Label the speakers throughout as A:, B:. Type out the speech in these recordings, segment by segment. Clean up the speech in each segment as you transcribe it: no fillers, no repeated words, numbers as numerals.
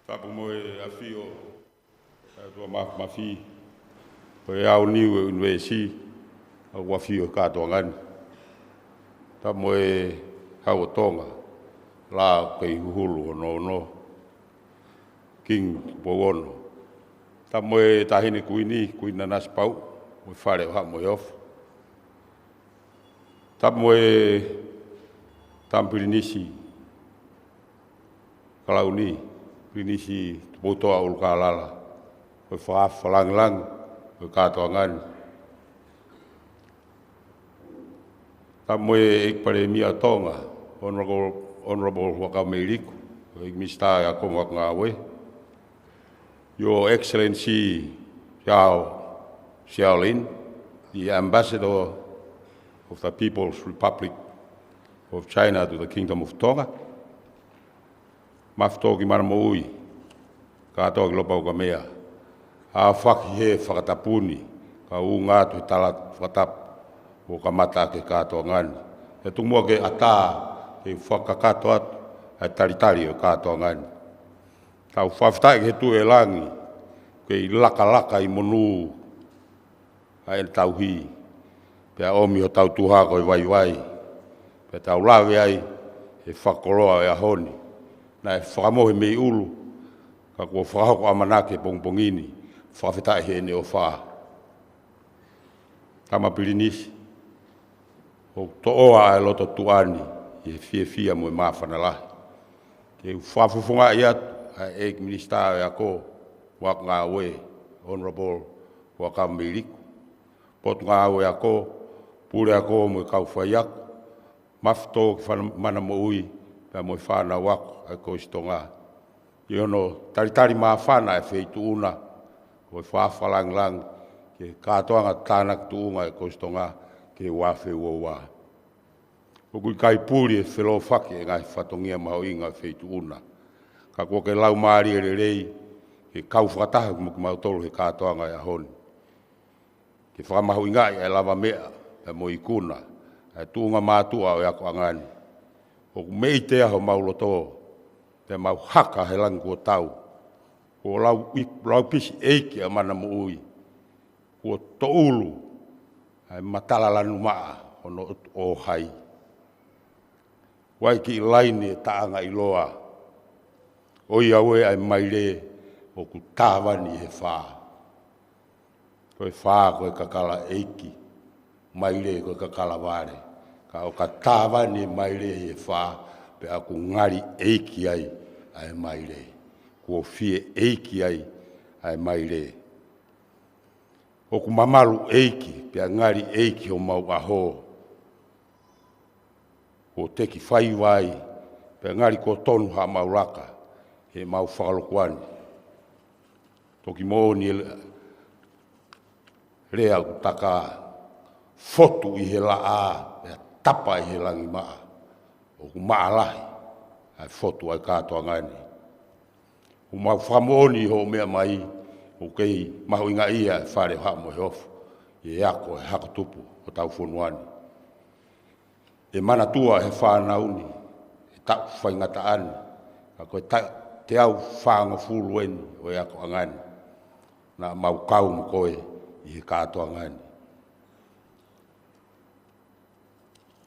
A: Tapu moe afio, tua mafi, koe au niu e unwe si, au wafio katoa ngani. Tapu moe hau o Tonga, la kei huhulu no, King Bowono. Tapu moe tahini kuina nasi pau, moe whare o ha moe ofu. Tapu moe tampirinisi, kalau ni, Pirinisi tupotoa ulka lala, koe whalang, koe katoa ngani. Tapu moe ikpare mia Tonga, Honorable Wakameiriku, koe Mr. Yakomo Ngawe. Your Excellency Xiao Lin, the Ambassador of the People's Republic of China to the Kingdom of Tonga. Fungnamanamo'ui, katoa ki lopa o ka mea. A whaki he whakatapuni, ka u ngātu he tala whakatapu o ka mata ke katoa ngani. E tumua ke ata ke whakakato atu, e taritari o katoa ngani. Tau whawhitai ke tu e langi, ke i laka i monu, ai tau hi. Pea omi o tau tuhako i waiwai. Pea tau lawe ai, e whakoloa e ahoni. Na e whakamohe mei ulu, ka kua whakahoko amanake pongpongini, whawhitai he ne o whaa. Tama Pirinisi, o to'oa e loto tuani, i he fia mo e mawhanalahi. Ke whafufunga i atu, a Minister Yako, wak ngā we, Honorable Wakameiriku. Pot ngā we ako, pure ako mo e kau whaiaku, mafto ki Fungnamanamo'ui, pea mo e whana wako, ai Tonga. I ono taritari maa whana e wheitu una, ko e whawhalang, ke katoanga tānak tuunga e Tonga, ke wawhi ua wā. O kui kai pūri e whelo whake e ngai whatongia maho inga e wheitu una. Ka kua ke lau maari e rei, ke kau whakataha ki mautoro he katoanga e ahoni. Ke whakamaho inga e lava mea, e mo i kuna, e tuunga mātua o ako angani. O mei te aho mauloto, te mau haka he langi kua tau. Ko lau pisi eiki a Manamo'ui. Kua toulu, ai matalalanu maa ono o hai. Wai ki laini e taanga i loa. Oi awe ai maire o ku tāwani he whaa. Koe whaa koe kakala eiki, maire koe kakala ware. Ka o ka tāwani maire he whaa, pe aku ngari eiki ai maire. Kua fie eiki ai maire. O ku mamalu eiki, pe ngari eiki o mau aho. Ko teki whai wai, pe ngari ko tonu ha mauraka, he mau whakalokuani. Toki mōni rea ku taka fotu i he laa, pe tapa i he langi maa. O ku maalahi, ai fotu ai katoa ngani. O mau whamoni ho mea mai, o kei mahu inga ia e whare hamo he ofu. E ako e hako tupu o tau whonuani. E mana tua he whanauni, e tau whaingata ani. Ka koe te au whanga fulueni o e ako angani. Na mau kau mo koe i he katoa ngani.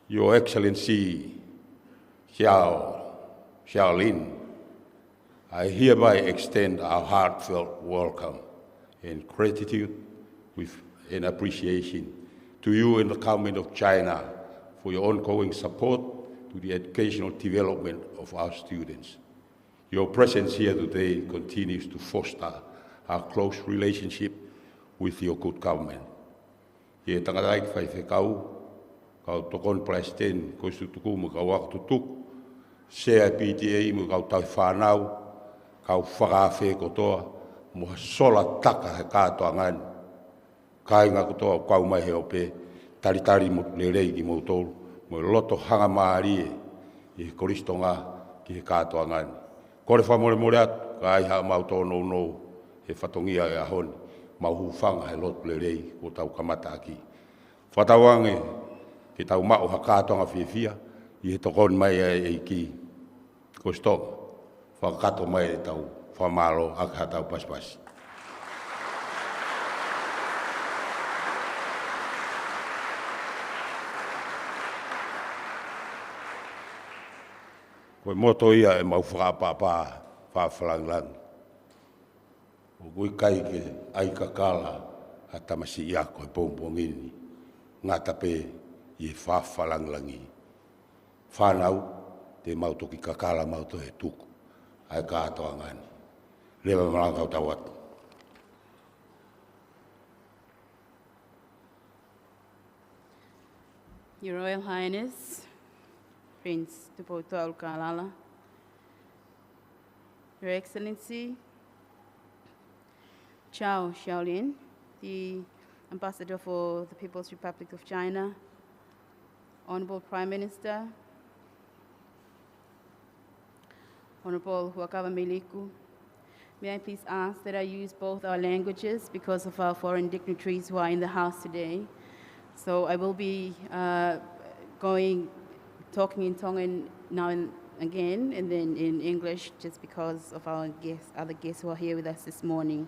A: Your Excellency Xiao Lin, I hereby extend our heartfelt welcome and gratitude and appreciation to you and the government of China for your ongoing support to the educational development of our students. Your presence here today continues to foster our close relationship with your good government. Ye tangatai ki whai whekau, kau tokon President, ko sutuku mo kau wak tutuk, sea PTA mo kau tau whanau, kau whakawhe kotoa, mo sola taka he katoa ngani. Kai ngā kotoa kau mai he ope, taritari mo le rei ki mo tolu, mo loto hanga maarie, i he Kolisi Tonga ki he katoa ngani. Kore whamore more atu, ka ai haa mau tō nou, he whatongia e ahoni. mauhufanga he lotu le rei ko tau kamata aki. Whatawange ki tau mao hakatonga whiawhia i he tokon mai e ki Tonga. Whakato mai e tau whamalo aka hatau paspasi. Koe moto ia e mau whakapapa whawhalanglang. O koe kai ke ai kakala a tamasi ia koe pōmpongini. Ngā tape i e whawhalanglangi. Whanau te mautoki kakala mauto e tuku. Ai ka atoa ngani. Lewa marangau tau atu.
B: Your Royal Highness, Prince Tupotua Ulkalala, Your Excellency, Chao Xiaolin, the Ambassador for the People's Republic of China, Honorable Prime Minister, Honorable Huakawa Meliku, may I please ask that I use both our languages because of our foreign dignitaries who are in the house today. So I will be talking in Tongan now and again, and then in English, just because of our other guests who are here with us this morning.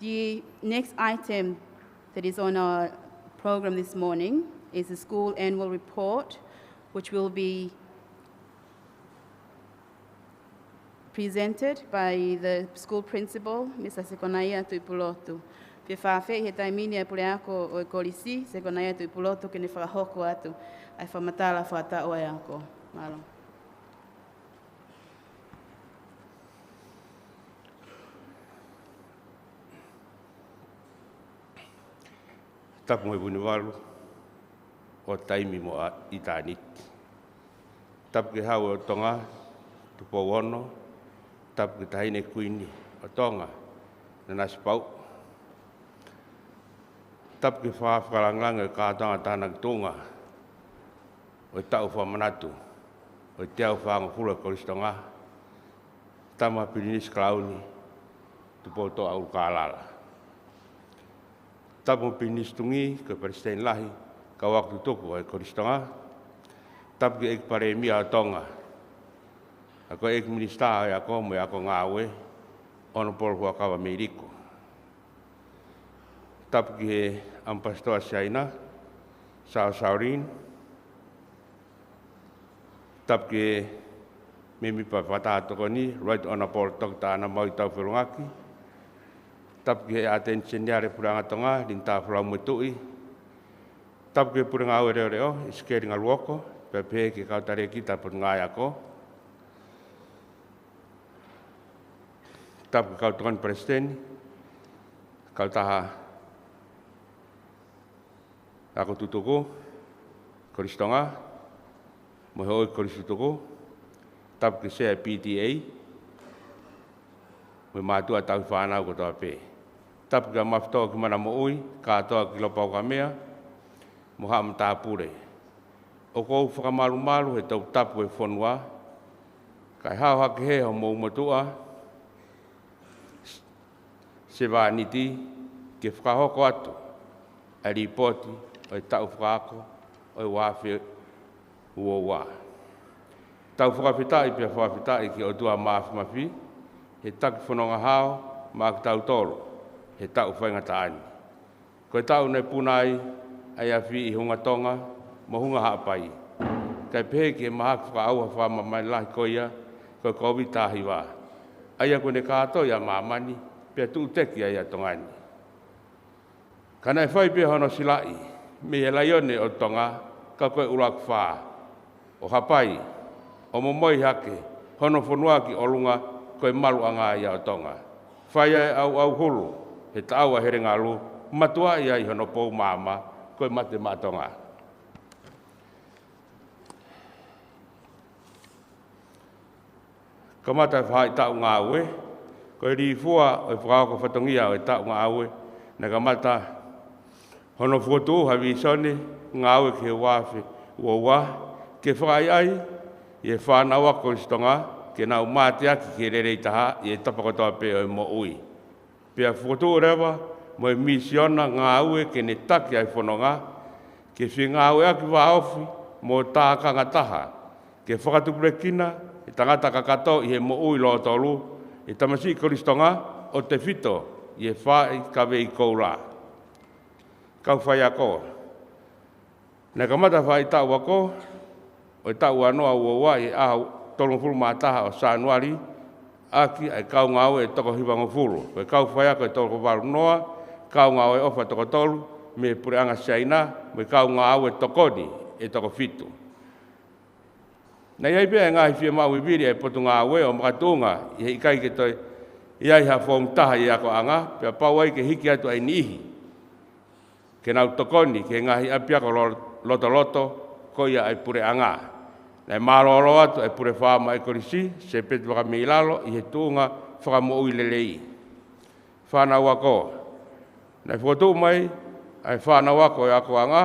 B: The next item that is on our program this morning is the school annual report, which will be presented by the school principal, Mr. Sekonaia Tuipulotu. Pe whawhi he taimini e pule ako o e Kolisi, Sekonaia Tuipulotu ke ne whakahoko atu, ai whamatala whatao e ako. Malo.
C: Tapu me puni walu, o taimi mo a itanit. Tapu ke hau o Tonga, tupo wono, tapu ke tahine kuini o Tonga, na nasi pau. Tapu ke whawhalanglang e kātanga tānak Tonga, o tau whamanatu, o te au whangafula Kolisi Tonga, tama pirinis klauni, tupo to au kālala. Tapu pirinis tungi, ke Presiden lahi, ka waktu tuku o Kolisi Tonga, tapu ke ek paremia o Tonga, ako ek minista e ako mo ako ngawe, Honorable Huakawa Meliku. Tapu ki he Ambassador China, Sao Saurin. Tapu ki he Mimi Pafatako ni, Right Honorable Dr. Anamaui Tauwhirungaki. Tapu ki he Atele Puranga Tonga, Rinta Whalamutui. Tapu ki he Puranga Aue Reo Reo, Iskeringa Luoko, Pepe ki kautare ki tapu ngai ako. Tapu kau tuan Presiden, kau taha ako tutuku, Kolisi Tonga, mo hoi Kolisi tuku, tapu ki sea PTA, mo mātua tau whanau ko toa pē. Tapu ki a mawhitoa ki Manamo'ui, kātoa ki lopau ka mea, mo haa mtāpure. O kou whakamalu-malu he tau tapu e whanua, kai hao hake he ho mou matua, se wāniti ke whakahoko atu, a ripoti o tau whakako o wāwhi ua wā. Tau whakawhitai pia whakawhitai ki o tua mawhi, he taki whanonga hao, mā ki tau toro, he tau whainga taani. Koe tau nei punai, ai a whi i hunga Tonga, mo hunga haapai. Kai pehe ki he mahak whakaua whamamai lahi koia, koe kowi tāhi wā. Ai a koe ne kāto ia mamani, pia tu teki ai a Tongani. Kana e whai pia hono silai, me he laione o Tonga, ka koe ulak whaa. O hapai, o momoi hake, hono whanua ki olunga, koe malu anga ia o Tonga. Whai ai au hulu, he tau a herenga lu, matua ia i hono pou mama, koe mate matonga. Ka mata e whai tau ngā ue, koe ri fua o whakako whatongia o tau ngā ue, na ka mata hono whotu hawi sone, ngā ue ki he wāwhi ua wā, ke whai ai, i e whānawa Kolisi Tonga, ke nau māte aki ki rerei taha, i e tapakotoa pe o Mo'ui. Pea whotu rewa, mo e misiona ngā ue ke ne taki ai whanonga, ke whinga ue aki waofi mo tā kangataha, ke whakatuprekina, e tangata kakato i he mo ui lo tolu, e tamasi koristonga o te whito i e whae kawe i koura. Kau whai ako. Nā kamata whai tau ako, o e tau anoa ua i aho tolongfuru mātaha o Sanuari, aki ai kau ngau e toko hiwango furu. Koe kau whai ako e toko waru noa, kau ngau e ofa toko tolu, me pure anga saina, me kau ngau e tokoni e toko fitu. Nei ai pia ngā hi whia mau i viri e potu ngā ue o makatunga, i hei kai ke toi, i ai ha whong taha i ako anga, pia pau ai ke hiki atu ai nihi. Ke nau tokoni, ke ngā hi apia ko loto, ko ia ai pure anga. Nei maroro atu ai pure whaama e Kolisi, se petu waka meilalo, i he tuunga whakamo'ui lelei. Whanau ako. Nei whotu mai, ai whanau ako e ako anga,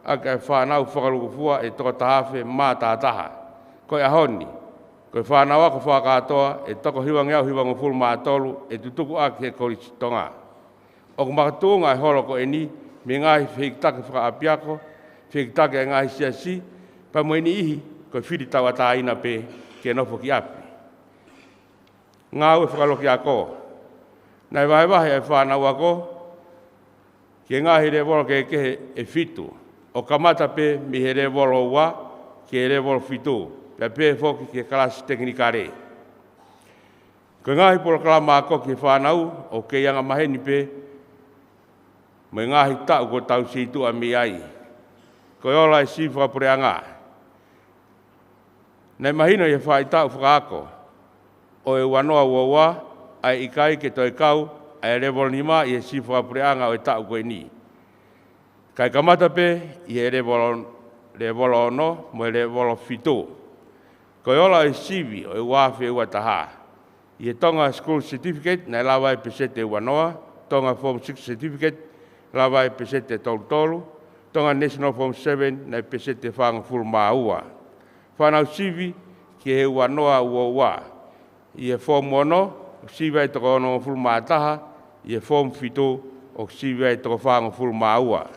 C: ake ai whanau whakarukufua e toko tahawhe mā tātaha. Koe ahoni, koe whanau ako whakatoa e toko hiwangi au hiwango fulu mātolu e tutuku aki he Kolisi tonga. O kumakatunga e holo ko e ni, me ngahi whikitake whakaapiako, whikitake e ngahi siasi, pa moeni ihi, koe whiri tawa tāina pe ke nofo ki api. Ngā ue whakaloki ako. Nei wahe e whanau ako, ke ngahi re wolo ke kehe e whitu. O kamata pe mi he re wolo ua, ke re wolo whitu. Pea pe foki ke kalasi teknikare. Koe ngahi polokalama ako ke whanau, o ke ianga maheni pe, me ngahi tau ko tau situ a mi ai. Koe ola e si whakapureanga. Nei mahino i whai tau whakaako, o e wanoa ua ai ikai ke toi kau, ai revol nima i e si whakapureanga o e tau koe ni. Kai kamata pe, i e revol ono, mo e revol fitu. Koe ola e sivi o e wawhi ua taha. I e Tonga School Certificate, nei lawa e pesete wanoa, Tonga Form 6 Certificate, lawa e pesete tolu, Tonga National Form 7, nei pesete whanga fulu māua. Whanau sivi ki he wanoa ua. I e form 1, sivi ai toko ono fulu mātaha, i e form 5, o sivi ai toko whanga fulu māua.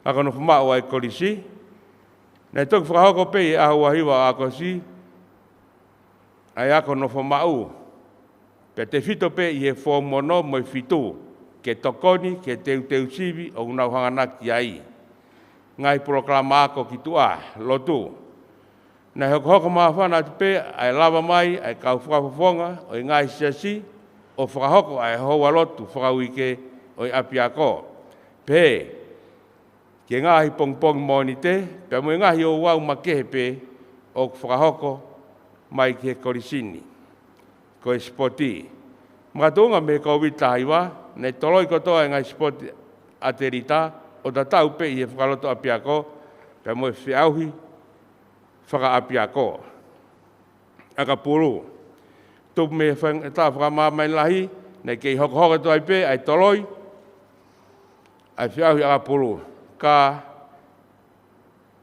C: Ako no whamau ai Kolisi, nei toki whakahoko pe i aho wahiwa ako si, ai ako no whamau. Pe te whito pe i he form 1 mo i whitu, ke tokoni, ke teu sivi o unau hanganaki ai. Ngai proklama ako ki tua, lotu. Nei hoko maa whana atu pe, ai lava mai, ai kau whakafofonga, o i ngai siasi, o whakahoko ai hoa lotu, whakawike o i api ako. Pe, ke ngahi pongpong moni te, pe mo ngahi o wau makehe pe, o whakahoko mai ke Kolisini, ko e spoti. Makatunga me COVID tahiwa, nei toloi kotoa e ngai spoti aterita, o ta tau pe i he whakaloto api ako, pe mo e whiauhi whaka api ako. Aka puru. Tup me ta whakamamai lahi, nei kei hokohoka tu ai pe, ai toloi, ai whiauhi aka puru. Ka,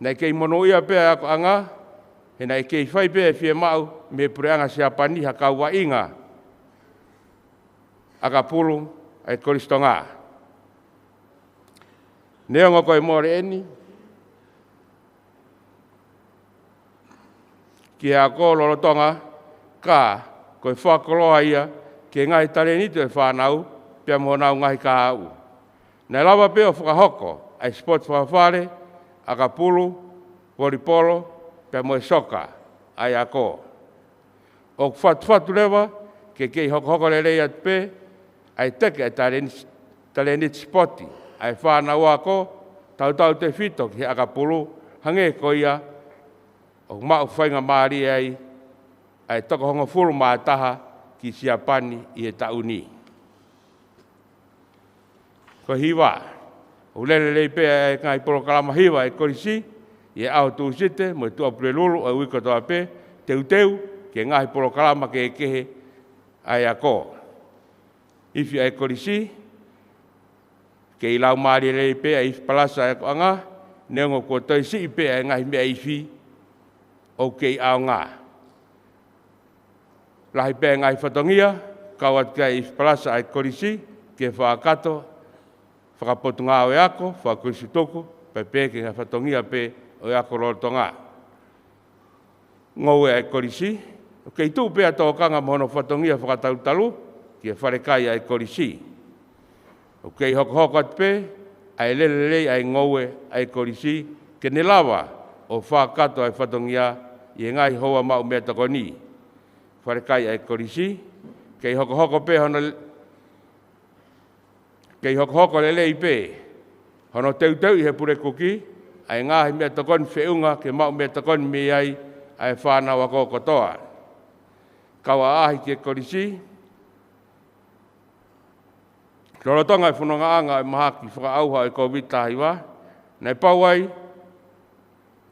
C: nei kei monoia pe ako anga, he nei kei whai pe e whia mau, me pureanga se apani ha kau wa inga. Aka pulu, ai Koristonga. Neongo koe more eni, ki a ko lolotonga, ka, koe whakoloa ia, ke ngai tare nitu e whanau, pia mohonau ngai ka au. Nei lawa pe o whakahoko, ai sport whawhare, aka pulu, volipolo, pia moe soka, ai a ko. O whatu lewa, ke kei hoko lelei atu pe, ai teke e tare nit spoti, ai whanau ako, tau te whito ki aka pulu, hange ko ia, o mau whainga maari ai toko honga fulu mātaha ki siapani i e tauni. Ko hiwa, o lelelei pe e ngai polokalama hiwa e Kolisi, i e aho tūsite, mo e tua pulelulu o wiko toa pe, teu, ke ngai polokalama ke kehe ai ako. Ifi ai Kolisi, ke i lau maari lei pe ai palasa e ko anga, neongo ko toi si pe ai ngai mea ifi, o kei ao ngā. Lahi pe ngai whatongia, kawat kai i palasa ai Kolisi, ke whaakato, whakapotunga o eako, whakurisi toko, pe ke ngā whatongia pe o eako rotonga. Ngau e Kolisi, kei tū pēa tōkanga mohono whatongia whakatautalu, ki e wharekai ai Kolisi. O kei hoko at pē, ai lelelei ai ngau ai Kolisi, ke ne lawa o whakato ai whatongia i e ngai hoa mau mea takoni. Wharekai ai Kolisi, kei hoko pē hono kei hoko lelei pē, hono teuteu i he pure kuki, ai ngahi mea takoni whiunga ke mau mea takoni me ai ai whānau a kokotoa. Kaua ahi ke Kolisi, Rorotonga e whanonga anga e mahaki whakaauha e COVID tahiwa, nei pauai,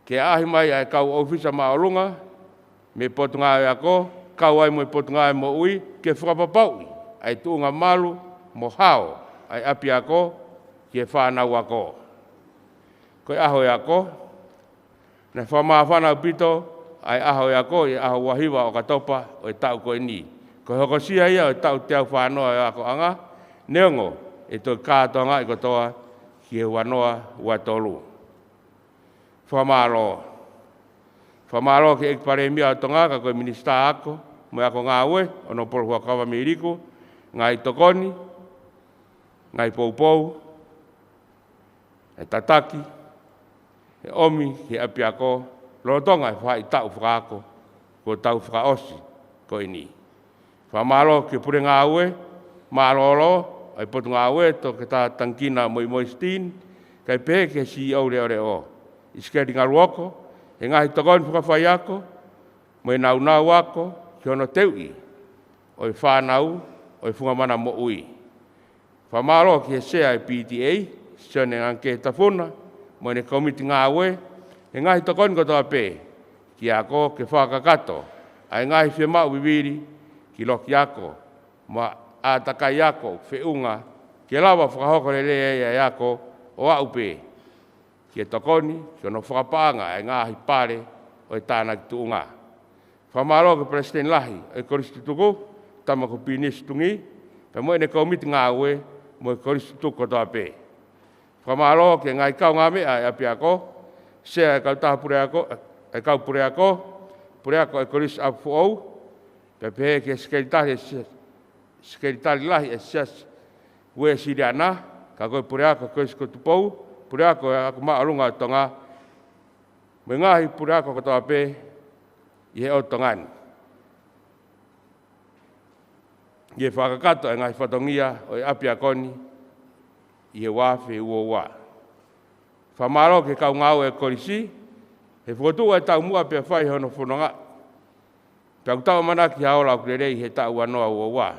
C: ke ahi mai ai kau ofisa maolunga, me potunga e ako, kau ai mo potunga e mo ui, ke whakapapaui, ai tuunga malu, mo hao, ai api ako, ke whanau ako. Koe aho e ako, nei whamawhana pito, ai aho e ako, i aho wahiwa o katopa, o e tau koe ni. Koe hoko sia ia, o e tau te au whanoa e ako anga, neongo, e toi kātonga i kotoa, ki e wanoa ua tolu. Whamaro. Whamaro ke ek pare mia o tonga, ka koe minista ako, mo ako ngā ue, ono polo hua kawa me iriku, ngai tokoni, ngai poupou, e tataki, e omi, ke api ako, Rorotonga e whai tau whakaako, ko tau whakaosi, ko ini. Whamaro ke pure ngā ue, maroro, ai potu ngā ue, to ke tā tankina moi stin, kai pē ke si au reo reo. Iskeri ngā ruoko, e ngahi tokoni whakawhai ako, mo e nau ako, ki ono teui, o e whānau, o e Fungnamanamo'ui. Whamaro ki he sea e PTA, sione ngāke tafuna, mo e komiti ngā ue, e ngahi tokoni kotoa pē, ki ako ke whakakato, ai ngahi whemau viviri, ki loki ako, ma a takai ako, whiunga, ke lawa whakahoko lelea e ako, o au pē, ki e tokoni, ki ono whakapaanga, ai ngahi pare, o e tāna ki tuunga. Whamaro ke President Lahi, e Kolisi tuku, tama ko pinis tungi, pe mo e ne komiti ngā ue, mo e Kolisi tuku kotoa pē. Whamaro ke ngai kau ngā mea e api ako, sea e kau taha pure ako, e kau pure ako e Kolisi apu au, pe pehe ke skeritari lahi e sias ue siriana, ka koe pure ako Kolisi kotupou, pure ako e ako maalunga tonga, me ngahi pure ako kotoa pē, i he o tongani. I e whakakato e ngai whatongia o e api akoni, i he wāwhi ua. Whamaro ke kau ngau e Kolisi, he whotua e tau mua pia whai hono whanonga. Pia tau mana ki haola o kurerei he tau wanoa ua.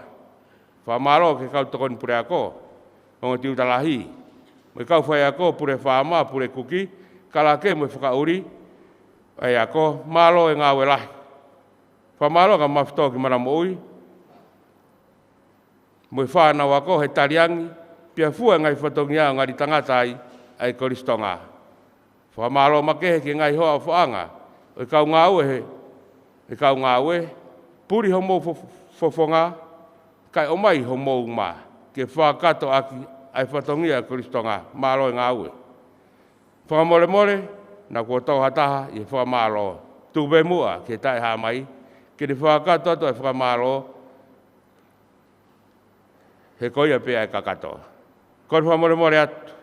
C: Whamaro ke kau tokoni pure ako, hongo tiu talahi. Me kau whai ako pure whama, pure kuki, kalake mo e whakauri, ai ako, malo e ngau e lahi. Whamaro ka mawhito ki Manamo'ui, mo e whanau ako he tariangi, pia fua ngai whatongia ngari tangata ai Kolisi tonga. Whamaro makehe ki ngai hoa o whaanga, o kau ngau e kau ngau e, puri homo fofonga, kai o mai homo ma, ke whakato aki ai whatongia Kolisi tonga, malo e ngau e. Whamore, na kua tau hataha i whamaro, tuwe mua ke tai ha mai, ke te whakato atu e whamaro, he koia pēa e kakato. Koi whamore atu,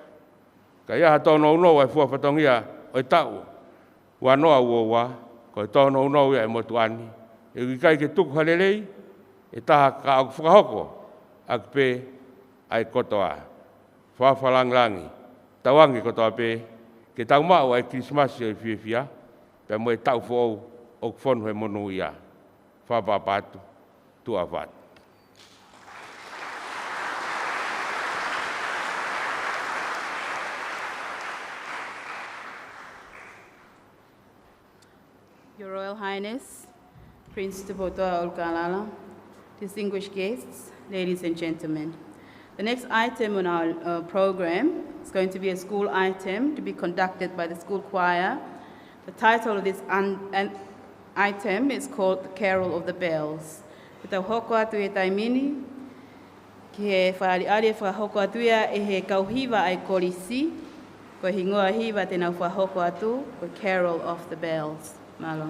C: ka iaha tono unou e fua whatongia o tau, wanoa ua, koi tono unou ia e motuani, e kai ke tuku halelei, e taha ka au whakahoko, ak pē ai kotoa. Whawhalanglangi, tawangi kotoa pē, ke tau mau ai Krismasi o i whiawhia, pia mo e tau whou o kwhonu he monu ia. Whapapatu, tua whatu.
B: Your Royal Highness, Prince Tupotoa Olkalala, distinguished guests, ladies and gentlemen. The next item on our program is going to be a school item to be conducted by the school choir. The title of this item is called The Carol of the Bells. With a hoko atu e taimini, Ki he whaare whahoko atu ia e he kauhiwa ai Kolisi, ko hingoa hiwa tēnau whahoko atu, ko Carol of the Bells. Malo.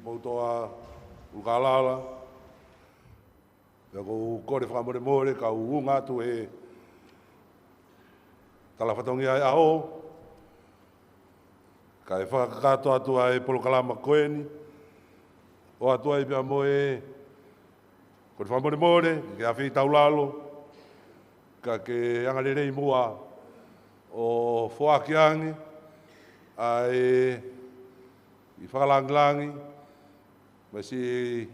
D: Mautoa ukalala ya ko kore whamore more ka uunga tu e talafatongi ai aho ka e whakakato atu ai polokalama koeni o atu ai pia moe kore whamore more ke a whi taulalo ka ke anga le rei mua o whakiangi ai i whakalangilangi ma si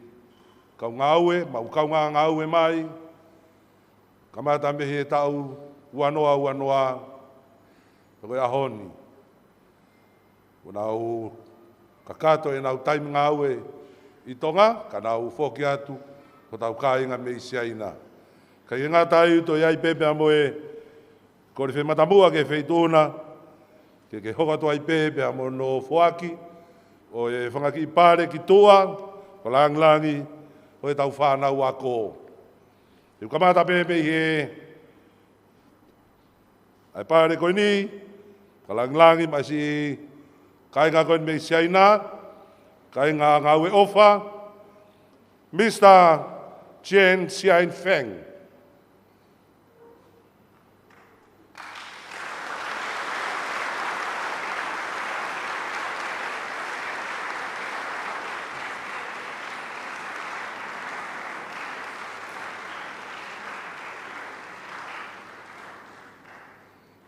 D: kaungaue, ma ukaunga ngaue mai ka mata mehe tau uanoa koe ahoni o nau kakato e nau taimi ngaue i Tonga ka nau whoki atu ko tau kāinga me isiaina ka i ngata i to iai pepe a moe ko re whematamua ke wheituna ke hokatoa i pepe a mo no whoaki o e whangaki i pare ki tua ko langlangi o e tau whanau ako i kamata pepe i he ai pare koe ni ka langlangi ma si kainga koe me isiaina kainga ngaue ofa Mr. Chen Xianfeng.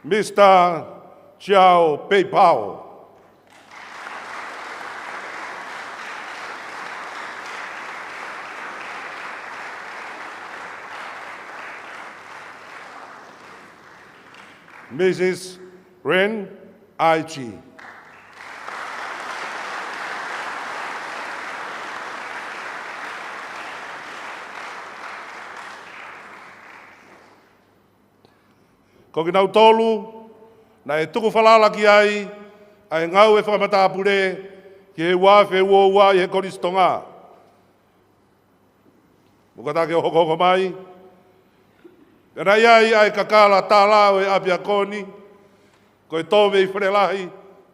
D: Mr. Chiao Pei Pao. Mrs. Ren Aichi. Ko ki nau tolu, na e tuku whalala ki ai ngau e whakamatapure ki he wāwhe ua i he Kolisi Tonga. Mukatake o hoko mai, e rai ai kakala tālao e apia koni, ko e tōme i whrelahi,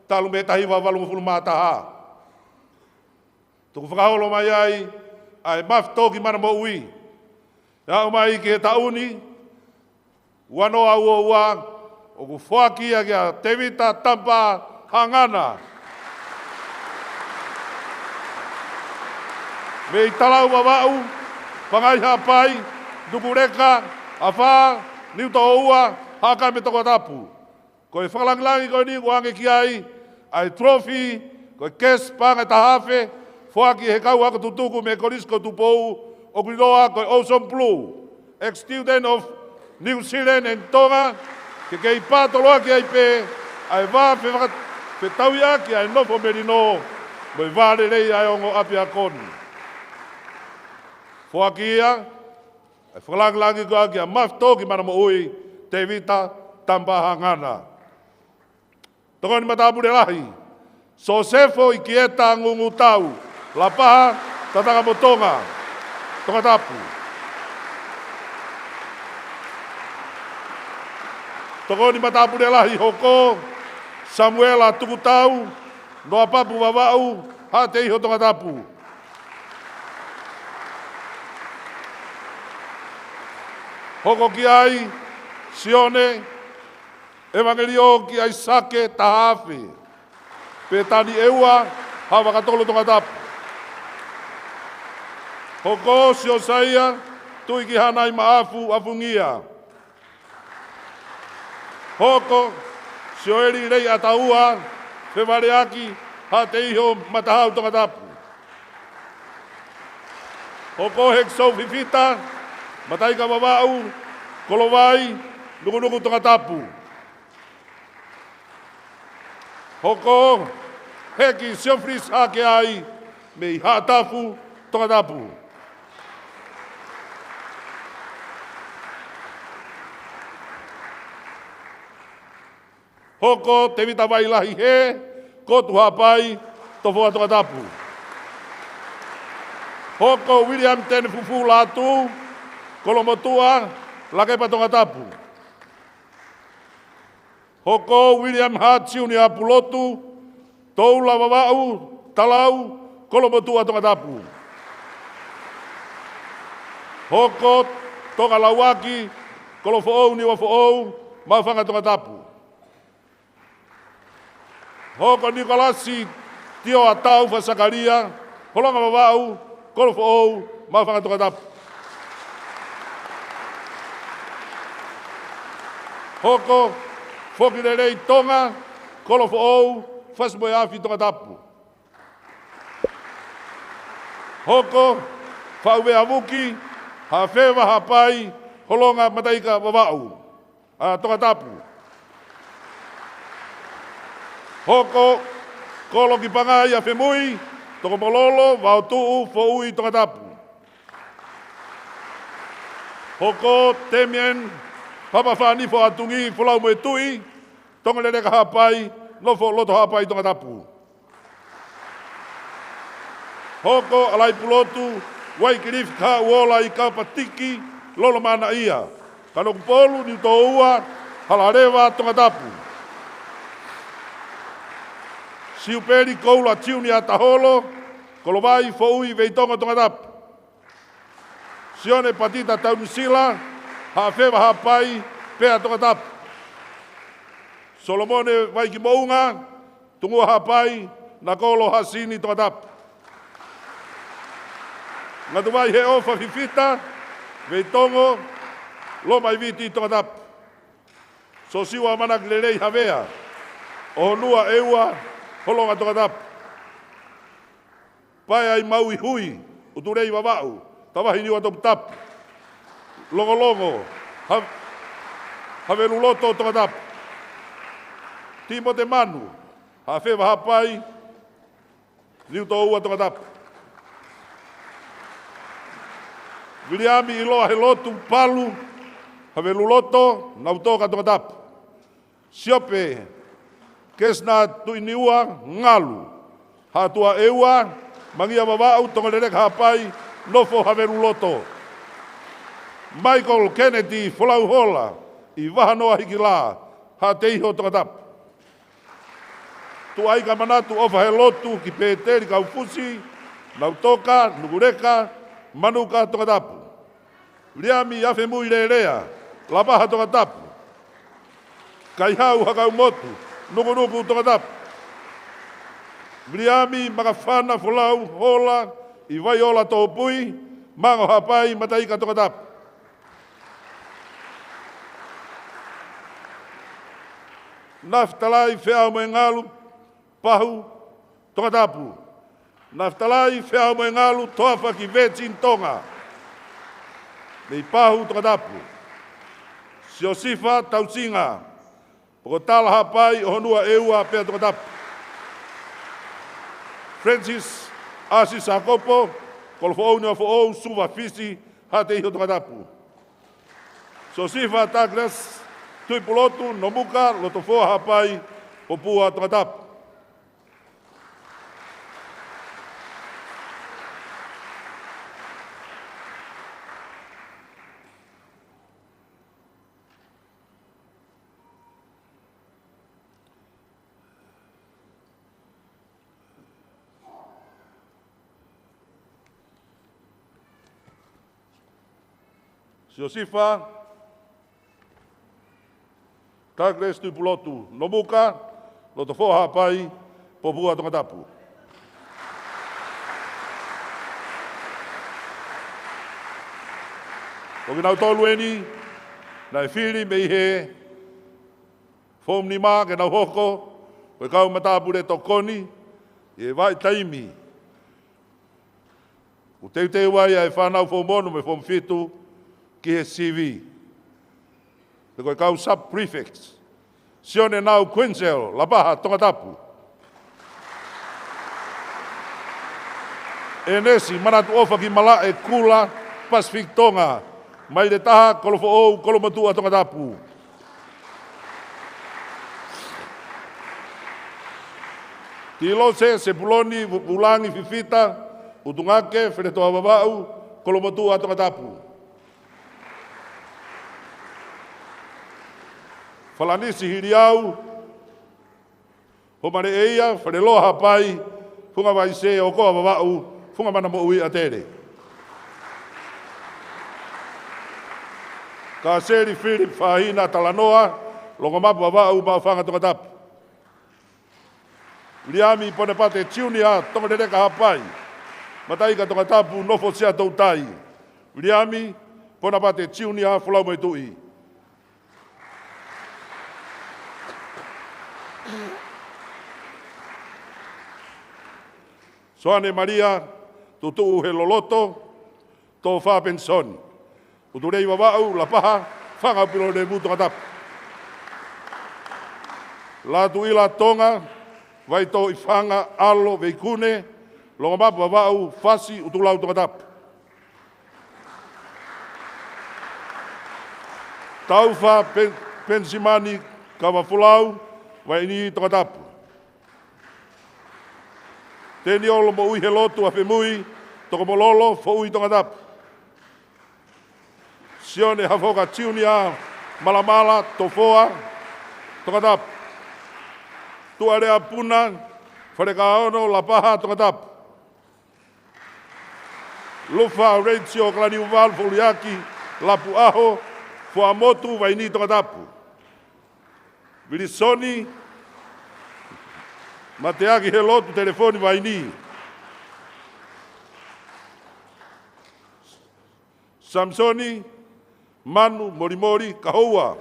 D: talu me tahi wa walungu fulu mātaha. Tuku whakaholo mai ai maftoki Manamo'ui. Ia mai ki he tauni, wanoa ua, o ku whaki a kia tewita tampa hangana. Me i talau wawau, pangai hapai, dukureka, awha, niuta oua, haka me toko tapu. Ko e whakalanglangi koe ni wange ki ai trophy, ko e kes panga tahafe, whaki he kau haka tutuku me Kolisi ko tupou, o kuriloa ko e Ocean Blue, ex-student of New Zealand and Tonga, ke kei pātoloa ki ai pē, ai wā whetauia ki ai nofo merino, moi wāre rei ai ongo api a koni. Whaki ia, ai whakalanglangi koa ki a maftoki Manamo'ui, te vita tampa hangana. Tokoni matapure lahi, so sefo i kieta ngungu tau, la paha tatanga mo Tonga, Tonga tapu. Tokoni matapure lahi hoko, Samuela tukutau, noa papu wawau, ha te iho Tonga tapu. Hoko ki ai, Sione, Evangelio ki ai sake tahafe, pe tani eua, hawa katolo Tonga tapu. Hoko sio saia, tui ki hanai maafu afungia. Hoko, sio eri rei ataua, whewareaki, ha te iho matahau Tonga tapu. Hoko heksou fifita, mataika wawau, kolowai, nuku Tonga tapu. Hoko, heki siofris hake ai, me i hatafu Tonga tapu. Hoko, te vita vai lahi he, kotu hapai, tofoa Tonga tapu. Hoko, William Ten Fufu latu, Kolomotua, lakepa Tonga tapu. Hoko, William Hart Junior Pulotu, Toula Wawau, Talau, Kolomotua Tonga tapu. Hoko, Tonga Lawaki, Kolofo'ou Niwa Fo'ou, Maufanga Tonga tapu. Hoko Nikolasi, Tio Atau Fasakaria, Holonga Wawau, Kolofo'ou, Maufanga Tonga tapu. Hoko, foki rei Tonga, kolofo ou, fasmoe afi tonga tapu. Hoko, whauwe avuki, ha whewa ha pai, holonga mataika wawau, a tonga tapu. Hoko, kolo ki pangai a whemui, toko mololo, wau tuu, fo ui tonga tapu. Hoko, temien, papa whani fo atungi, fulau moe tui, tonga lereka hapai, nofo loto hapai tonga tapu. Hoko, alai pulotu, waikirif ka uola i ka patiki, lolo mana ia. Kano kupolu, ni to ua, halarewa tonga tapu. Siuperi koula tiuni a taholo, kolovai fo ui veitonga tonga tapu. Sione patita taunisila, hawhewa hapai, pea tonga tapu. Solomone waiki mounga, tungua hapai, na kolo hasini tonga tapu. Ngatu vai he ofa fifita, veitongo, lo mai viti tonga tapu. So siwa manak lelei havea, o nua eua, holonga tonga tapu. Pai ai maui hui, uturei wawau, tawahi niwa topu tapu. Longo longo, havelu loto tonga tapu. Timo te manu, hawhewa hapai, niu to ua tonga tapu. Viliami iloa he lotu palu, havelu loto, nau toka tonga tapu. Siope, kesna tuiniua ngalu, hatua eua, mangia wawau tonga lereka hapai, nofo havelu loto. Michael Kennedy folau hola, i wahanoa hiki la, ha teiho tonga tapu. Tu aika manatu ofa he lotu ki pēteri kau fusi, nau toka, nugureka, manuka tonga tapu. Liami afe mui lerea, lapaha tonga tapu. Kai hau hakau motu, nuku tonga tapu. Liami makawhana folau hola, i vai ola tō pui, mango hapai mataika tonga tapu. Naftalai whea mo ngalu, pahu, tonga tapu. Naftalai whea mo ngalu, toafa ki vecin tonga. Nei pahu tonga tapu. Siosifa tausinga. Poko tala hapai honua eua pea tonga tapu. Francis Asi Sakopo, kolo fo ounua fo ou suwa fisi, hate iho tonga tapu. Siosifa Douglas, tui pulotu, nomuka, loto foa hapai, popua tonga tapu. Siosifa, Douglas tui pulotu, nomuka, loto foa hapai, popua tonga tapu. Koki nau tolu eni, nai whiri mei he, fom ni maa ke nau hoko, koe kau matapure tokoni, e vai taimi. U teu wai ai whanau fo monu me fom fitu, ki he CV. Te koe kau sub-prefects. Sione nau Quinzel, lapaha, tonga tapu. E nesi, manatu ofa ki mala e kula, Pacific Tonga. Mai le taha, kolofo ou, kolomatua tonga tapu. Tilose, Sepuloni, Ulangi, Fifita, Utungake, Whenetoa Wawau, kolomatua tonga tapu. Falanisi hiriau, homare eia, whareloa hapai, funga vai se o koa wawau, Fungnamanamo'ui Atele. Ka seri Philip whahina talanoa, longo mapu wawau ma whanga tonga tapu. Liami pone pate tiunia, tonga dereka hapai, mataika tonga tapu, nofo sia tautai. Liami pone pate tiunia, fulau mai tui. Soane Maria, tutu he loloto, tō wha pensoni. Uturei wawau, la paha, whanga pilo ne mutu katap. La tuila Tonga, vai tō i whanga alo veikune, longa mapu wawau, whasi utulau tu katap. Tau wha pensimani kawafulau, vai ni tu katapu. Tēni olo mo ui he lotu a whemui, toko mololo, fo ui tonga tapu. Sione hafoka tiunia, malamala, tofoa, tonga tapu. Tuarea puna, wharekaono, la paha, tonga tapu. Lufa, Rachel, klani uval, foliaki, lapu aho, fua motu, vaini tonga tapu. Vilisoni, mateaki he lotu telefoni vaini. Samsoni, Manu, Morimori, Kahoua.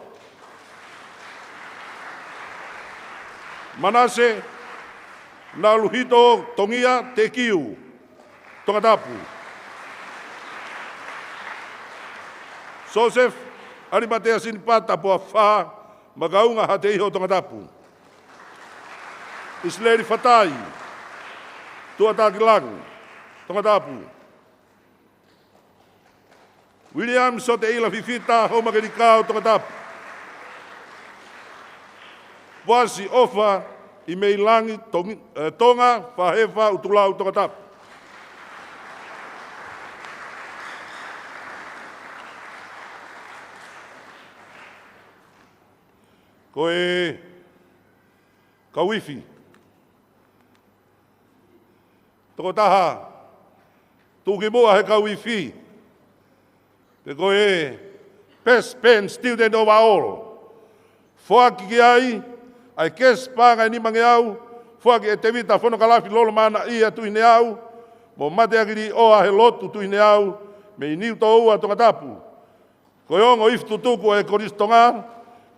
D: Manase, Naluhito, Tongia, Tekiu, Tongatapu. Joseph, Arimatea Sinipata, Poafa, Magaunga, Hateiho, Tongatapu. Isleri Fatai, Tuatakilang, Tongatapu. William Soteila Fifita, Homagerikao, Tongatapu. Wasi Ofa, Imeilangi, Tonga, Fahefa, Utulau, Tongatapu. Koe Kawifi. Toko taha, tuki mua he kawifi. Te koe, best pen student of all. Fuaki ki ai kes panga ni mange au, fuaki e te vita whono kalafi lolo mana ia tuine au, mo mate akiri oa he lotu tuine au, me i niu tō ua tonga tapu. Koe ongo iftu tuku e koristonga,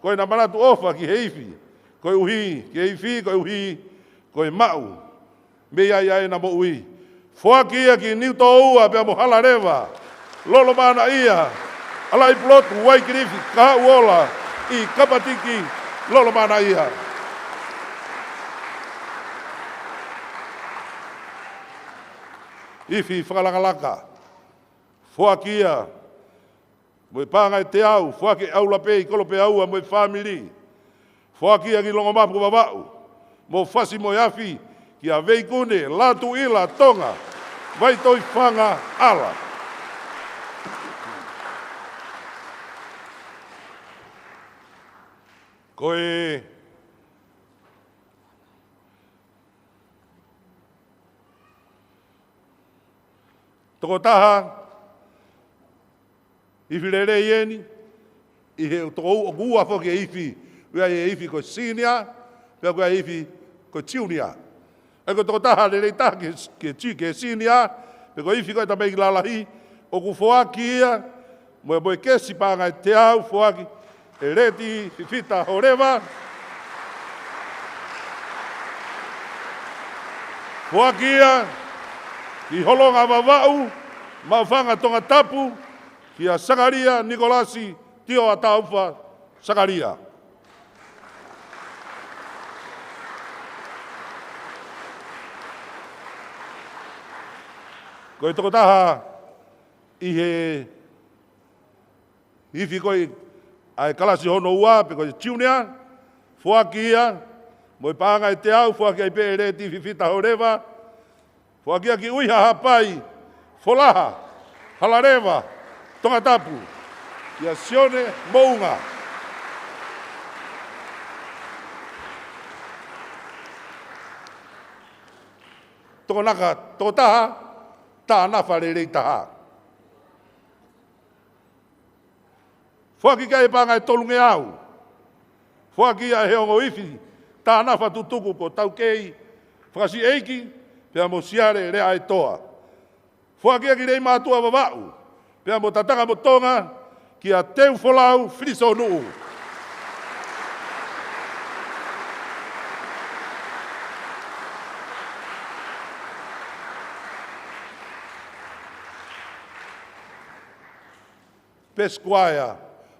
D: koe na manatu ofa ki heifi, koe uhi, ki heifi, koe uhi, koe mau. Me ai na mo'ui. Fuaki ia ki niu tō ua pia mo hala rewa. Lolo mana ia. Ala i plotu, wai kirifi, kaha uola, i kapatiki, lolo mana ia. Ifi whakalakalaka. Fuaki ia. Moe panga e te au, fuaki au la pei, kolo pe aua, moe family. Fuaki ia ki longo mapu wawau. Mo fasi mo yafi, ki a veikune, latu ila, Tonga, vai toi whanga ala. Koe toko taha, ifi rere ieni, i he toko ua whoki e ifi, ua e ifi ko senior, pia kua e ifi ko junior. Eko toko taha rere taha ke senior, pia ko ifi ko e tamei ki lalahi, o ku whoaki ia, moe moe kesi panga e te au, whoaki, e reti, fifita, horeva. Whoaki ia, ki holonga wawau, mawhanga tonga tapu, ki a Sakaria, Nikolasi, tio a tauwha, Sakaria. Koe toko taha, i he ifi koe ai kalasi hono ua, pe koe tiunea, whoaki ia, moi panga e te au, whoaki ai pe re ti fifita horewa, whoaki aki uiha hapai, folaha, halarewa, tonga tapu, ia sione mounga. Toko naka, toko taha, taha nafa rei taha. Whaki kai panga e tolunge au. Whaki a he ongo ifi, tā nafa tutuku ko tau kei, whakasi eiki, pia mo siare rea e toa. Whaki a ki rei mātua wawau, pia mo tatanga mo tonga, ki a teu wholau friso nuu. Pesquaia,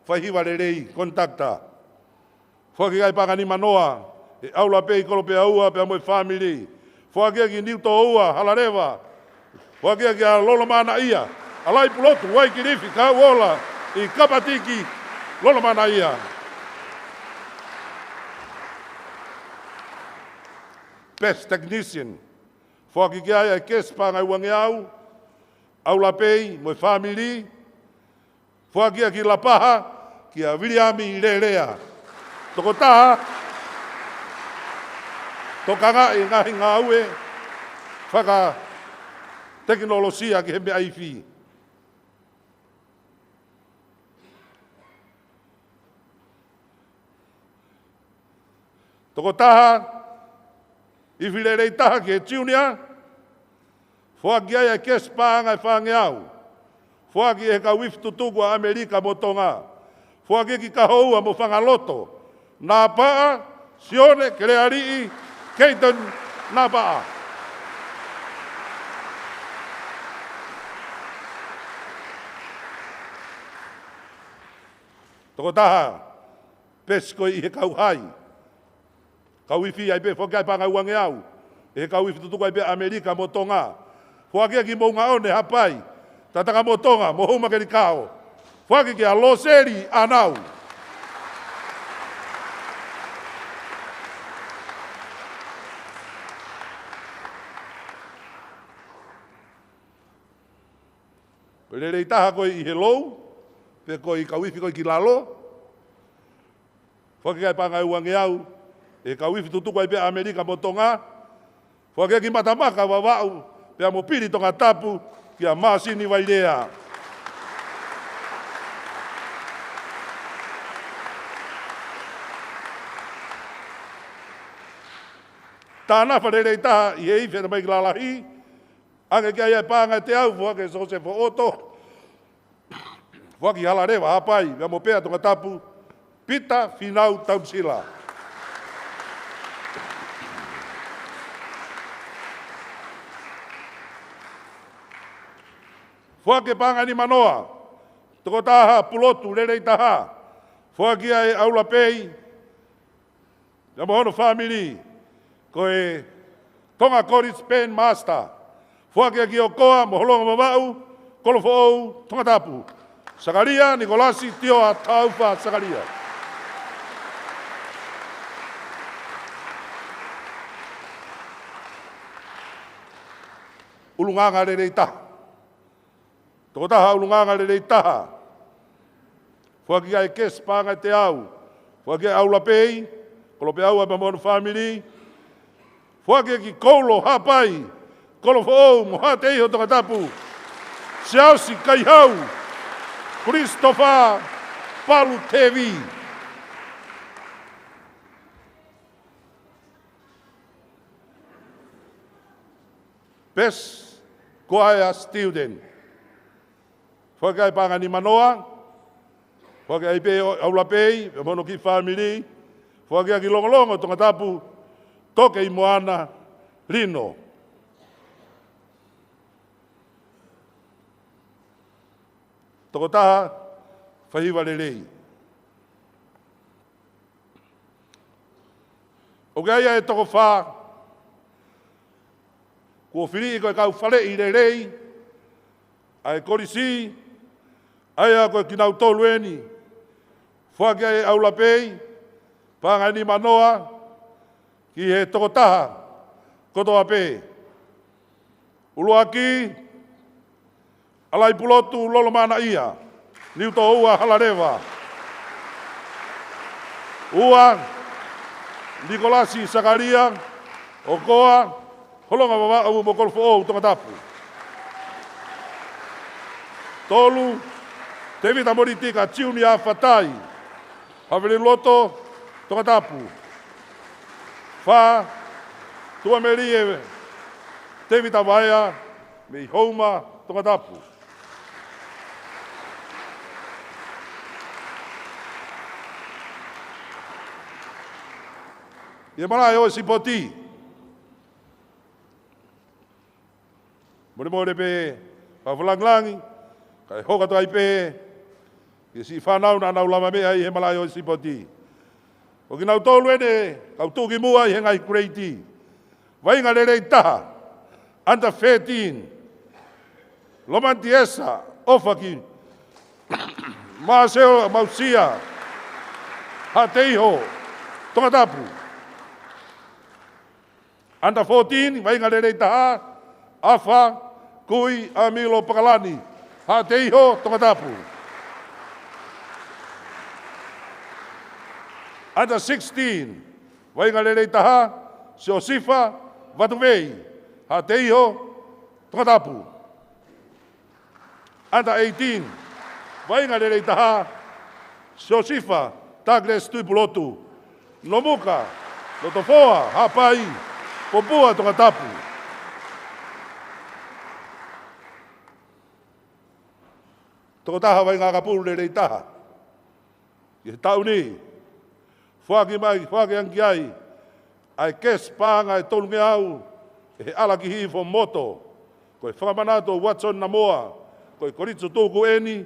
D: whahiwa rei, kontakta. Whaki gai pangani manoa, e aula pei kolo pe aua pe amoe family. Whaki ki niuto ua, halarewa. Whaki ki a lolomana ia. Alai pulotu, wai ki rifi, ka wola, i kapatiki, lolomana ia. Best technician. Whaki ki aia e kespa ngai wangi au, aula pei, moe family. Whaki ki la paha, ki a Williami i rerea. Toko taha, tokanga i ngahi ngā ue, whaka teknolosia ki hembe aifi. Toko taha, i whilerei taha ki he tiunia, whaki ai e kespa ngai whange au. Whaki e ka wiftutuku a Amerika mo Tonga. Whaki ki ka houa mo whangaloto. Nā paa, Sione, Kerearii, Keiton, nā paa. Toko taha, pesko i he kauhai. Kauifi ai pe whakai panga uange au. E he kauifi tutuku ai pe Amerika mo Tonga. Whaki ki mounga one hapai. Tataka mo Tonga, mo houmake ni kao. Whaki ki a loseri anau. Rerei taha koe i he lou, pe koe i kauifi koe ki lalo. Whaki kai panga uange au, e kauifi tutuku ai pe Amerika mo Tonga. Whaki ki matamaka wawau, pe a mo piri tonga tapu, ki a masini wairea. Tāna wharerei taha i hei whena mai ki lalahi, ange ki ai pāngai te au, whake so se whaoto, whaki hala rewa hapai, mea mo pēa tonga tapu, pita whinau tausila. Whake pāngai ni manoa, toko taha pulotu rerei taha, whaki ai aula pei, mea mo hono family, koe Tonga College Pen Master. Whaki ki o koa, moholonga mawau, kolofo ou, tonga tapu. Sakaria, Nikolasi, Tioa, Taufa, Sakaria. Ulunganga rerei taha. Toko taha ulunganga rerei taha. Whaki ai kes pāngai te au. Whaki ai aula pei, kolope au a pamono family. Whake ki kolo hapai, kolo fōu mo ha te iho tonga tapu. Seausi kai hau, Christopher Palu Tevi. Best choir student. Whake ai pangani manoa, whake ai pe aula pei, mono ki family, whake ai ki longolongo tonga tapu, toke i moana rino. Toko taha, whahiwa rerei. O gaia e toko wha, kua whiri i koe kau whare i rerei, ai Kolisi, ai a koe kinau tolu eni, whake ai aula pei, pāngai ni manoa, ki he toko taha, kotoa pē. Ulua ki, alai pulotu lolomana ia, niuto ua halarewa. Ua, Nikolasi Sakaria, o koa, holonga wawau mo kolfo ou tonga tapu. Tolu, te vita moritika tiuni a whatai, hawere loto tonga tapu. Wha, tua meri e te vita waia, me i houma tonga tapu. Ia marae o si poti. More pe, whawalanglangi, kai hoka toai pe, Ki si whanau na nau lama mea i he malai o sipoti. O ki nau tolu ene, kau tūki mua i he ngai kreiti. Wainga rerei taha, under 13. Lomanti esa, ofa ki. Maaseo, mausia. Ha teiho, tongatapu. Under 14, wainga rerei taha, afa, kui, amilo, pakalani. Ha teiho, tongatapu. Under 16, wainga rerei taha, seo sifa, watuvei. Ha teiho, tongatapu. Under 18, wainga rerei taha, seo sifa, tagres tuipulotu. Nomuka, lotofoa, hapai, popua tongatapu. Tokotaha wainga kapuru rerei taha. I tau ni, whaki mai, whaki anki ai, ai kes pānga e tolunge au, e ala ki hi fo moto, koe whakamanato Watson na moa, koe koritso tōku eni,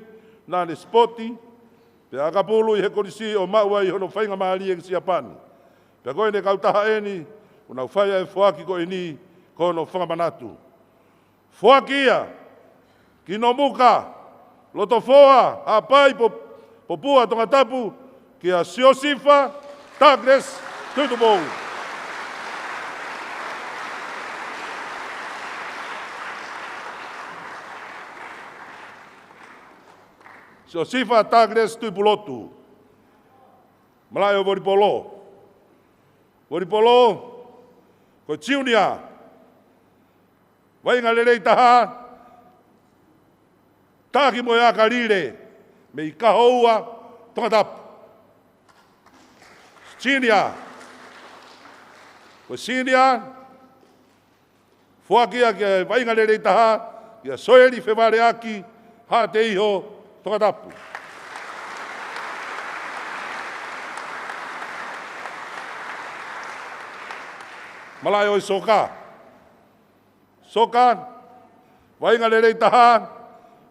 D: nāne spoti, pe akapulu i he Kolisi o maua i hono whainga mahali e kisi apani. Pe koe ne kautaha eni, unau whaia e whaki ko eni, kono whakamanatu. Whaki ia, ki no muka, loto foa, a pai po pua tonga tapu, ki a siosifa, tagres, tutubou. Siosifa, tagres, tuipulotu. Malai o voripolo. Voripolo, ko tiunia. Wainga lerei taha, tāki mo ea karire, me i kahoua, tongatapu. Sinia, ko sinia, fuakia ke wainga lerei taha, kia soeri wheware aki, ha te iho, tongatapu. Malai oi soka. Soka, wainga lerei taha,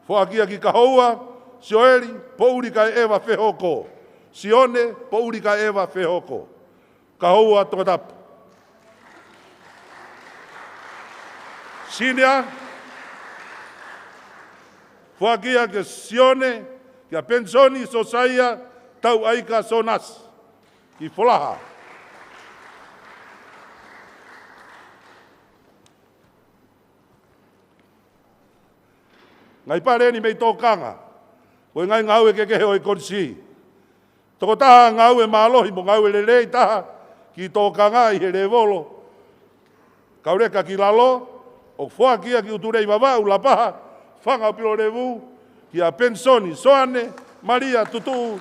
D: fuakia ki kahoua, sioeri, pouri kai ewa whehoko. Sione, pouri kai ewa whehoko. Kahoua tongatapu. Sinia, fuakia ke sione, kia pensoni sosaia, tau aika sonas. Ki folaha. Ngai pare ni mei tōkanga, koe ngai ngau e kekehe o i Kolisi. Toko taha ngau e mālohi mo ngau e lelei taha ki tōkanga i he revolo. Kaureka ki lalo, o whuakia ki uturei wawau la paha, whanga pilo revu, ki a pensoni, soane, Maria tutu,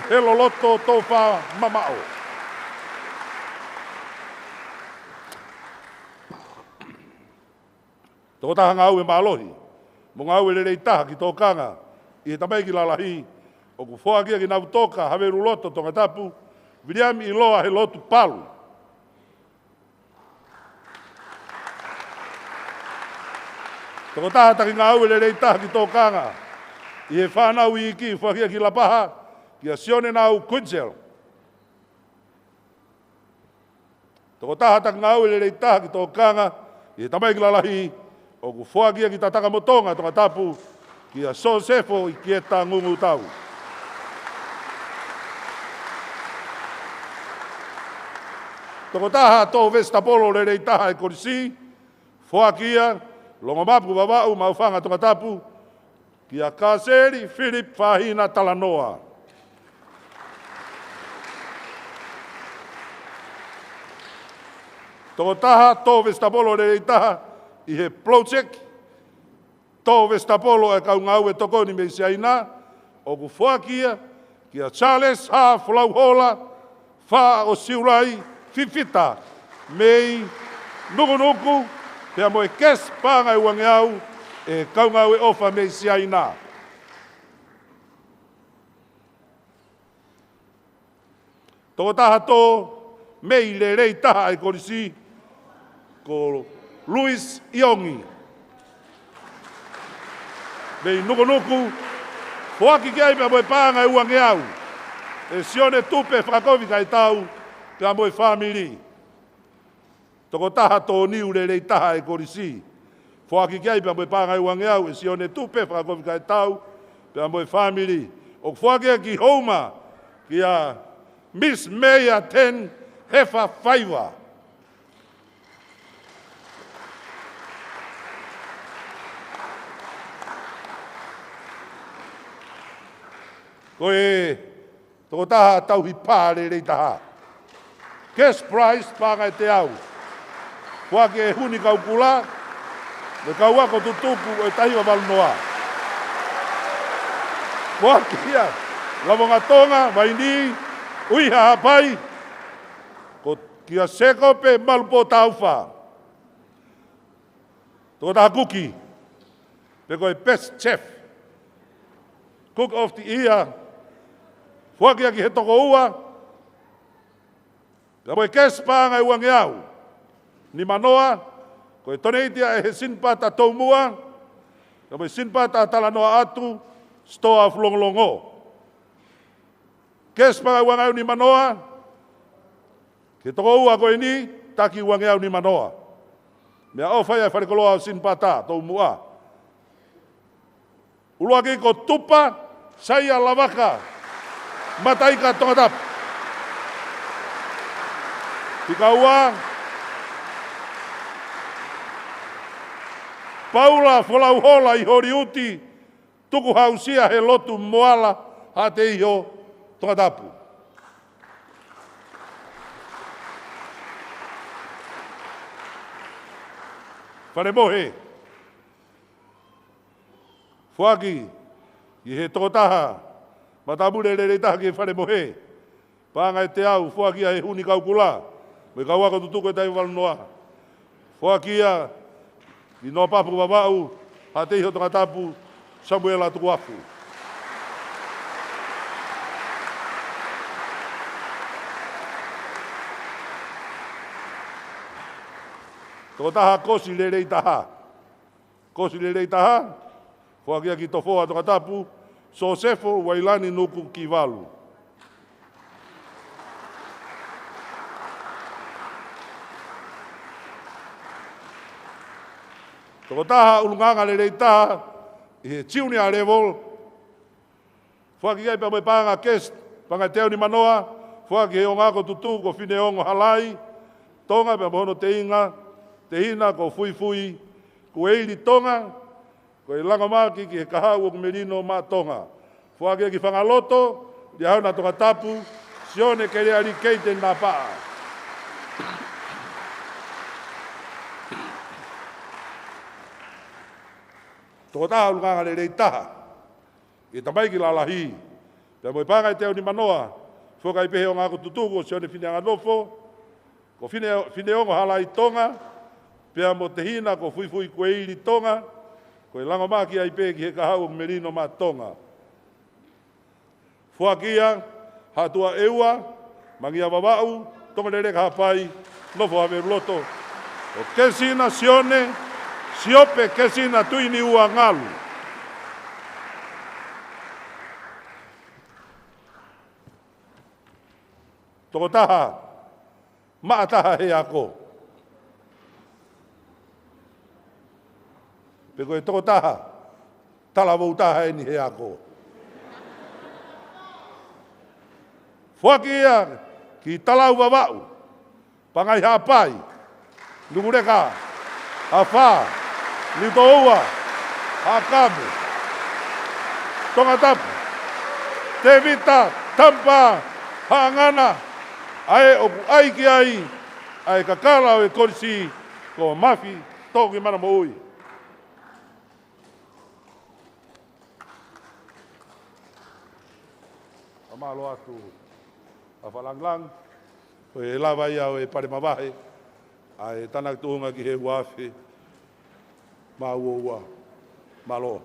D: heloloto tofa mamao. Toko taha ngau e mālohi, mo ngau e lerei taha ki tōkanga, i he tamai ki lalahi, o ku whoakia ki nau toka, haweru loto tonga tapu, viriami i loa he lotu palu. Toko taha taki ngau e lerei taha ki tōkanga, i he whanau i iki, whoakia ki lapaha, ki a sione nau kunsel. Toko taha taki ngau e lerei taha ki tōkanga, i he tamai ki lalahi, o ku whoakia ki tataka motonga tonga tapu ki a so sefo i ki e tā ngungu tau. Toko taha tō Vestapolo lerei taha e Kolisi, whoakia, longo mapu wawau mauwhanga tonga tapu ki a Kaseri Philip Whahina Talanoa. Toko taha tō Vestapolo lerei taha i he project, tō Vestapolo e kau ngau e tokoni me siaina, o ku whoakia, ki a Charles ha Flauhola, wha o siurai, fifita, mei nukunuku, pia mo e kes pāngai wange au, e kau ngau e ofa me siaina. Tō taha tō, mei le rei taha e Kolisi, ko Luis Iongi. Mei nukunuku, Foaki kia ipa moe panga uange au. E sione tupe whakakovi kai tau pia moe family. Toko taha tō niu le rei taha e Kolisi. Foaki kia ipa moe panga uange au. E sione tupe whakakovi kai tau pia moe family. O foaki ki houma kia Miss Mayor 10 Hefa Faiva. Koe, toko taha tau hi pāre rei taha. Cash prize pāngai te au. Whake e huni kau kula, me kau wako tutupu e tahiwa malunoa. Wake ia, lamonga tonga, maini, uiha hapai, ko kia seko pe malupo tauwha. Toko taha kuki, pe koe best chef, cook of the year, Whakia ki he toko ua, ka moe kes pāngai uange au. Ni manoa, koe toneitia e he sinpata taumua, ka moe sinpata talanoa atu, stoa flongolongo. Kes pāngai uange au ni manoa, ke toko ua koe ni, taki uange au ni manoa. Mea ofai e wharekoloa au sinpata taumua. Ulua ki ko tupa, saia lavaka, matai ka tongatap. Tika ua, Paula Folauhola i hori uti, tuku hausia he lotu moala ha te iho tongatapu. Whare mohe. Fuaki, i he tokotaha, matabure re taha ki whare mohe. Pāngai te au, fuakia he huni kaukula. Me kau wako tutuko e tai walonoa. Fuakia, i no papu wawau, ha te iho tongatapu, Samuela tuku afu. Tokotaha kosi le rei taha. Kosi le rei taha, fuakia ki tofoa tongatapu, so sefo wailani nuku ki walu. Toko taha ulunganga le rei taha, i he tiuni a revol. Fuaki kai pa moe pānga kes, panga teo ni manoa, fuaki he o ngako tutu ko whine ongo halai, tonga pa mohono te inga, te hina ko fui fui, ko eiri tonga, ko e langa maki ki he kahau o kumerino ma tonga. Fuaki ki whangaloto, li hau na tonga tapu, sione ke rea li keite na paa. Toko taha ulunganga le rei taha. I tamai ki lalahi. Pea moe pāngai teo ni manoa. Whokai pehe o ngako tutuko sione whine anganofo. Ko whine ongo halai tonga. Pea mo te hina ko fui fui koe iri tonga. Ko e lango maki ai pehe ki he kahau o merino ma tonga. Fuakia, hatua eua, mangia wawau, tonga le reka hapai, nofo hawe loto. O kesina sione, siope kesina tuini ua ngalu. Toko taha, maa taha he ako. Peko e toko taha, talavou taha e ni he ako. Fuakia ki talau wawau, pangai hapai, nungureka, hawha, Nito ua, hakamu, tongatapu, te vita, tampa, haangana, ae oku ai ki ai, ae kakala o e Kolisi, ko mafi, Fungnamanamo'ui. Amalo atu, a whalanglang, ko e lawa ia o e pare mawahe, ae tanak tuunga ki he wafe, Maua, malo.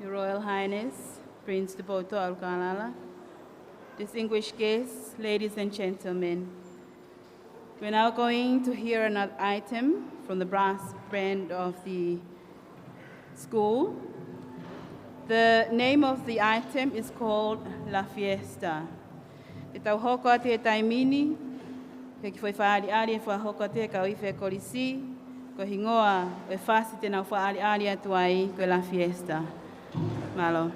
B: Your Royal Highness, Prince Tupoto Alkanala, distinguished guests, ladies and gentlemen. We're now going to hear another item from the brass band of the school. The name of the item is called La Fiesta. E tau hoko ate e taimini, pe ki foi whaari ari e whahoko ate ka uiwhe Kolisi, ko hingoa e whasi tēnau whaari ari atu ai ko La Fiesta. Malo.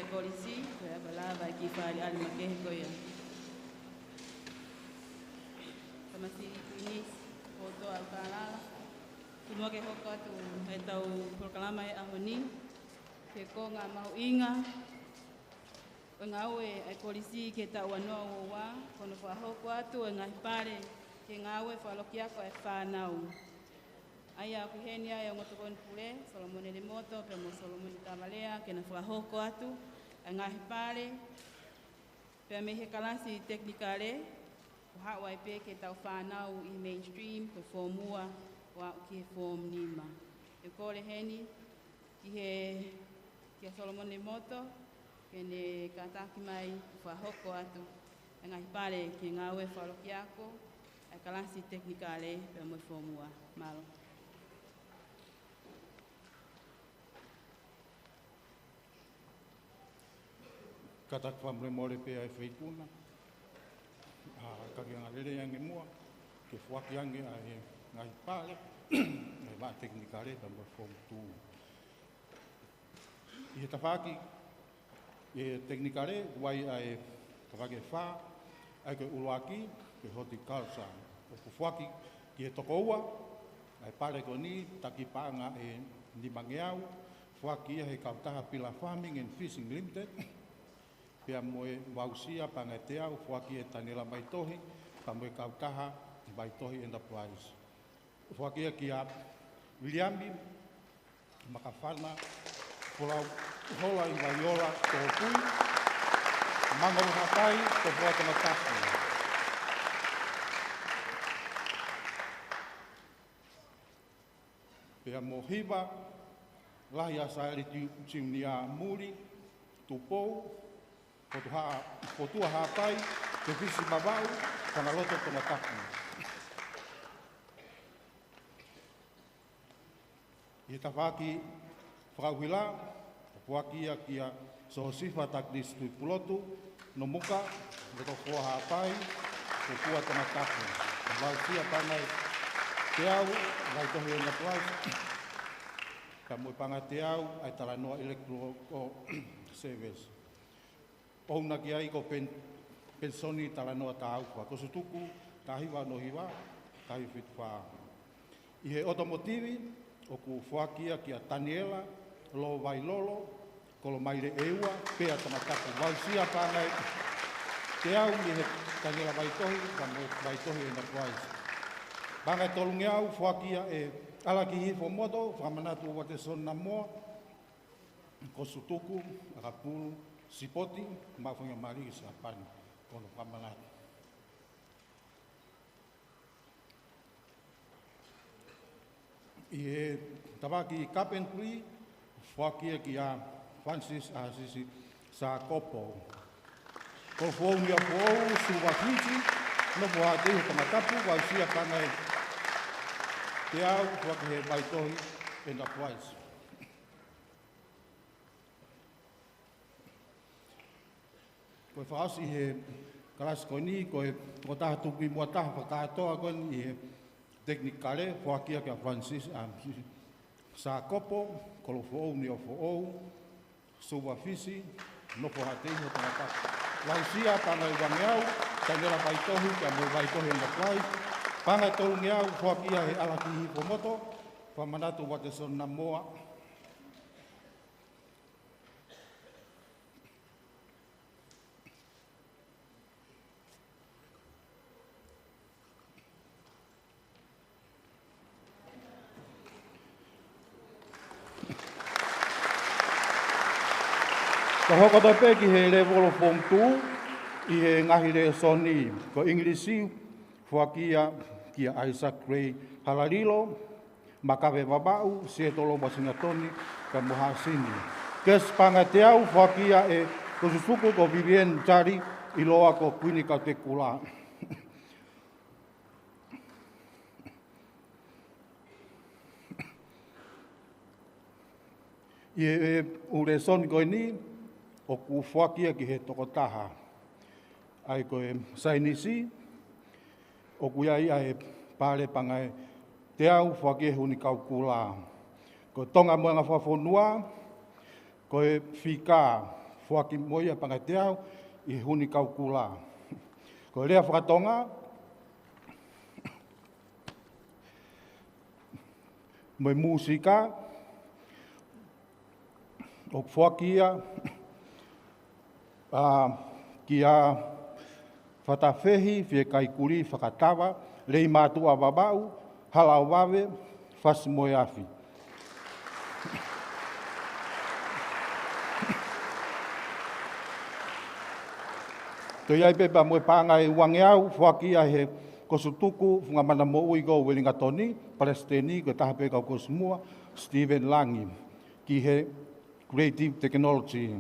B: Kolisi, balava ki fari ali makehe koia. Kama si inis foto al kalala. Kumua ke hoka tu e tau proklama e ahoni. Ke ko ngā mau inga. O ngā ue ai Kolisi ke tau anoa ua, kono whahoko atu e ngā pare ke ngā ue whalokiako e whanau. Ai a kuhenia e ngotokon pule, Solomone le moto, pe mo Solomone Tavalea, ke na whahoko atu, a ngahi pare, pe me he kalasi teknikare, o hawai pe ke tau whanau i mainstream, pe formua, wa ki he form nima. E kore heni, ki a Solomone le moto, ke ne kataki mai whahoko atu, a ngahi pare ke ngawe wharoki ako, a kalasi teknikare, pe mo formua. Malo.
E: Katak whamre more pea e whaipuna. Kaki anga lere ange mua, ke whaki ange a he ngai pāle, e wā teknikare pa mo form 2. I he tawhaki, e teknikare, wai a e tawhaki e whā, ai ke uruaki, ke horticulture. O ku whaki ki he toko ua, ai pāle ko ni, taki pāanga e ni mangeau, whaki he kautaha Pila Farming and Fishing Limited, pea moe wausia panga te au, whaki e tanela maitohi, pa moe kautaha maitohi enterprise. Whaki e ki a Williami, makawhana, pulau hola i Waiola, tō pui, mangaru hatai, tō puatana tapu. Pea mo hiva, lahi asa eri tiuni a muri, tupou, potua hapai, te visi mawau, whanaloto tona tapu. I tawhaki whakauhila, whakia kia sohosifa taknis tui pulotu, no muka, roto whoa hapai, potua tona tapu. Wausia pangai te au, vai tohi o Naplais, ka mui panga te au, ai talanoa electrical service. Ouna ki ai ko pensoni talanoa ta aukua. Kosu tuku, ta hiwa no hiwa, ta hiwhit wha. I he automotivi, o ku whakia ki a Taniela, lo vai lolo, kolo maire eua, pea tamataku. Wausia pāngai, te au ni he Taniela vaitohi, ka mo vaitohi e Naplais. Pāngai tolungi au, whakia e alaki hifo moto, whamanatu o te Fungnamanamo'ui, kosu tuku, akapulu, sipoti, mafunga mari sa pani, kono pamanat. I he tawaki carpentry, whakia ki a Francis Asisi sa kopo. Ko whaungi a whau, suwa whiti, no poha te he tamatapu, wausia pangai te au, whaki he maitohi and upwise. Koe whaasi he karasi koe ni, koe taha tuki mua taha whakatoa koe ni he teknikare, whakia kia Francis Amsisi. Sa kopo, kolo whoou ni o whoou, suwa fisi, noko hatei ho tangata. Lausia, pangai wangeau, tanera vaitohi, kia mo vaitohi na plai. Pangai tolu ngeau, whakia he alaki hipo moto, whamanatu wate Fungnamanamo'ui. Ka hoko tō pē ki he level form 2, i he ngahi le soni, ko Englisi, whakia ki a Isaac Ray Halalilo, makawe wabau, se tolo wasingatoni, ka mohasini. Kes panga te au, whakia e kosusuku ko Vivian Tari, i loa ko kuini kau te kula. I e ure soni koe ni, o ku whakia ki he tokotaha. Ai koe sainisi, o ku iai ai pāle pangai te au whakia huni kau kula. Koe tonga moenga whawhonua, koe whika whaki moia pangai te au i huni kau kula. Koe rea whakatonga, moe musika, o whakia, ki a whatawhehi, whie kai kuri whakatawa, rei mātua wabau, halau wawe, fasi moe afi. Toi ai pepa moe panga e wange au, whaki a he kosutuku, Fungnamanamo'ui go Welinga Toni, Palestini, ko tahape kau kosumua, Stephen Langi, ki he Creative Technology.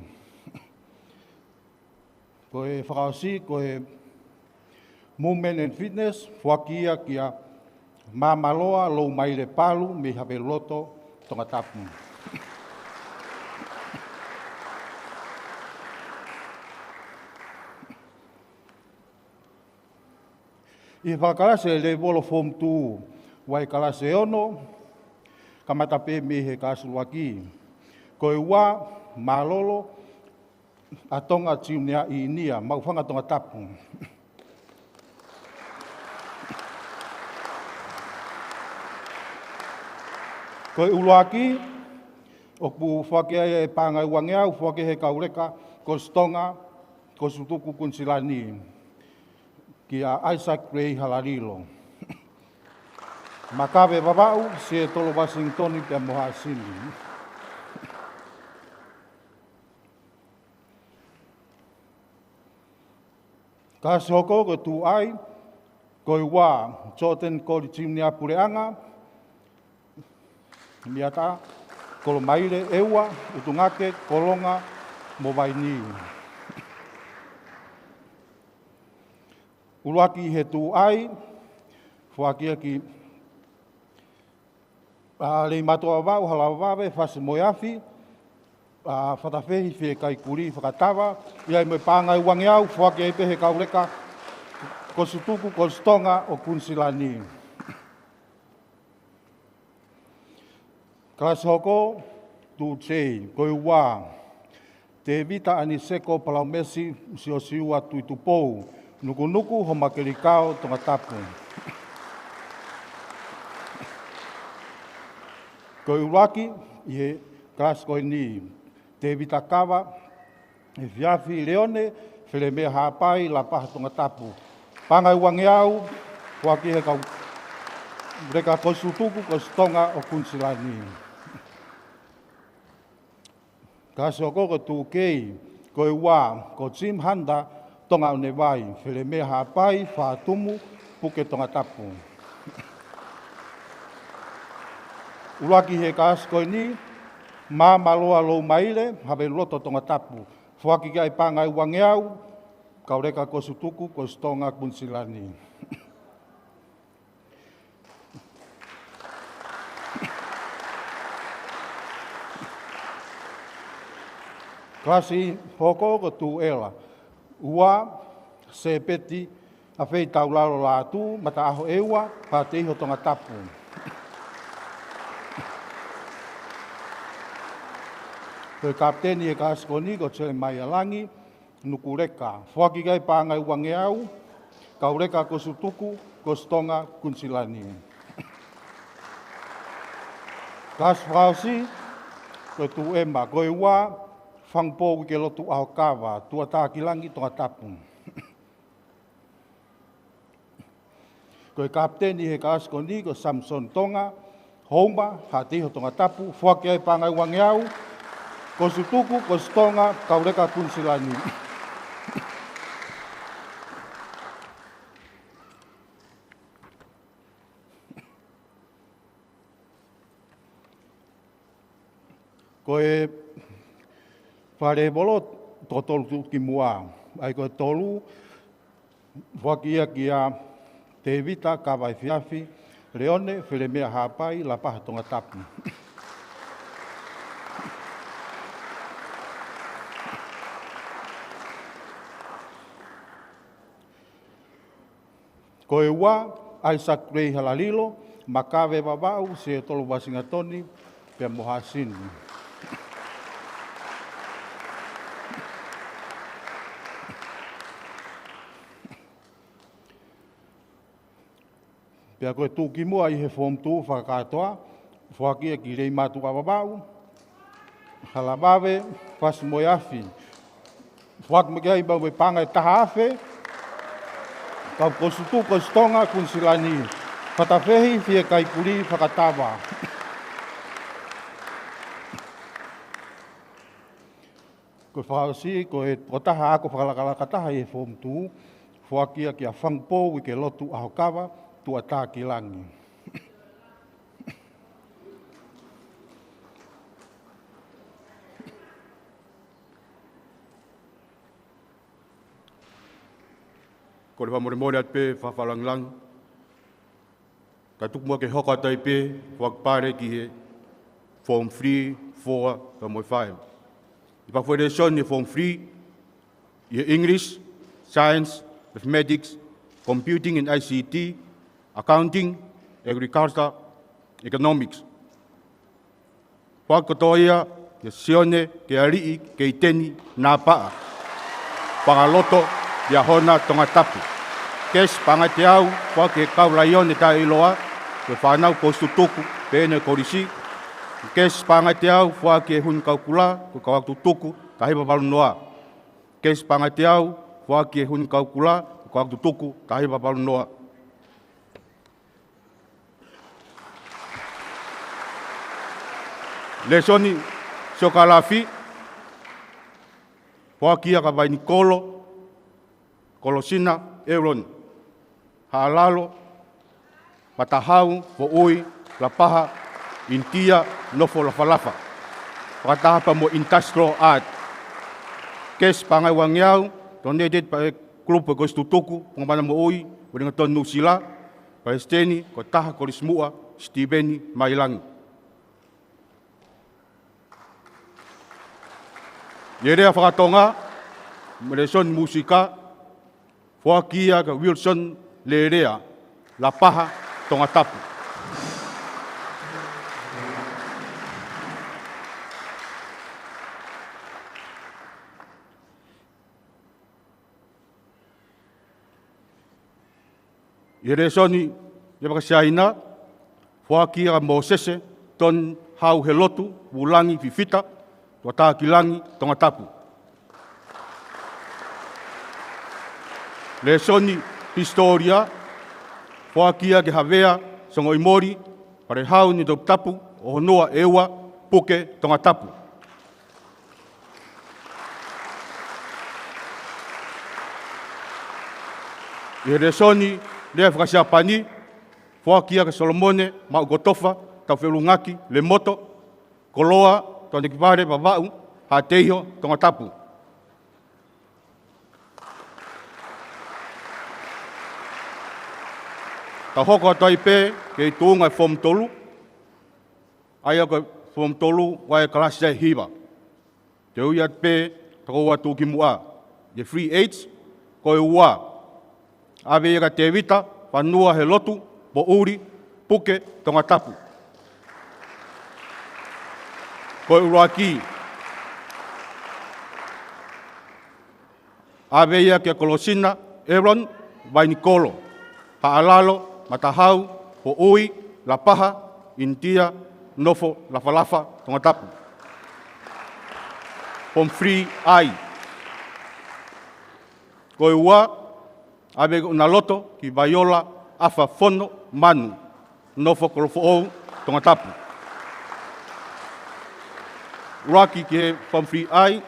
E: Ko e whakaosi, ko e Movement and Fitness, whakia kia mamaloa lou maile palu me hape loto tonga tapu. I whakalase le volo form 2 wai kalase ono, kamatape me he kasuluaki. Ko e wā malolo a tonga tiunea i inia, mauwhanga tonga tapu. Ko e uluaki, o pu whakea e pāngai wangeau, whake he kaureka, ko stonga, ko sutuku kunsilani, ki a Isaac Ray Halarilo. Makawe wawau, se tolo Washingtoni pia moha sini. Ka soko ko tu ai, ko i wā, Joten Kolisi ni apureanga, miata, kolo maile ewa, utungake, kolonga, movaini. Uluaki he tu ai, whakia ki le matua wau, halawawe, whasi moeafi, whatawhehi whi kai kuri, whakatawa, iai me pāngai wangeau, whakia ipe he kaureka, ko sutuku, ko stonga, o kunsilani. Kasoko tu tei, ko i wā, te vita ani seko palaumesi si o siua tui tupou, nuku ho makelikao tonga tapu. Ko i uraki, i he kasko ni, te vita kawa, e fiafi leone, where mea hapai la paha tonga tapu. Pangai wangeau, waki he kau, reka ko sutuku ko stonga o kunsilani. Kaso ko tu kei, ko i wā, ko Jim Handa, tonga o nevai, where mea hapai, whātumu, puke tonga tapu. Ulaki he kasko ni, mā maloa lou maile, hawe loto tonga tapu. Whaki kai pāngai wangeau, kaureka ko sutuku, ko stonga kunsilani. Klasi hoko ko tu ela. Ua se peti a whei tau laro la atu, mata aho ewa, pa te iho tonga tapu. Koe kapteni e kaskoni ko tele mai alangi, nuku reka. Whaki kai pāngai wangeau, kau reka ko sutuku, ko stonga kunsilani. Kas whausi, ko tu ema, koe ua, whangpō ke lotu aho kawa, tua tākilangi tonga tapu. Koe kapteni he kaskoni ko Samson Tonga, Houma, hatiho tonga tapu, whaki ai pāngai wangeau, ko sutuku, ko stonga, kaureka kunsilani. Koe whare bolo to tolu ki mua. Ai koe tolu, whakia ki a te vita kawai whiawhi, reone, where mea hapai, la paha tonga tapu. Koe ua, Isaac Ray Halalilo, makawe wawau, se tolu wasingatoni, pia mohasini. Pea koe tūki mua i he form 2 whakatoa, whakia ki rei mātua wawau, halawawe, whasi moe awhi. Whakmekei mau me pāngai taha awhe, kau ko sutu ko stonga kunsilani. Whatawhehi fie kai puri whakatawa. Ko whakausi, ko e potaha ako whakalakataha e form 2, whakia ki a whangpō i ke lotu ahokawa, tua tā ki langi.
F: Ko le whamore at pe whawhalanglang. Ka tuku mua ke hoka tai pe, whakpare ki he Form 3, 4, ka moi 5. I whawhereson ni Form 3, i English, Science, Mathematics, Computing and ICT, Accounting, Agriculture, Economics. Whakatoia, ke sione, ke arii, ke iteni, nā paa. Pangaloto, ia hona tonga tapu. Kes panga te au, kwa ke kau raione ta iloa, ke whanau postu tuku, pēne Kolisi. Kes panga te au, kwa ke hun kaukula, ke kawaktu tuku, ta hipa palu noa. Kes panga te au, kwa ke hun kaukula, ke kawaktu tuku, ta hipa palu noa. Lesoni, sokalafi, kwa kia ka vai Nikolo, Kolosina, Euron, Halalo, Matahau, Fo'ui, Lapaha, Intia, Nofo, Lafalafa. Pakataha mo industrial art. Kes pangai wangiau, donated pa klub ko Stutuku, Fungnamanamo'ui, with ton Nusila, Palestini, Kotaha, Kolismua, Steveni, Mailangi. Yerea whakatonga, Mereson musika, Whakia ka Wilson Lerea, Lapaha, Tonga Tapu. Yeresoni, Yabakasiaina, Whakia ka Mosese, Ton Hau Helotu, Wulangi Fifita, Watakilangi, Tonga Tapu. Lesoni historia, whakia ke havea, songo imori, pare hau ni top tapu, o honua ewa, puke, tonga tapu. I resoni, lea whakasia pani, whakia ke Solomone, mau gotofa, tau whelungaki, le moto, koloa, tonde kipare, vavau, ha teio, tonga tapu. Ta hoko atai pe, ke tūnga Form 3, ai ako Form 3, wai kalasi ai hiwa. Te ui at pe, tako atu ki mua. Ye free aids, koe ua. Awe eka te vita, whanua he lotu, po uri, puke, tonga tapu. Koe uraki. Awe eka ke Kolosina, Aaron, vai Nikolo. Haalalo, Matahau, Ho'ui, Lapaha, Intia, Nofo, Lafalafa, Tonga Tapu. Form 3I. Koe ua, abe unaloto ki Vaiola, Afa Fono, Manu, Nofo Kolofo'ou, Tonga Tapu. Uraki ki Form 3I,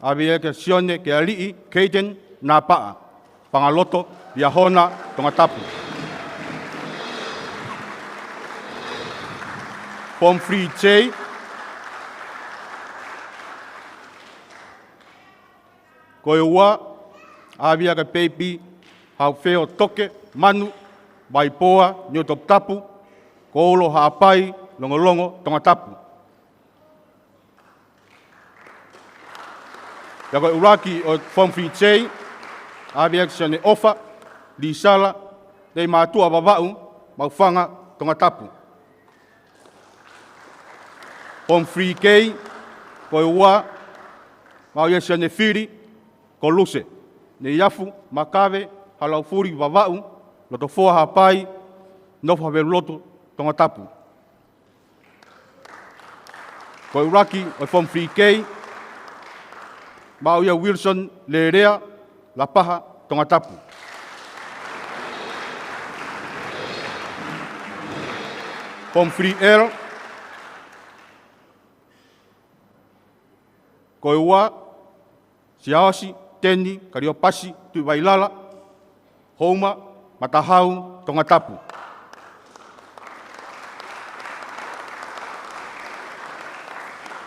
F: abe ke sione ke alii, Keiten, Napaa, Pangaloto, Iahona, Tonga Tapu. Form 3J, koe ua, awia ka peipi, hau wheo toke, manu, waipoa, niotop tapu, koolo haapai, longolongo, tonga tapu. Ya koe uraki o Form 3J, awia ka sione ofa, lisala, dei mātua wawau, mauwhanga, tonga tapu. Form 3K, koe ua, mau ia siane whiri, Koluse. Ne iafu, makawe, halau furi wawau, loto foa hapai, nofa hawe loto, tonga tapu. Koe uraki, o Form 3K, mau ia Wilson, Lerea, Lapaha, tonga tapu. From 3L, Koewa, Siaosi, Teni, Kariopasi, Tuiwailala, Houma, Matahau, Tongatapu.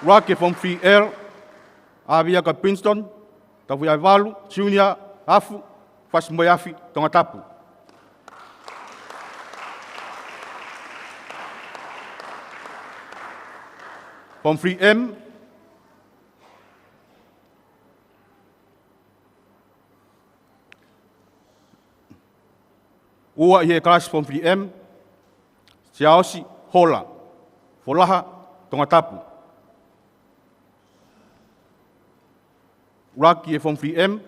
F: Rocky from 3L, Aviaka Princeton, Tawiaivalu, Junior, Afu, Fasmoyafi, Tongatapu. From 3M, Ua Ie class from 3M, Siaosi, Hola, Folaha, Tongatapu. Raki from 3M,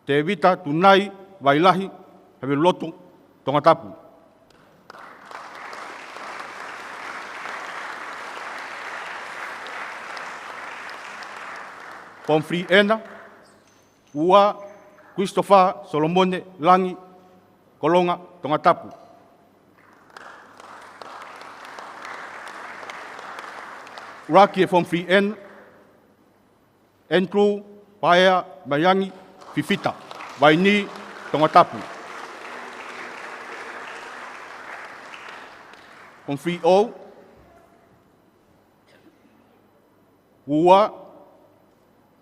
F: Te Vita, Tunai, Wailahi, Habe Lotu, Tongatapu. From 3N, Ua, Christopher, Solomone, Langi, Kolonga, Tongatapu. Raki from 3N, Andrew, Paya, Mayangi, Fifita, Waini, Tongatapu. From 3O, Ua,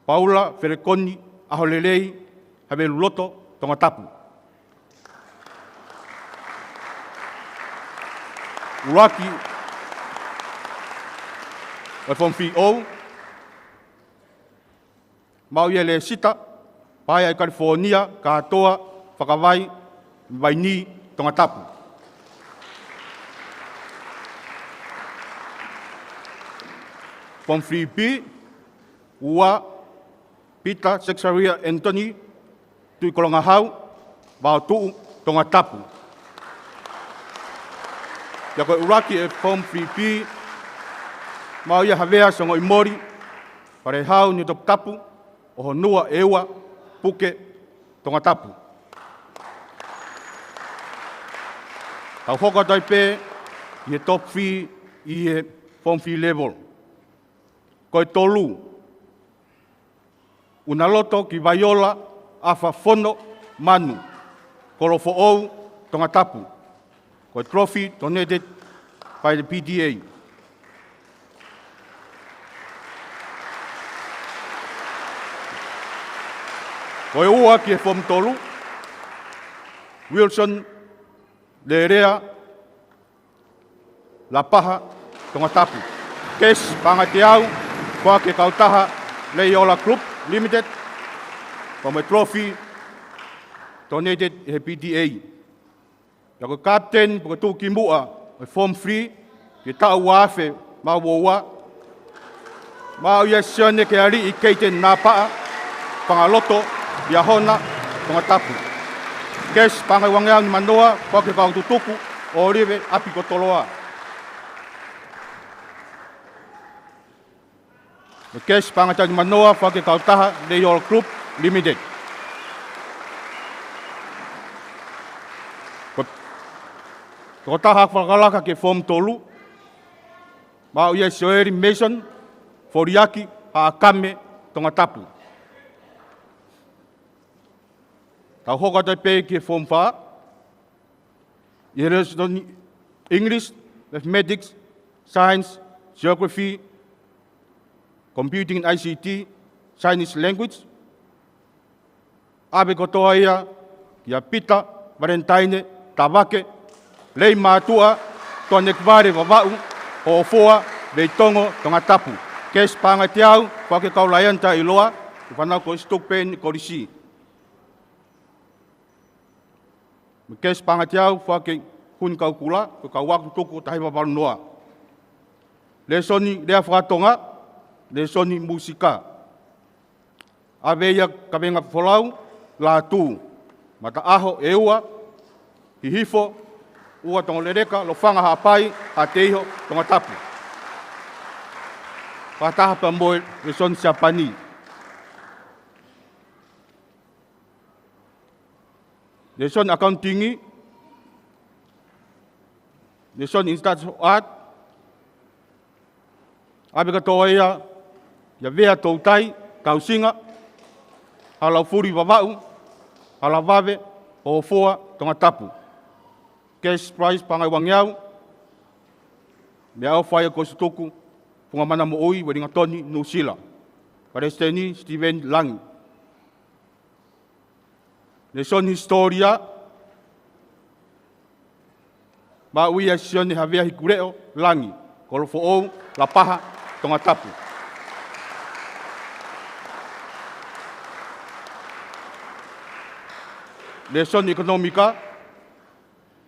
F: Paula, Ferekoni, Aholelei, Habe Loto, Tongatapu. Rocky, from 3O, Mauiele Sita, Paya California, Katoa, Whakawai, Waini, Tongatapu. From 3B, Ua, Peter, Sexaria, Anthony, Tui Kolongahau, Bautu, Tongatapu. Yako Uraki from 3B, Mauia Havea, Songo Imori, Parehau, Nitoptapu, Ohonua, Ewa, Puke, Tongatapu. Tau hoka taipe, i top 3, i form 3 level. Koe tolu, una loto ki Vaiola, Afa Fono, Manu, Korofo Ou, Tongatapu. Koe trophy donated by the PDA. Koe ua ki form tolu, Wilson, Lerea, La Paha, Tongatapu. Kes, Pangatiau, Kwa ke Kautaha, Leiola Group Limited, from a trophy donated by the PDA. Yako captain, Pukatu Kimua, form 3, ki tau wafe, ma wowa, ma uia sione ke ari I keiten nā paa, pangaloto, Iahona, Tongatapu. Kes, Pangai Wangeau ni Manoa, Kwa ke Kaututuku, o rive api kotoloa. Kes, Pangai ni Manoa, Kwa ke Kautaha, Leiola Group Limited. Ko taha whakalaka ke form tolu, ma uia Soeri Mason, Foriaki, Haakame, Tongatapu. Tau hoka tai pe ke form 4, English, Mathematics, Science, Geography, Computing and ICT, Chinese Language. Abe kotoa ia, kia Pita, Valentine, Tawake, Lei mātua, tonek vare wawau, o foa, lei tongo, Tongatapu. Kes Pangatiau, whake kaulaianta I loa, whanau ko Stokpen, Kolisi. Kes Pangatiau, whake hun kaukula, ko kauwaku tuku tahi wapalu noa. Le soni lea whakatonga, le soni musika. Aveia kawenga wholau, la tū. Mata aho e ua, hihifo, ua tongo lereka, lo whanga hapai, ha teiho, Tongatapu. Whataha pa moe, le son siapani. Le son accountingi, Nation Institute of Art, abe katoa ia vea tautai, tausinga, halau furi wawau, halau wawe, o foa, tonga tapu. Cash prize pangai wangiau, mea au whaia ko sutoku, Fungnamanamo'ui, Wellingtoni, New Zealand. Paresteni Stephen Langi. Nation Historia, ba uia sione havea hikureo Langi, kolofo ou, la paha, tonga tapu. Nation Economica,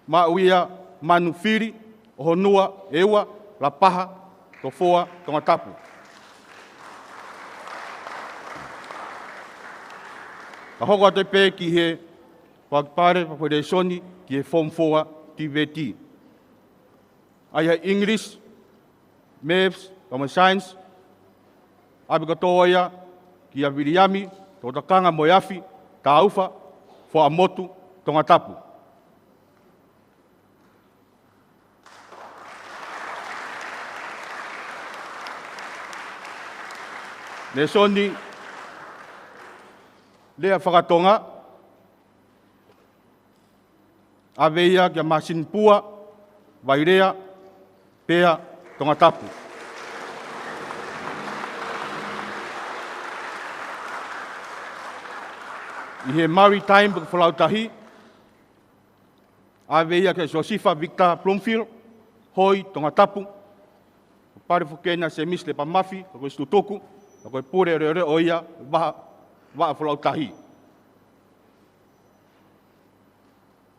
F: ma uia manufiri, honua, ewa, la paha, tofoa, tonga tapu. Ka hoko ate pē ki he whakpare whakweresoni ki he Form 4 TVT. Ai English, Maths, Common Science, abe katoa ia ki a Viriami, tō takanga moiafi, tā auwha, wha motu, tonga tapu. Le soni, lea whakatonga, awe ia kia masin pua, wairea, pea, tonga tapu. I he maritime whalautahi, awe ia kia Josepha Victor Plumfield, hoi, tonga tapu. Pare whukena se misle pa mafi, kako istutoku, kako e pure reo o ia, waa whalautahi.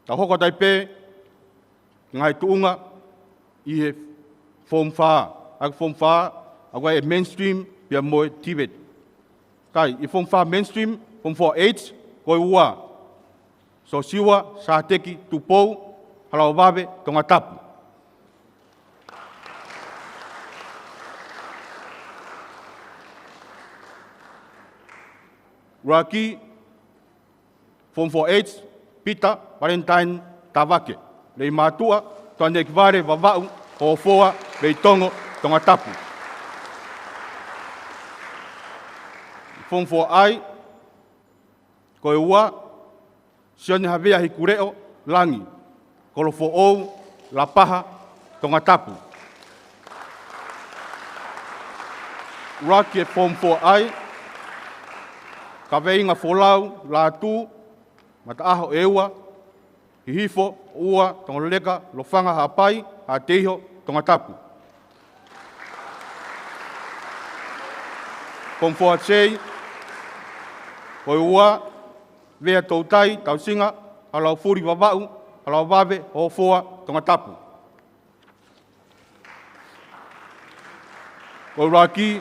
F: Ta hoko tai pē, ngai tuunga, i he Form 4, ak Form 4, ak e mainstream, pia moe Tibet. Kai, i Form 4 mainstream, Form 4H, koe ua. So siwa, sa teki, tupou, halau wawe, tonga tapu. Raki, Form 4H, Pita, Valentine, Tawake. Lei mātua, tuane ki ware, wawau, hofoa, lei tongo, tonga tapu. Form 4I, koe ua, sione havea hikureo, Langi. Kolofo ou, la paha, tonga tapu. Raki e Form 4I, ka veinga wholau, la tū, mata aho eua, hihifo, ua, tonga leka, lofanga hapai, ha teiho, tonga tapu. Form 4J, koe ua, vea tautai, tausinga, halau furi wawau, halau wawe, hofoa, tonga tapu. Koe raki,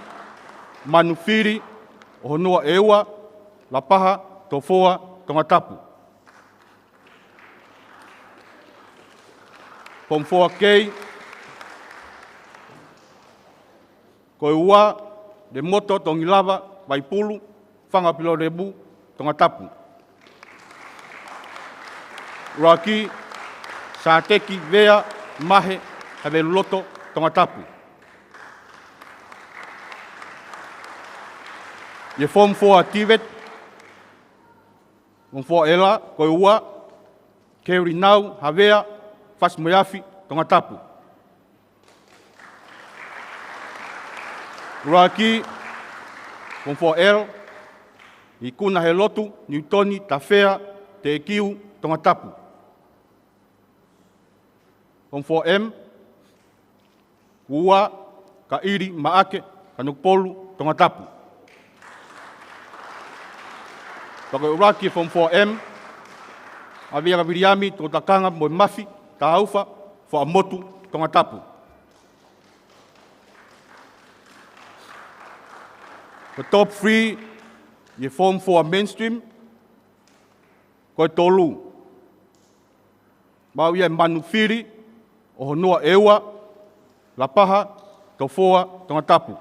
F: manufiri, honua eua, la paha, tofoa, tonga tapu. Form 4K, koe ua, le moto tongi lava, waipulu, whangapilo rebu, tonga tapu. Raki, sa teki, vea, mahe, have loto, tonga tapu. Ye Form 4 Tibet, Form 4 Ela, koe ua, keuri nau, havea, fas moiafi, tonga tapu. Raki, Form 4L, i kuna he lotu, Newtoni, tawhea, te kiu, tonga tapu. Form 4M, ua, ka iri, maake, ka nukpolu, tonga tapu. Taka uraki Form 4M, awea ka Viriami, tō takanga moe mafi, ta auwha, wha motu, tonga tapu. The top 3, ye Form 4 mainstream, koe tolu. Mau ia manufiri, o honua ewa, la paha, tofoa, tonga tapu.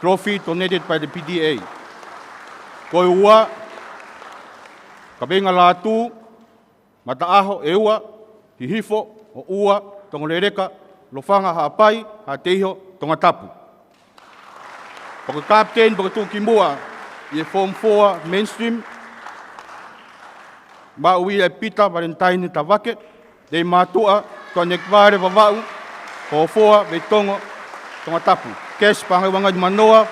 F: Trophy donated by the PDA. Koe ua, ka venga la tu, mata aho ewa, hihifo, o ua, tonga lereka, lo whanga haapai, ha teho, tonga tapu. Paka kapten, paka tūki mua, i e Form 4 mainstream, Maui e Pita, Valentine ta wake, dei mātua, tonek vare wawau, hofoa, me tongo, tonga tapu. Kes panga wanga di manoa,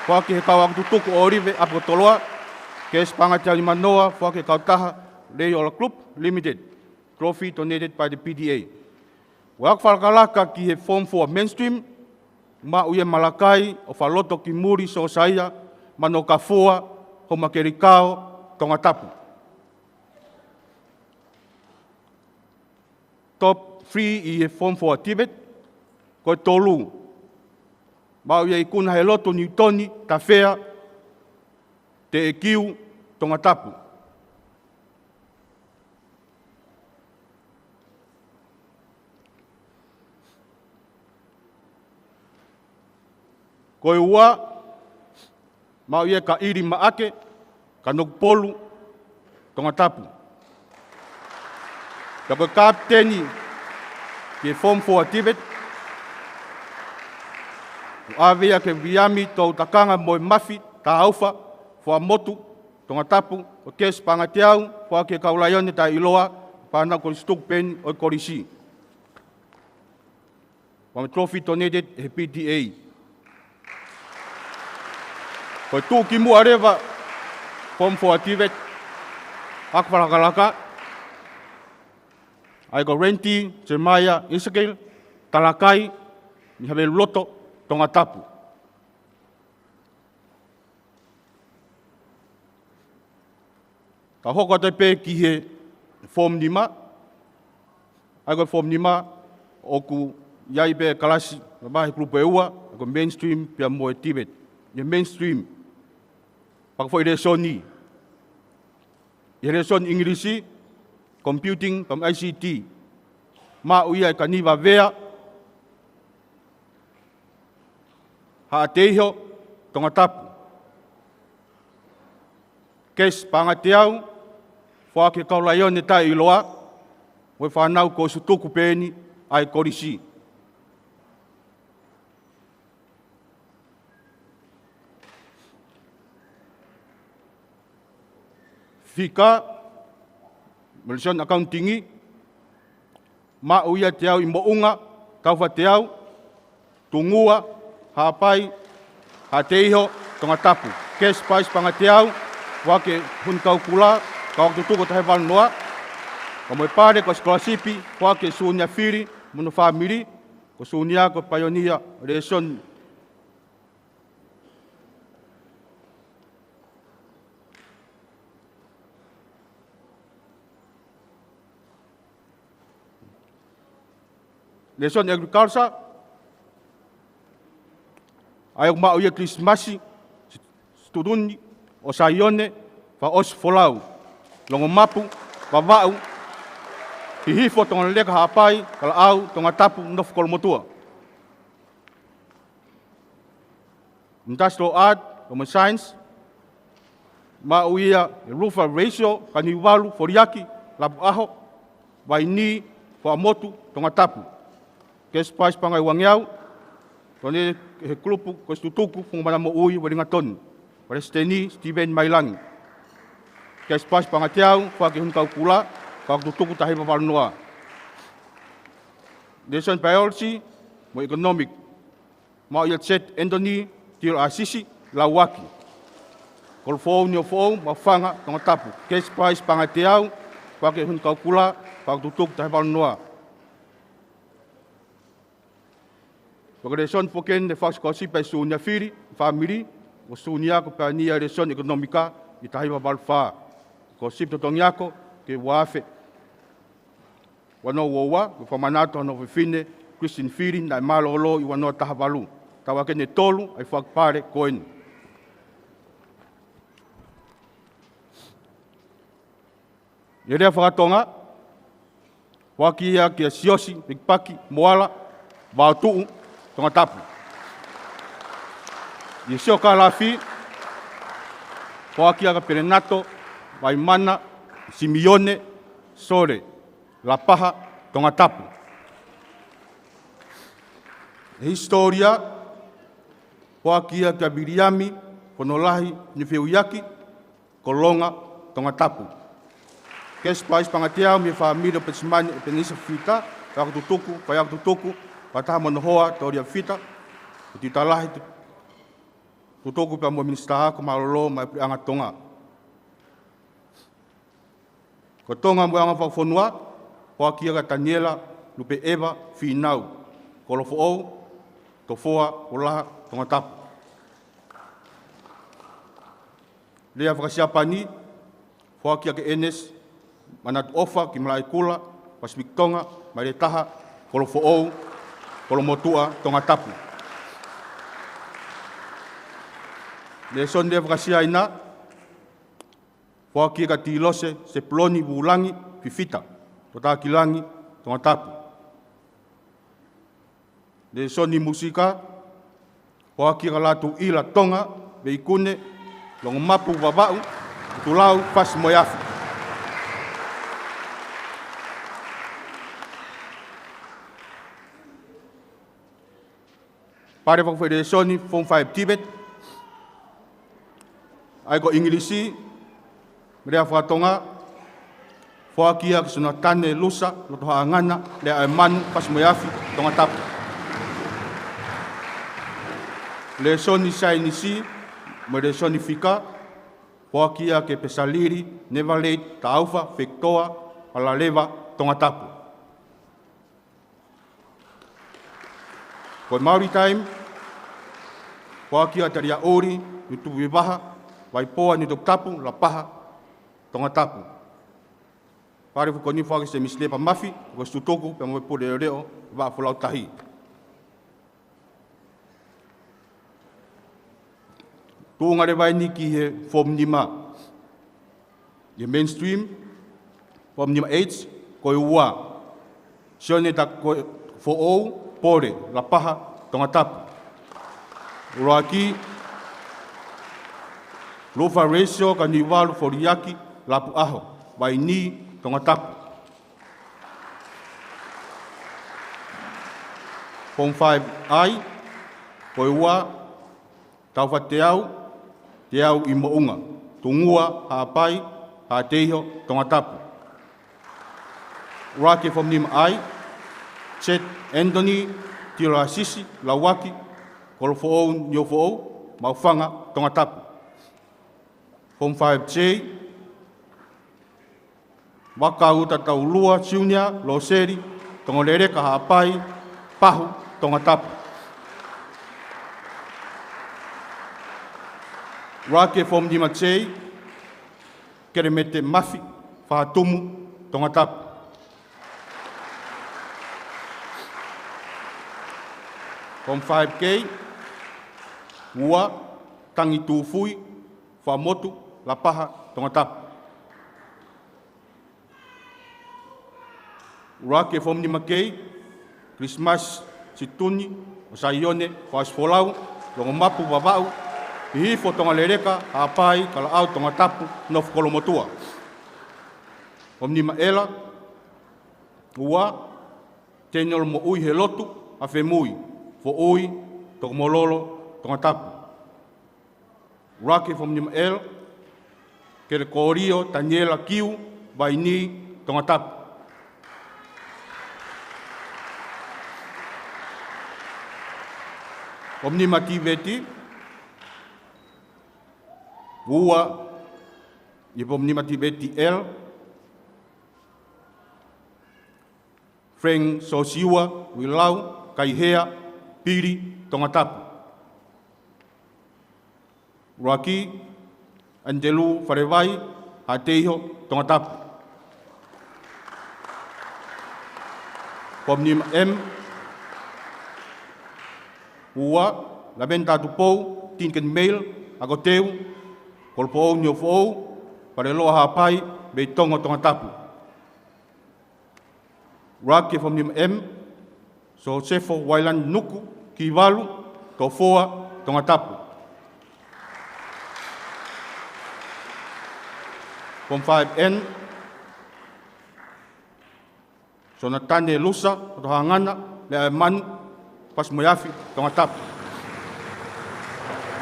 F: whaki he kau tutuku o rive, apo toloa, kes panga te di manoa, whaki kau taha, Lei Ola Group Limited, trophy donated by the PDA. Wak whalakalaka ki he Form 4 mainstream, Maui e Malakai, o whaloto ki muri so saia, mano ka fua, ho makerikao, tonga tapu. Top 3 i e Form 4 Tibet, ko tolu. Maui e ikuna he loto Newtoni, ta whea, te e kiu, tonga tapu. Koe ua, mau ia ka iri maake, ka nok polu, tonga tapu. Ka koe kapteni, ki Form 4 Tibet, awea ke viami tau takanga moe mafi, ta aufa, fua motu, tonga tapu, o kes panga te au, fua ke kaulaione ta iloa, pana Kolisi tuku peni o Kolisi. Wame trophy donated he PDA. Koe tūki mua rewa, Form 4 Tibet, akwalakalaka, ai ko Renti, Jeremiah, Isakel, Talakai, ni habe loto, tonga tapu. Ka hoko te pē ki he Form 5, ai ko Form 5, oku iai pē kalasi, na mahi grupo e ua, ai ko mainstream pia moe Tibet. Ni mainstream, paka foi resoni. I resoni Ingrisi, computing pam ICT. Ma uia ka niwa vea, ha teho, tonga tapu. Kes panga te au, wha ke kaulaione ta iloa, we whanau ko sutuku pēni ai Kolisi. Fika, Malaysian accountingi, ma uia te au i mounga, tauwha te au, tungua, hapai, ha teiho, tonga tapu. Kes pais panga te au, wake hun kau kula, kau tutuko tahe wala noa, ka moe pare ko skolasipi, wake suunia whiri, munu whamiri, ko suunia ko paionia, reson. Leson agriculture, ayok mau ia Krismasi, studuni, o saione, fa os folau, longo mapu, fa vau, hihifo tonga leka hapai, kala au, tonga tapu, nof kolomotua. Industrial art, common science, mau ia rufa ratio, kaniwalu, foriaki, lapu aho, waini, fa motu, tonga tapu. Kes pais pangai wangiau, tone he klupu ko tutuku Fungnamanamo'ui Wellington, Presteni Steven Mailangi. Kes pais pangatiau, whaki hun kau kula, kau tutuku tahi wawalanoa. Nation biology, mo economic, mau ia set Anthony, Tio Asisi, Lawaki. Kol fōu ni o fōu, ma whanga, tonga tapu. Kes pais pangatiau, whaki hun kau kula, kau tutuku tahi wawalanoa. Reson foken de fax kosi pe sunia firi, family, o sunia ko pania reson ekonomika, i tahi wa balfa. Kosi to tongiako, ke wafe. Wano wowa, ko famanato no fine, Christian firi, na malolo, i wano tahabalu. Tawake ne tolu, ai fak pare koen. Yerea whakatonga, wakia kia siosi, pikpaki, moala, wautuu, tonga tapu. I seo ka lafi, hoaki aga Perenato, Waimana, Simeone, Sore, La Paha, tonga tapu. Historia, Wākia kia Miriami, Konolahi, Nifeuyaki, Kolonga, Tonga Tapu. Kes pais pangateau mi família Petsimani Penisa Fita, Payaktutuku, Pataha Monohoa, Toria Fita, Utitalahi, Tutoku pa mo ministaha ko malolo mai anga Tonga. Ko Tonga mo anga whafonua, Wākia ka Taniela, Lupe Eva, Finau, Kolofo ou, Tofoa, Olaha, Tonga Tapu. Lea whakasiapani, Wākia ke Enes, Manat Ofa, ki Malai Kula, Pasifik Tonga, Maire Taha, Kolofo ou, Kolomotua, Tonga Tapu. Le son de whakasia ina, Wākia ka Tīlose, se ploni wulangi, Fifita, Tota Kilangi, Tonga Tapu. Le son ni musika, Wākia ka latu ila Tonga, Veikune, Longo mapu wabau, Tulau pas moyafi. Pare wa Federation Form 5 Tibet. Ai ko Inglisi, Mrea Whatonga, Whakia ki suna tane lusa, Loto haangana, le ai manu pas moyafi, Tonga Tapu. Le soni sai nisi, Mere soni fika, Wākia ke Pesaliri, Nevaleit, Taufa, Fektoa, Alaleva, Tonga Tapu. Ko Maori time, Wākia taria ori, Nutupu Iwaha, Waipoa ni Tapu, La Paha, Tonga Tapu. Pare fukoni whaki se mislepa mafi, ko stutoku, pe mo pore reo, wa fulau tahi. Tūngare vai ni ki he form 5. Ye mainstream, form 5H, koe ua. Sione ta koe fo'ou, pore, La Paha, Tonga Tapu. Uroaki, Lofa ratio ka ni walu foriaki, Lapu Aho, vai ni Tonga Tapu. Form 5I, koe ua, Taufa te au I mounga, tungua, hapai, hateho, Tonga Tapu. Rake from Nim Ai, Chet Anthony, Tiro Asisi, Lawaki, Kolofo Nyofo, Maufanga, Tonga Tapu. From 5J, Waka Uta Taulua, Siunia, Loseri, Tongolereka Hapai, Pahu, Tonga Tapu. Rake from Dimatsei, Keremete Mafi, Whatumu, Tonga Tapu. From 5K, Ua, Tangi Tūfui, Whamotu, La Paha, Tonga Tapu. Rake from Dimakei, Christmas, Situni, Osaione, Whaasfolau, Longomapu, Wabau, Hifo Tonga Lereka, Hapai, Kalaau, Tonga Tapu, Nof Kolomotua. Omnima Ela, Ua, Tenol Mo'ui he lotu, Afemui, Fo'ui, Tokomololo, Tonga Tapu. Rake Omnima El, Kere Korio, Taniela Kiu, Vaini, Tonga Tapu. Omnima Tiveti, Ua, Omnima Tiveti El, Frank Sosiua, Wilau, Kaihea, Piri, Tonga Tapu. Raki, Angelu Farevai, Hateho, Tonga Tapu. Omnima M, Ua, Lamenta Tupou, Tinken Mail, Agoteu, Kolpo Nyofo, Pareloa Hapai, Beitongo Tonga Tapu. Rake from Nim M, so Sefo Wailan Nuku, Kivalu, Tofoa, Tonga Tapu. From 5N, so Natane Lusa, Rohangana, Le Manu, pas moyafi tonga tapu.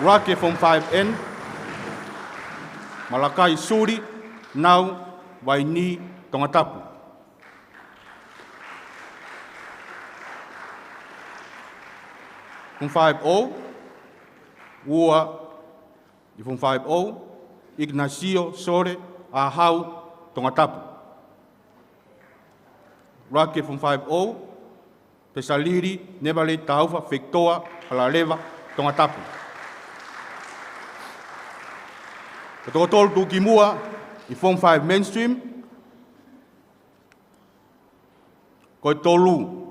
F: Rake from 5N, Malakai Suri, now Waini tonga tapu. From 5O, Ua, from 5O, Ignacio Sore, Ahau tonga tapu. Rake from 5O, Pesaliri, Nebale Taufa, Victoa, Halaleva, tonga tapu. Katotol Tukimua, i Form 5 Mainstream, Koi Tolu.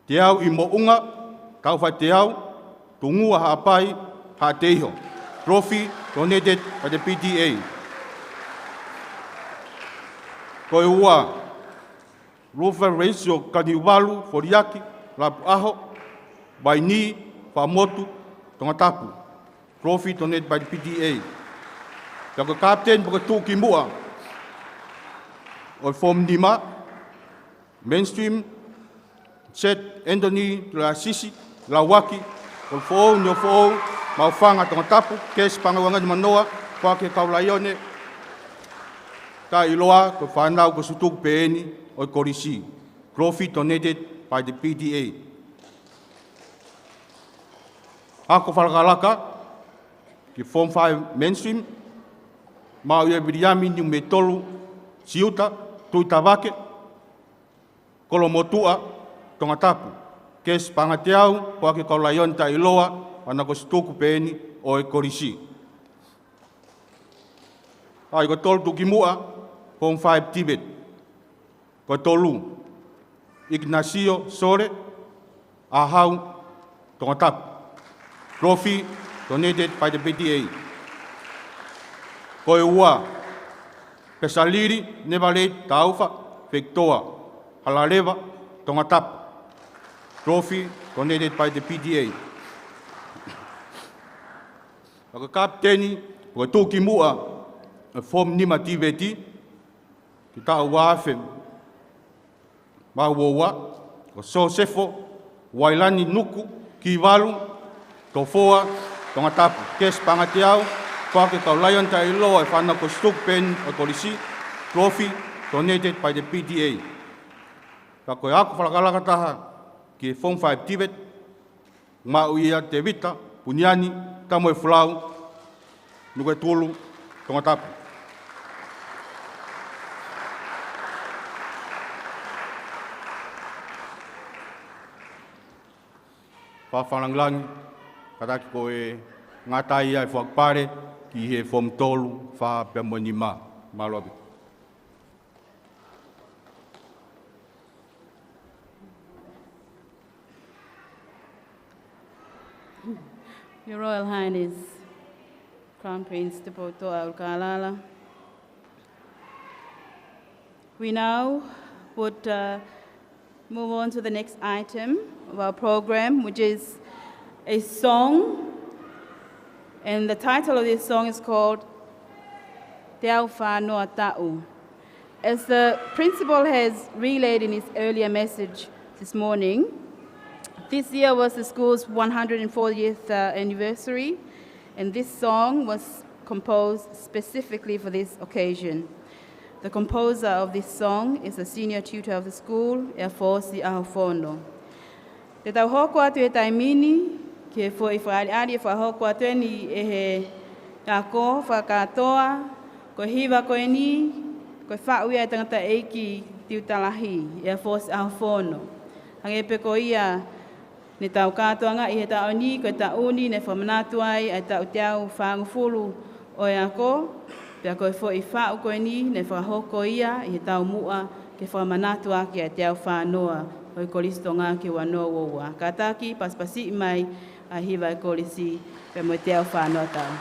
F: Te au i mounga, tauwhai te au, tungua haapai, haateho. Trophy donated by the PTA. Koe ua, Rufa Ratio Kaniwalu Foriaki, Lapu Aho, Waini, Whamotu, Tongatapu. Trophy donated by the PTA. Taka Captain Baka Tuki Mua, or Form Nima, Mainstream, Set Anthony La Sisi, La Waki, or Fo, Nyofo, Maufanga Tongatapu, Kes Pangawanga Manoa, Kwake Kaulaione, Ka Iloa, ko whanau ko sutuk peeni o Kolisi. Trophy donated by the PTA. Ako whalakalaka, ki Form 5 Mainstream, Mao ia Viriami ni Metolu, Siuta, Tuitawake, Kolomotua, Tongatapu, Kes Pangateau, Kwake Kaulaione ta Iloa, ana ko sutuk peeni o Kolisi. Ai ko tolu tukimua, Form 5 Tibet, ko tolu, Ignacio Sore, Ahau, Tongatapu. Trophy donated by the PTA. Koe ua, Pesaliri, Nebale, Taufa, Victoa, Halaleva, Tongatapu. Trophy donated by the PTA. Ako kapteni, ko tukimua, Form Nima Tibeti, ki tau wafe, Mawowa, ko Sosefo, Wailani Nuku, Kiwalu, Tofoa, Tongatapu, Kes Pangateau, Kwake Kaulaione ta Iloa, whana ko Stukpen o Kolisi, Trophy donated by the PTA. Ka koe ako whalakalaka taha, ki Form 5 Tibet, Mauia Te Vita, Puniani, Tamoe Flau, Nuke Tulu, Tongatapu. Whawhananglangi, kataki koe ngatai ai whakpare ki he Form Tolu wha Pemoni Ma, Malobi.
B: Your Royal Highness, Crown Prince Tepotoa Ukalala. We now would move on to the next item of our program, which is a song. And the title of this song is called Te Au Whānoa Ta'u. As the principal has relayed in his earlier message this morning, this year was the school's 140th anniversary, and this song was composed specifically for this occasion. The composer of this song is a senior tutor of the school, Efosi Ahofono. Te tau hoko atu e taimini, ke fo i whaari e whahoko atu e ni e he ako, whakatoa, ko hiwa ko e ni, ko whauia e tangata eiki tiutalahi, Efosi Ahofono. Hange pe ko ia, ne tau katoanga i he tau ni, ko tauni, ne whamanatu ai, ai tau te au whangufulu o e ako, pia koe fo i whau koe ni, ne whahoko ia, i he tau mua, ke whamanatu aki ai te au whanoa, o i Kolisi tonga ki wanoa woua. Ka taki, paspasi mai, a hiwa i Kolisi, pe mo te au whanoa tau.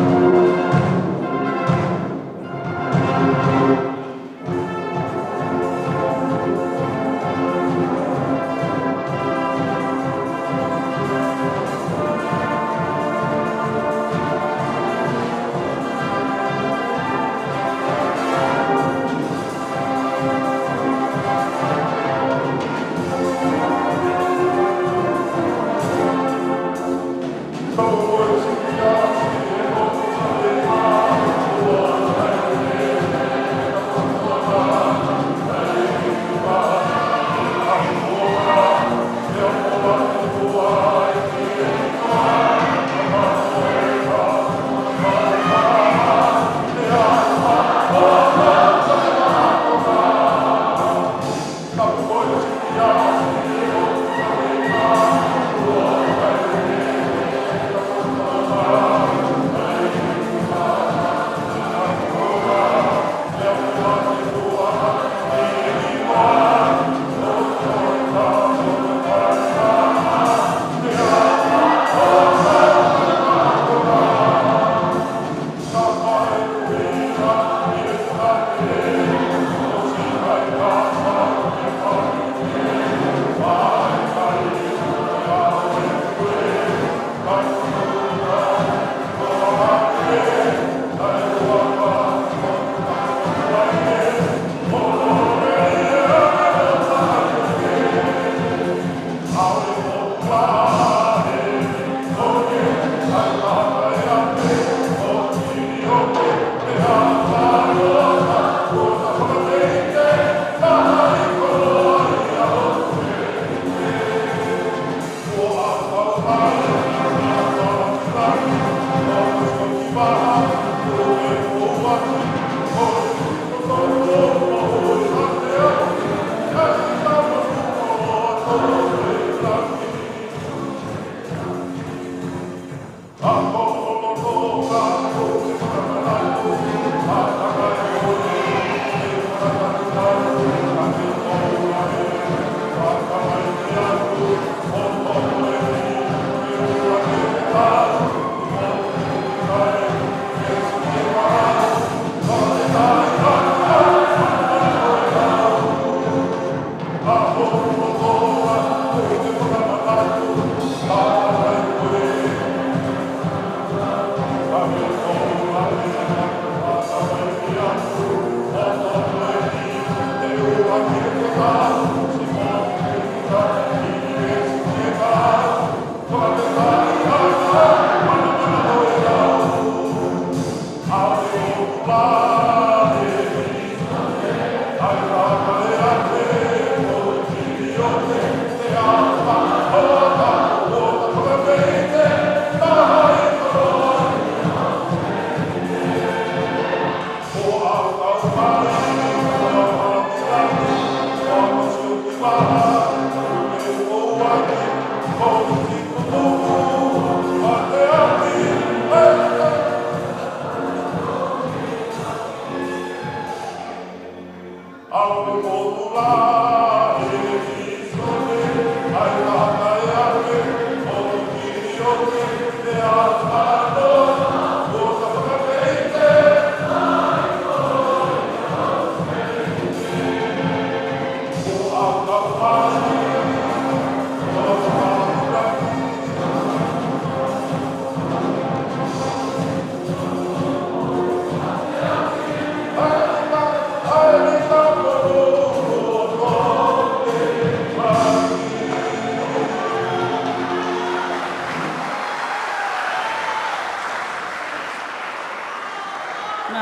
G: Thank you.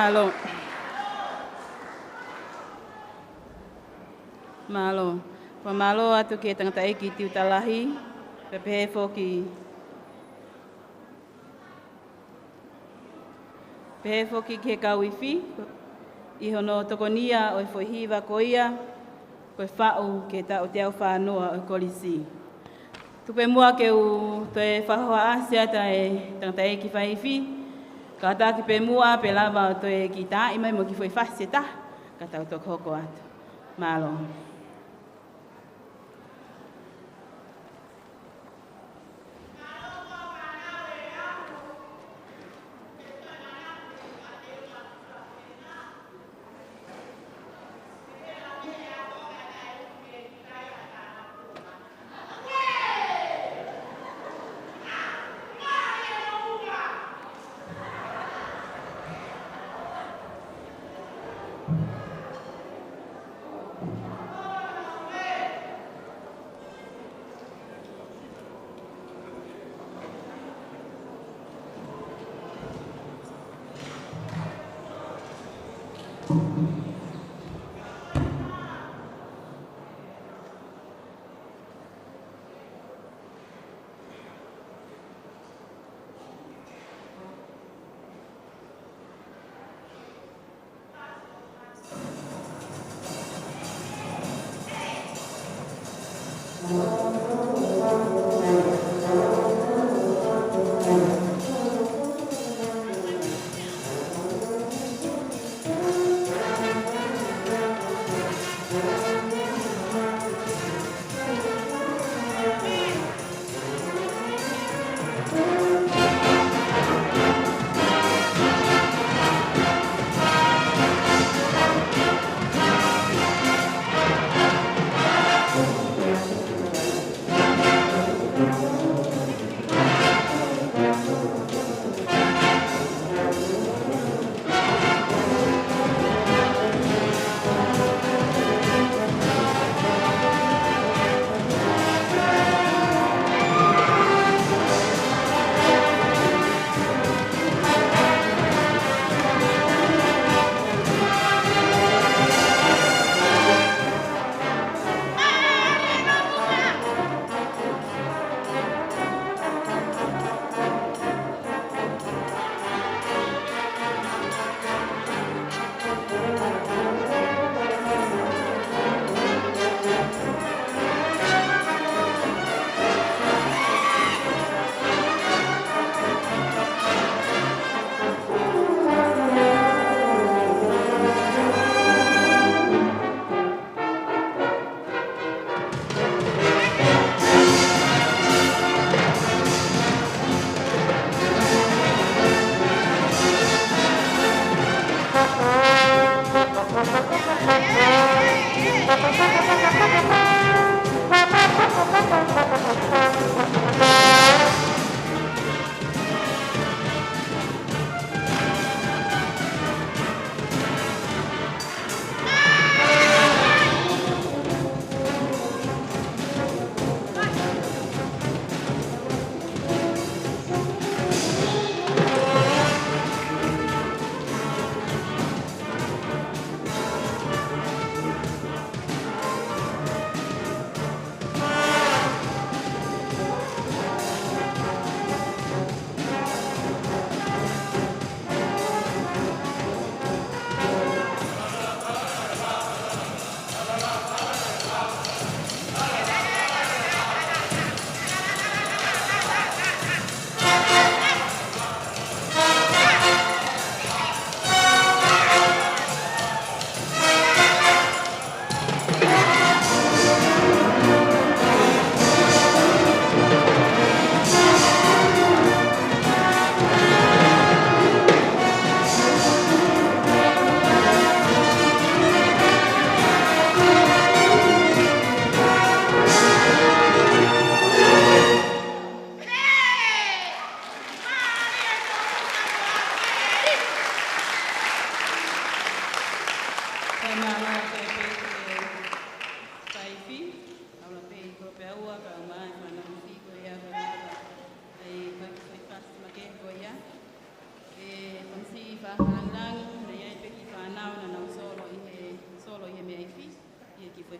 B: Malo. Malo. Pamalo atu ke tangata e ki tiu talahi. Pepehe foki. Pehe foki ke kauifi. I hono tokonia o i fohiva koia. Koe whau ke ta o te au whanoa o Kolisi. Tupe mua ke u te whahoa asia ta e tangata e ki whaifi. Ka tā ki pe mua pe lava o toi ki tā imai mo ki foi whase ta. Ka tau tō koko atu. Malo.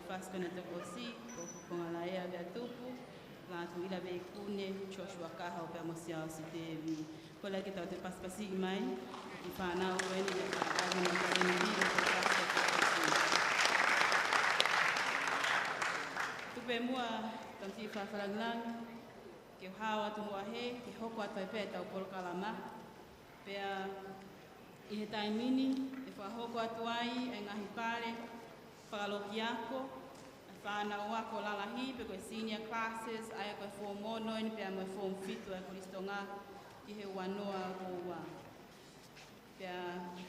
B: Paskana te Kolisi, o Fungnamanamo'ui a tupu, la tu ila be kune, Joshua kaha o pe amosia o si te vi. Ko la ki tau te paskasi mai, ki whanau o eni te kakari na kareni vi, o te paskasi. Tupe mua, tamsi whawharangang, ke hawa tu mua he, ke hoko atu e pe tau polokalama, pea i he taimini, e whahoko atu ai, e ngahi pare, whakaloki ako, whanau ako lalahi, pe koe senior classes, ai koe form 1 pe a moe form 5 e Kolisi Tonga, ki he wanoa o ua. Pea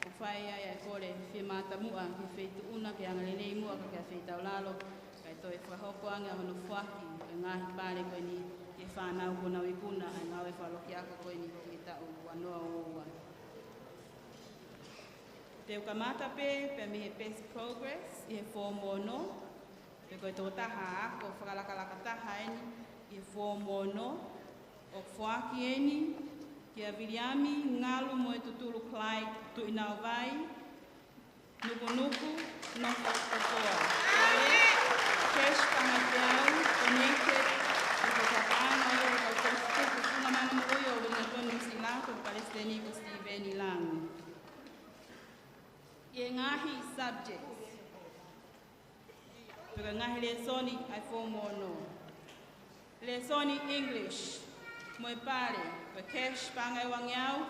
B: ko whai ai ai kore whi mātamua, ki wheitu una, ki angalenei mua, ka kia wheitau lalo, kai toi whahoko anga hono whaki, e ngahi pare koe ni, ki whanau kona wikuna, ai ngau e whaloki ako koe ni, ki tau wanoa o ua. Te ukamata pe me he best progress, i he form 1, pe koe tō taha ako, whakalakalaka taha eni, i he form 1, o whaki eni, ki a Viliami, ngalu mo e tutulu Clyde tu inau vai, nuku, noko kotoa. Ale, kesh pangateau, connected, noko kapana, o konstituto Fungnamanamo'ui o Wingatonu Silako, Palestinico Steven Ilangi. Ye ngahi subjects. Porque ngahi lesoni ai fomono. Lesoni English, moi pare, kesh pangai wangiau,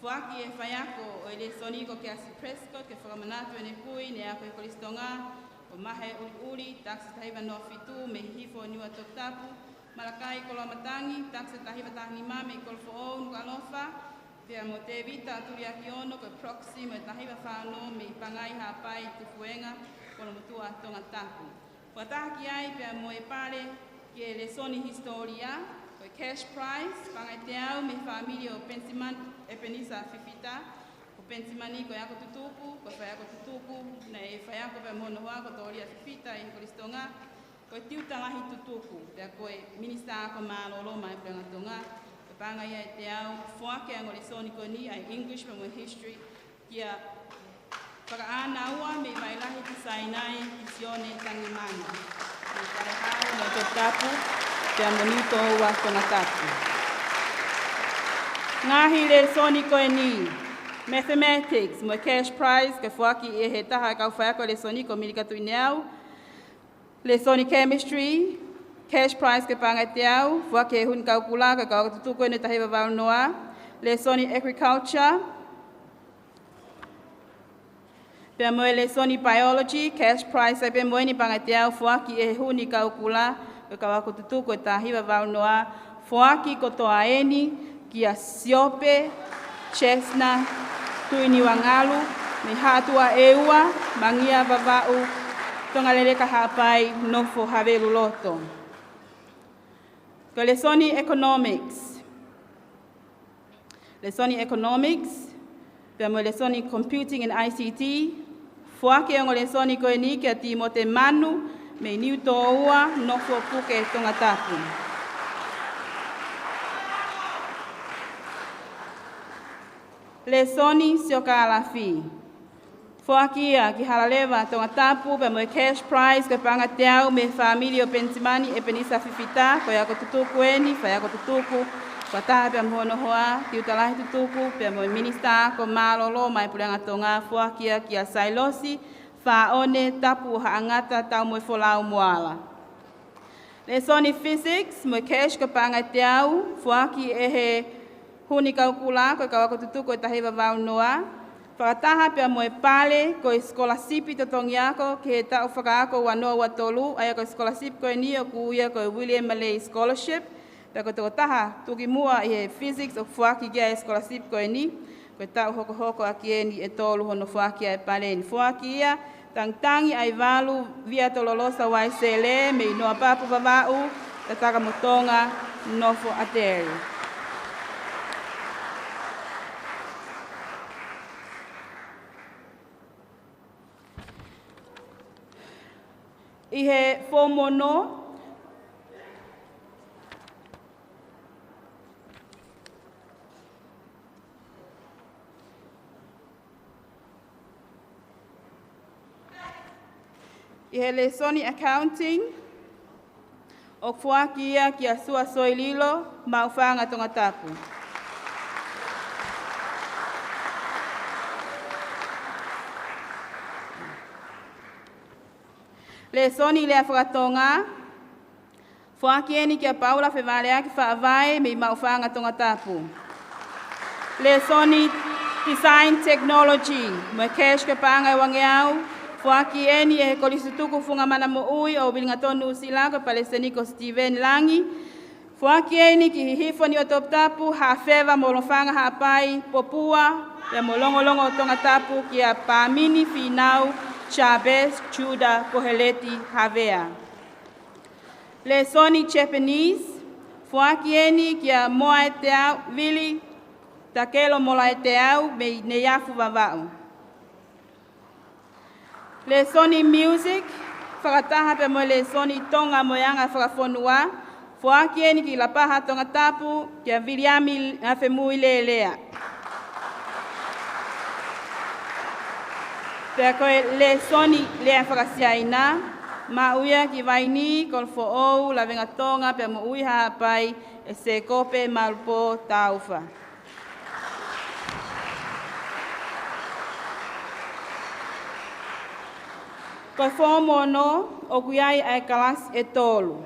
B: fuaki e fayako o lesoni ko kia si presco ke whakamanato e ne pui ne ako e Kolisi Tonga, o mahe uri, taksi tahiwa no fitu, me hifo niwa toktapu, malakai kolo matangi, taksi tahiwa tahni mame kolo fo o nuka alofa, pia mo te vita aturi aki ono ko proxy me tahiwa whano me pangai hapai tufuenga, kolo mutua tonga tapu. Wataki ai pia mo e pare, ke lesoni historia, ko cash prize, pangai teau me familia o pensiman e penisa fifita, ko pensimani ko yako tutuku, ko whayako tutuku, na e whayako pe mono hoa ko toria fifita e Kolisi Tonga, ko tiutangahi tutuku, pia ko e minista ko malolo mai prenga Tonga, ko pangai ai teau, fuake ango lesoni ko ni ai English pe mo history, kia whakaana ua me mailahi ki sainai ki sione tangimana. Me tarehau no te tapu, te amonito ua tonga tapu. Ngahi lesoni koe ni, mathematics, mo cash prize, ke fuaki e he taha kau whaako lesoni ko milikatu ineau. Lesoni chemistry, cash prize ke pangai te au, fuaki e hun kau kula, ke kau tutuko ene tahiwa wau noa. Lesoni agriculture, pia moe lesoni biology, cash prize ai pia moe ni pangateau fuaki e huni kau kula, ke kau ako tutuko e tahiwa wau noa, fuaki ko toa eni, kia siope, chesna, tuini wangalu, me hatua eua, mangia vavau, tonga lele ka hapai, nofo havelu loto. Ko lesoni economics. Lesoni economics, pia moe lesoni computing and ICT, fuake ongo lesoni koe ni kia ti mo te manu, me niu tō ua, nofo puke tonga tapu. Lesoni sioka alafi. Fuaki ia ki halalewa tonga tapu, pe moe cash prize, ke panga teau, me familio pensimani e penisa fifita, koe ako tutuku eni, whai ako tutuku, Wataha pia mhono hoa, ki utalahi tutuku, pia moe minista, ko malolo, mai pulenga tonga, fuakia kia sailosi, whaone, tapu haangata, tau moe folau moala. Lesoni physics, moe kesh ko pangai teau, fuaki ehe huni kau kula, ko kau ako tutuku e tahiwa wau noa. Whakataha pia moe pale, ko scholarship totongiako, ke he tau whakaako wanoa watolu, aya ko scholarship ko e nio kuuia ko William Malay Scholarship, pia ko toko taha, tuki mua i he physics o fuaki kia e scholarship ko e ni, ko tau hoko hoko aki e ni e tolu hono fuaki ai pale ni fuaki ia, tangtangi ai walu via tololosa wai sele, me inoa papu vavau, tataka motonga, nofo Atele. I he whomono, I he lesoni accounting, o fuaki ia ki a sua soililo, maufanga tonga tapu. Lesoni lea whakatonga, fuaki eni ki a paula whewalea ki whaavai me maufanga tonga tapu. Lesoni design technology, mo kesh ke pangai wangeau, fuaki eni e Kolisi tuku Fungnamanamo'ui o Wingatonu Silako Palestinico Steven Langi. Fuaki eni ki hihifo ni o top tapu, hawhewa molofanga hapai, popua, ya molongolongo tonga tapu ki a pamini finau, Chavez, Chuda, Koheleti, Havea. Lesoni Japanese, fuaki eni ki a moa e teau, vili, takelo mola e teau, me neyafu vavau. Lesoni music, whakataha pe mo lesoni tonga moyanga whakafonua, fuaki eni ki lapaha tonga tapu, ki a viliami awhemui lelea. Pea koe le soni le whakasiaina, mauia ki vaini kol fo'ou la venga Tonga pea mo ui hapai e se kope malpo taufa. Koe whomono o kuiai ai kalas e tolu.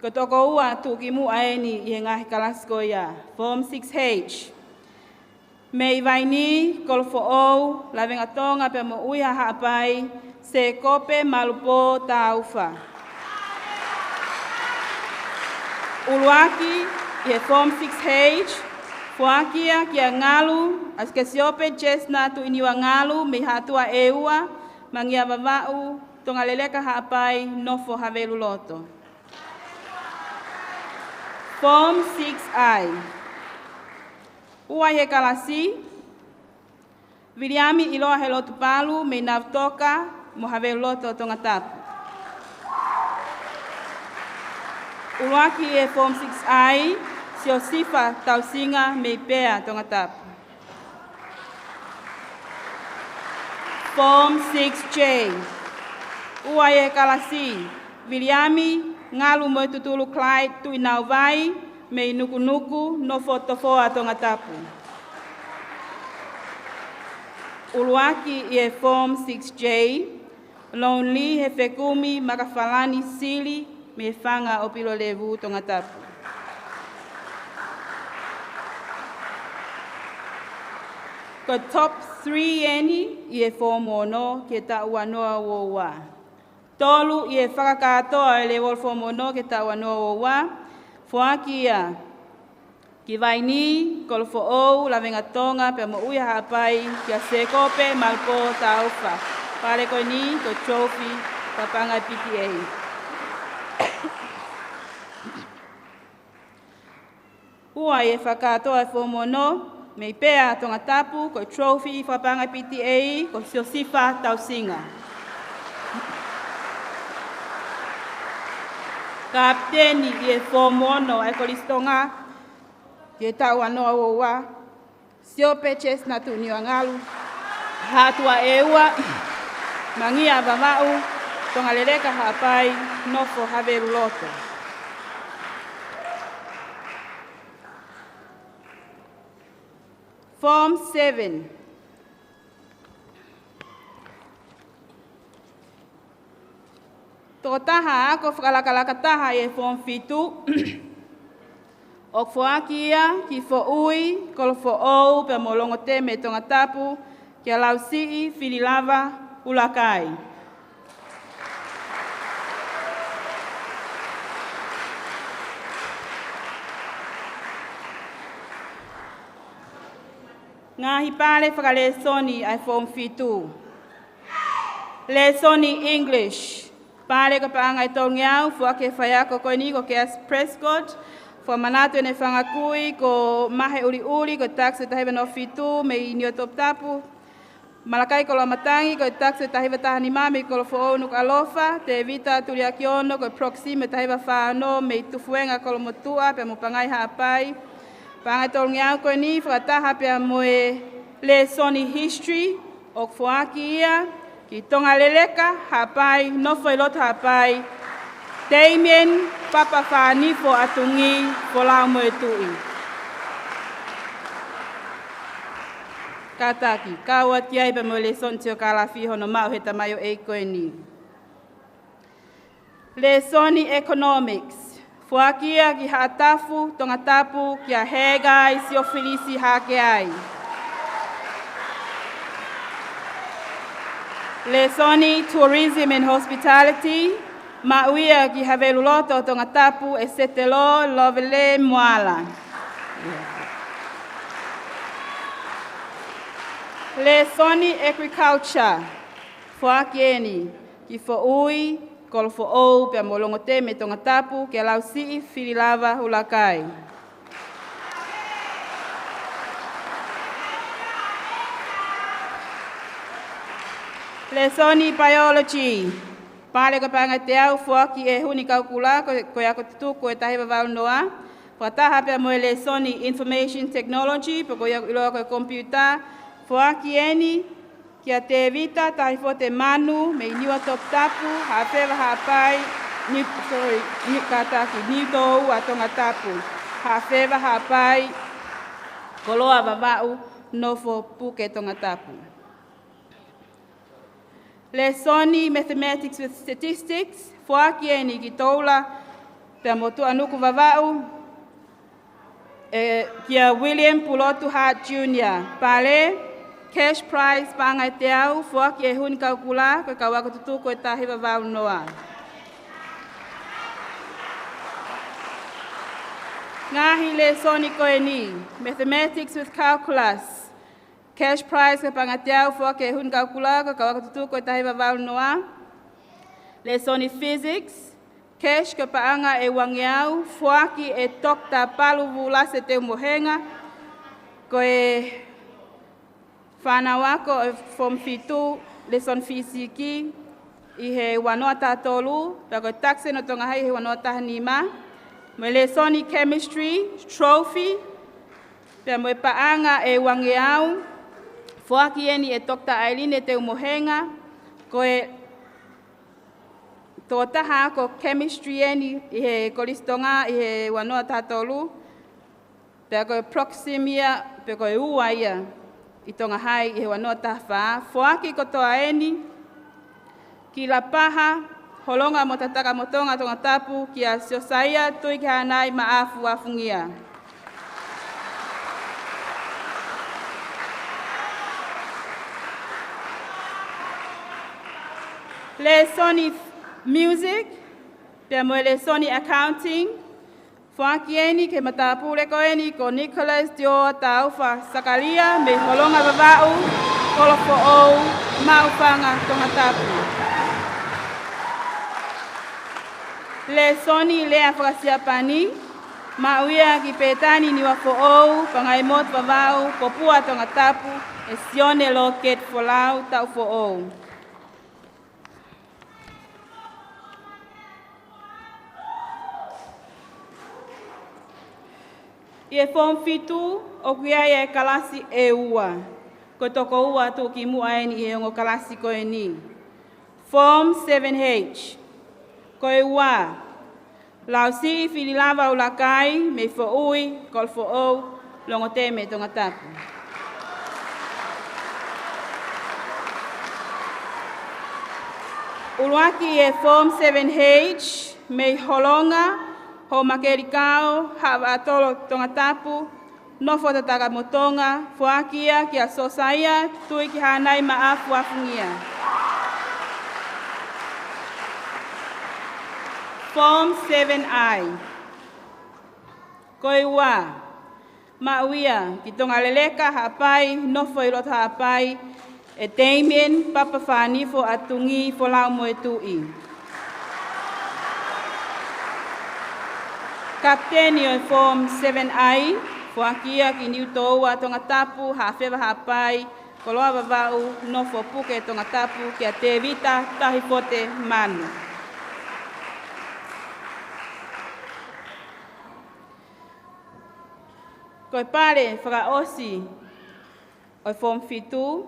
B: Ko toko ua tuki mu aeni i ngahi kalas ko ia. Form 6H. Mei vaini kol fo'ou la venga Tonga pe mo ui hapai se kope malupo taufa. Uluaki i Form 6H. Fuakia kia ngalu as ke siope chesna tu iniwa ngalu me hatua eua mangia vavau tonga leleka hapai nofo havelu loto. Form 6I. Ua he kalasi. Viliami iloa he lotu palu me navtoka mo havelu loto tonga tapu. Uluaki e Form 6I. Sio sifa tausinga me pea tonga tapu. Form 6J. Ua e kalasi. Viliami ngalu mo tutulu Clyde tu inau vai me nuku no fotofoa tonga tapu. Uluaki e Form 6J. Lonely he fekumi makafalani sili me fanga opilo levu tonga tapu. Ko top 3 eni i e whomono ke ta ua noa woa. Tolu i e whakakatoa e le wol whomono ke ta ua noa woa. Fuakia ki vaini kol fo'ou la venga Tonga pe mo uia hapai kia sekope malpo taufa. Pare ko ni ko trophy papanga PTA. Ua i e whakakatoa e whomono me pea tonga tapu ko trophy whapanga PTA ko siosifa tausinga. Kapteni i e whomono e Kolisi Tonga ke tau anoa oua. Sio peches na tu niwa ngalu. Hatua eua mangia vavau tonga leleka hapai nofo haveru loto. Form 7. Toko taha ako whakalakalaka taha e Form 7. O fuakia ki fo'ui kolo fo'ou pe molongo teme tonga tapu kia lausii fililava ulakai. Ngahi pale whakalesoni ai Form 7. Lesoni English. Pale ka paangai tongiau fuake whaiako koe ni ko Keas Prescott. Fua manatu ne whangakui ko mahe uri ko taksu tahiwa no 7 me inio top tapu. Malakai ko matangi ko taksu tahiwa tahani mami ko fo'ou nuk alofa. Te vita tuliakiono ko proxy me tahiwa whaano me tufuenga ko motua pe mo pangai hapai. Pangatol ngiau ko ni whakataha pia moe lesoni history o fuaki ia ki tonga leleka hapai nofo ilota hapai Damien papa whanifo atungi polau moe tui. Kataki, kaua tiai pa moe lesoni tio kalafi hono mau he tamayo e koe ni. Lesoni economics. Fuakia ki haatafu tonga tapu ki a hegai sio filisi hake ai. Lesoni tourism and hospitality. Mauia ki havelu loto tonga tapu e setelo lovele moala. Lesoni agriculture. Fuakieni ki fo'ui kolo fo'ou pia molongo teme tonga tapu ke lausii fililava ulakai. Lesoni biology. Pale ka panga te au fuaki e huni kaukula ko ako tutuku e tahiwa valnoa. Wataha pia moe lesoni information technology po ko ilo ko computer. Fuaki eni kia te vita tahi fo te manu me niwa top tapu hawhewa hapai ni kataki ni tōu a tonga tapu hawhewa hapai koloa vavau nofo puke tonga tapu. Lesoni mathematics with statistics fuaki e ni ki toula te motu anuku vavau kia William Pulotu Hart Jr. Pale, cash prize pangai te au, fuaki e huni kaukula, koe kawaka tutu koe tahi vavau noa. Ngahi le soni koe ni, mathematics with calculus. Cash prize koe pangai te au, fuaki e huni kaukula, koe kawaka tutu koe tahi vavau noa. Le soni physics. Cash ke paanga e wangiau, fuaki e tokta palu vula se te mohenga, ko e whanawako e form fitu, lesson fisiki, i he wanoa tātolu, pe ko takse no tonga hai he wanoa tahanima, me lessoni chemistry, trophy, pe mo e paanga e wangiau, fuaki eni e tokta ailine te mohenga, ko e tō taha ko chemistry eni i he Kolisi Tonga i he wanoa tātolu, pea koe proximia, pea koe ua ia i tonga hai i he wanoa tahawha. Fuaki ko toa eni, ki la paha, holonga mo tataka mo tonga tonga tapu, ki a siosaia tui ki hanai maafu afungia. Lesoni music, pia mo lesoni accounting, fuaki eni ke matapule ko eni ko Nicholas Dio Taufa Sakalia me holonga vavau, kolofo ou, maufanga tonga tapu. Lesoni lea whakasiapani, mauia ki petani ni wafo ou, pangai mot vavau, kopua tonga tapu, e sione loket folau tau fo ou. Ie form fitu, o kuia e kalasi e ua. Ko toko ua tu ki mua eni e ongo kalasi ko e ni. Form 7H. Ko e ua. Lau si fililava ulakai, me fo ui, kol fo ou, longo te me tonga tapu. Uluaki e form 7H, me holonga, ho makerikao, hawa atolo tonga tapu, nofo tataka motonga, fuakia ki a sosaia, tui ki hanai maafu afungia. Form 7I. Koe ua, mauia, ki tonga leleka hapai, nofo ilota hapai, e Damien, papa whanifo atungi, fo lau moe tui. Kapteni o form 7I, fuakia ki niu toua tonga tapu, hawhewa hapai, koloa vavau, nofo puke tonga tapu, ki a te vita, tahi pote manu. Koe pare whakaosi o form fitu,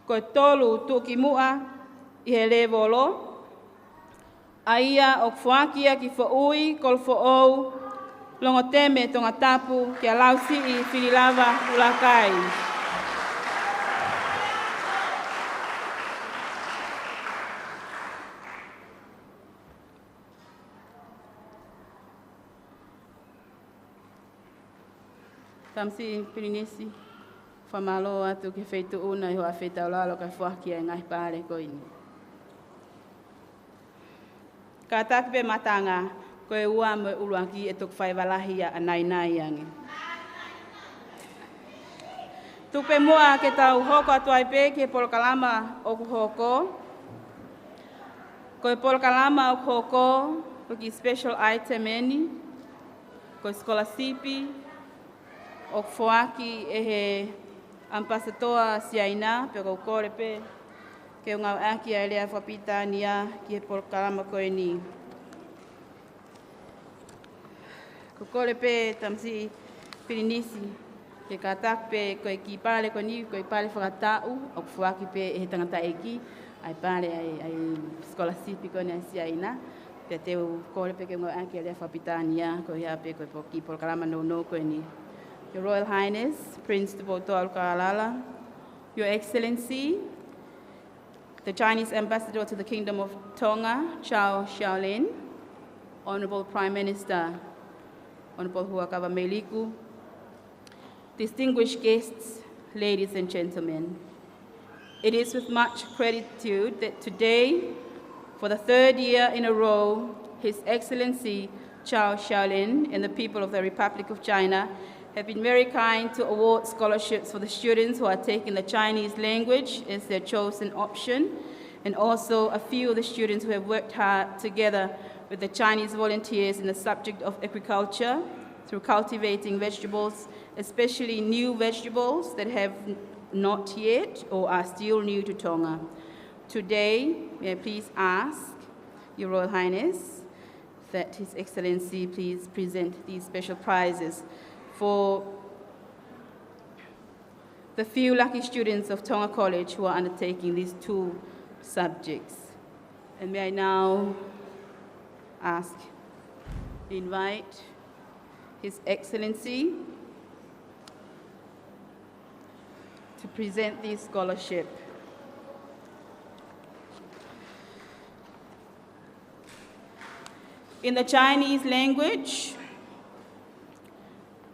B: koe tolu tuki mua i he levolo, aia o fuakia ki fo ui, kol fo ou, longo teme tonga tapu ki a lausi i whirilava ulakai. Tamsi pirinisi, whamalo atu ki wheitu una i hoa wheitau lalo kai fuakia e ngai pare koini. Ka takipe matanga, koe ua mo uluaki e tuk whai walahi a nai ange. Tupe mua ke tau hoko atuai pe ke polokalama o kuhoko. Koe polokalama o kuhoko, ko ki special item eni. Koe skolasipi, o kufuaki e he ampasatoa siaina, pe ko kore pe. Ke ngau aki a lea whapita nia ki he polokalama koe ni. Ko kore pe tamsi pirinisi, Ke katak pe koe ki pale ko ni koe pale whakatau o fuaki pe he tangata eki ai pale ai scholarship ko ni sia ina te te kore pe ke ngo anke le whapitania ko ia pe koe po ki por kalama no ko ni. Your Royal Highness Prince Tupoto Alkalala, Your Excellency the Chinese Ambassador to the Kingdom of Tonga, Chow Xiaolin, Honorable Prime Minister, Honorable Huakava Meliku, distinguished guests, ladies and gentlemen. It is with much gratitude that today, for the third year in a row, His Excellency Chow Xiaolin and the people of the Republic of China have been very kind to award scholarships for the students who are taking the Chinese language as their chosen option, and also a few of the students who have worked hard together with the Chinese volunteers in the subject of agriculture through cultivating vegetables, especially new vegetables that have not yet or are still new to Tonga. Today, may I please ask Your Royal Highness that His Excellency please present these special prizes for the few lucky students of Tonga College who are undertaking these two subjects. And may I now invite His Excellency to present this scholarship. In the Chinese language,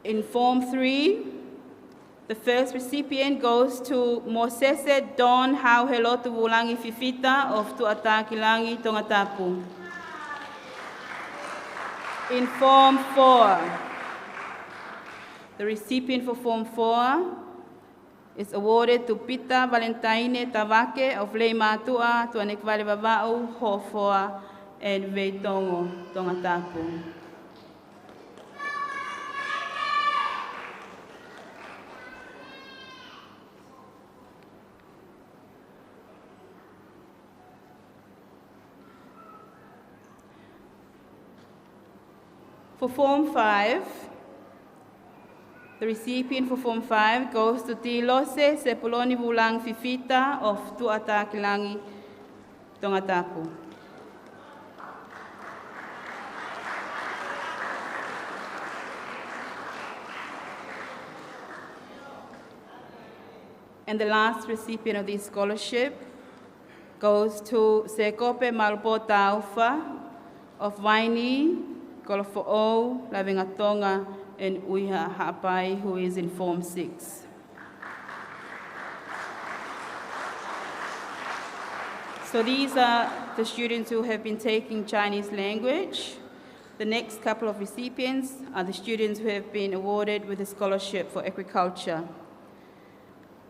B: in Form 3, the first recipient goes to Mosese Don Hauhelotu Wulangi Fifita of Tuatakilangi Tongatapu. In Form 4, the recipient for Form 4 is awarded to Pita Valentine Tavake of Leimatua, Tuanekvale Vavau, Hofoa, and Veitongo Tongatapu. For Form 5, the recipient for Form 5 goes to Tilose Sepuloni Vulang Fifita of Tuatakilangi Tongatapu. And the last recipient of this scholarship goes to Sekope Malpota Ufa of Waini, Kolofo'o, Lavingatonga, and Uiha Hapai, who is in Form 6. So these are the students who have been taking Chinese language. The next couple of recipients are the students who have been awarded with a scholarship for agriculture.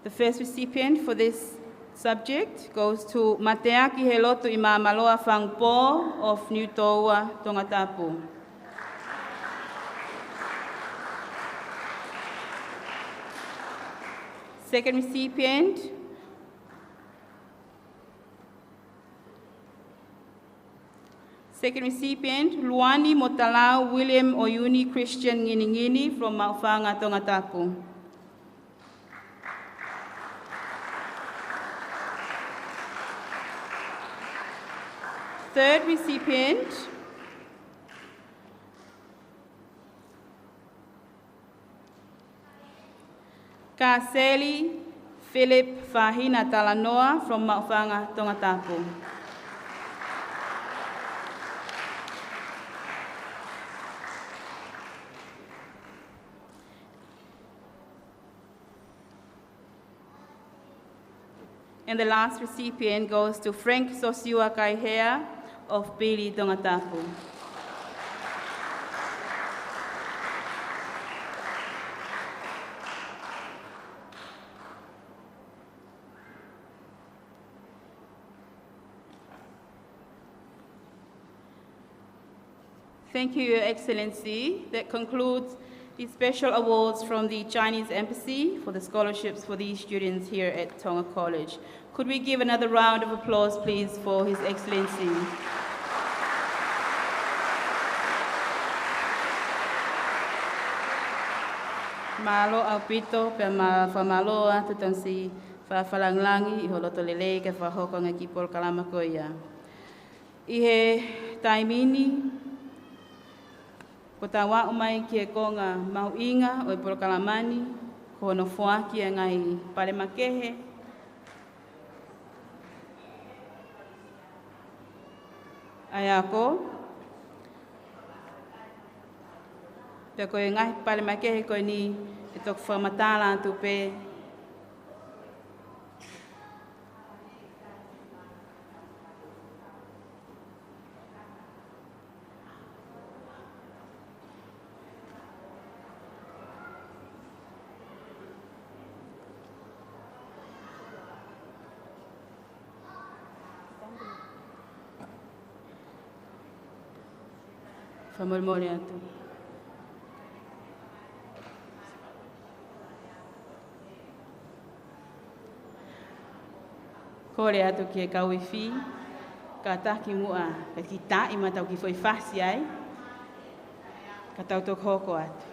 B: The first recipient for this subject goes to Mateaki Helotu Imamaloa Fangpo of New Toa, Tongatapu. Second recipient Luani Motalau William Oyuni Christian Nginingini from Maufanga, Tongatapu. Third recipient Kaseli Philip Fahina Talanoa from Maufanga, Tongatapu. And the last recipient goes to Frank Sosiua Kaihea of Pili, Tongatapu. Thank you, Your Excellency. That concludes the special awards from the Chinese Embassy for the scholarships for these students here at Tonga College. Could we give another round of applause, please, for His Excellency? Malo au pito pe whamalo atu tansi whawhalanglangi I holoto lelei ke whahoko ngā kipol kalama ko ia. I he taimini, ko tā wā umai ki e konga mau inga o I polo kalamani, ko no whuaki e ngai pare makehe. Ai ako, te koe ngai pare makehe koe ni e toku whamatala atu pe. Whamormore atu. Kore atu ki e kaui whi, ka taki mua, ka ki tā I matau ki whoi whasi ai, ka tau tok hoko atu.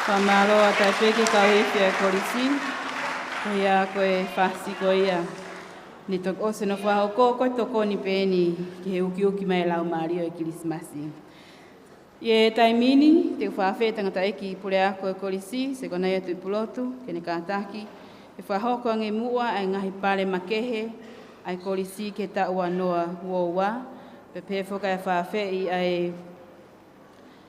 B: Whamaro a tai peke kauhewhi a Kolisi, ko ia koe whasi ko ia. Ni tok ose no whahau koe toko ni pēni ki he uki mai lau Mārio e Kirismasi. Ie taimini, te whawhawhi tangata eki pule ako e Kolisi, se konai atu I pulotu, kene kātaki, e whahoko ange mua ai ngahi pale makehe, ai Kolisi ke ta ua noa uoua, pe pēwhoka e whawhawhi ai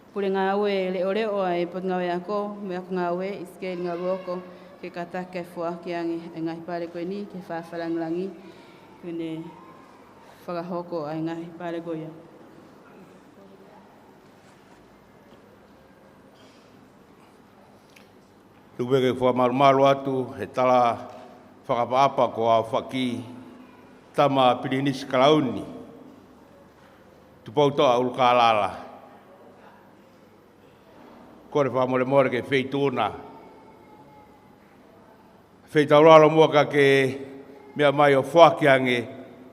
B: pule ngā ue leo ai pot ngā ue ako, me ako ngā ue, iskeli ngā ruoko, ke kātaki e whuaki ange ai ngahi pale koe ni, ke whawhalanglangi, kene whakahoko ai ngahi pale koe ia.
C: Tuweke wha maru atu, he tala whakapaapa ko a whaki tama pirinis kalauni. Tupau toa uluka alala. Kore whamore more ke wheituna. Wheitauraro mua ka ke mea mai o whakiange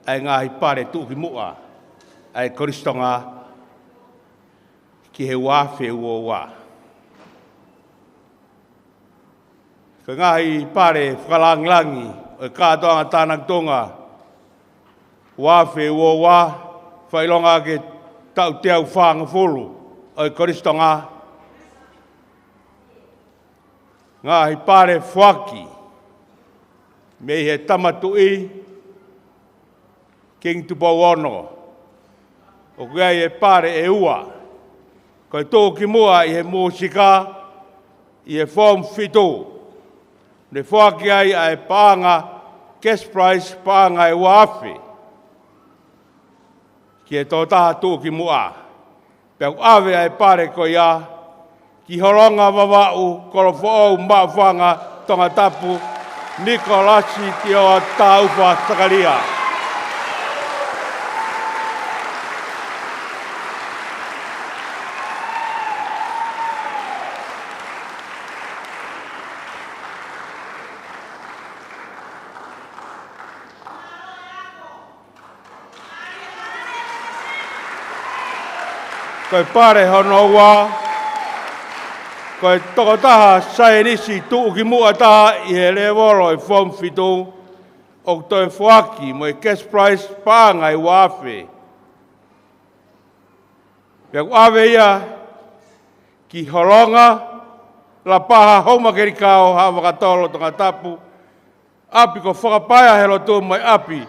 C: ai ngahi pare tuki mua. Ai koristonga ki he wawhe ua wā. Ka ngahi pare whakalangilangi o kātoanga tānang tonga wawhe ua wā whailonga ke tau teau whanga fulu o koristonga ngahi pare whaki me he tamatui king tupau ono o kia e pare e ua ko tō ki mua i he mūsika i he form fitu ne whaki ai ai pānga cash prize pānga e wawhi ki e tō taha tō ki mua pēu awe ai pare ko ia ki horonga wawau korofo mawhanga tonga tapu Nikolasi ti o tauwha sakaria. Koe pare hono wā, koe toko taha sae nisi tuu ki mua taha i he lewolo i form fitu o toi whaki mo i cash prize pānga i wawhe. Pea ku awe ia ki horonga la paha homa kerikao ha wakatolo tonga tapu api ko whakapaya helo tu mai api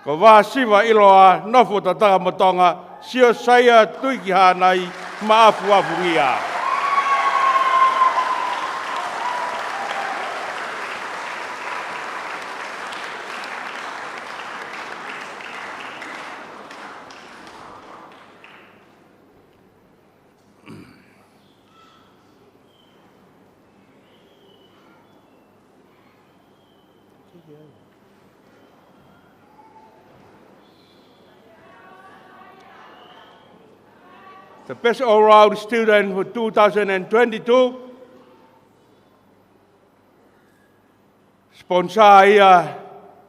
C: ko wā siwa iloa nofo tataka motonga sio saia tuiki hanai maafu afungia. The best all-round student for 2022, sponsor ia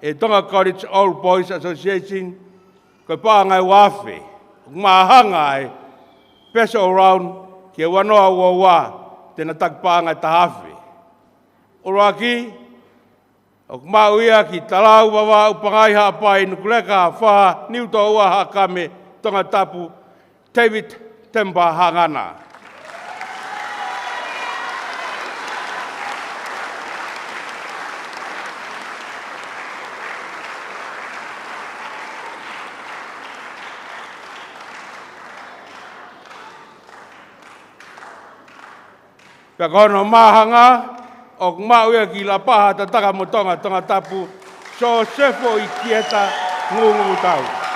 C: e Tonga College All Boys Association, ko pāngai wawhe, mahanga e best all-round ki e wanoa ua wā, tēnā tak pāngai tahawhi. Oroaki, o mauia ki talau wawa upangai haapai nukuleka wha niuto ua hakame Tonga tapu, David Temba hangana. Pea kono mahanga o mauia ki la paha tataka mo tonga tapu so sefo i kieta ngungu tau.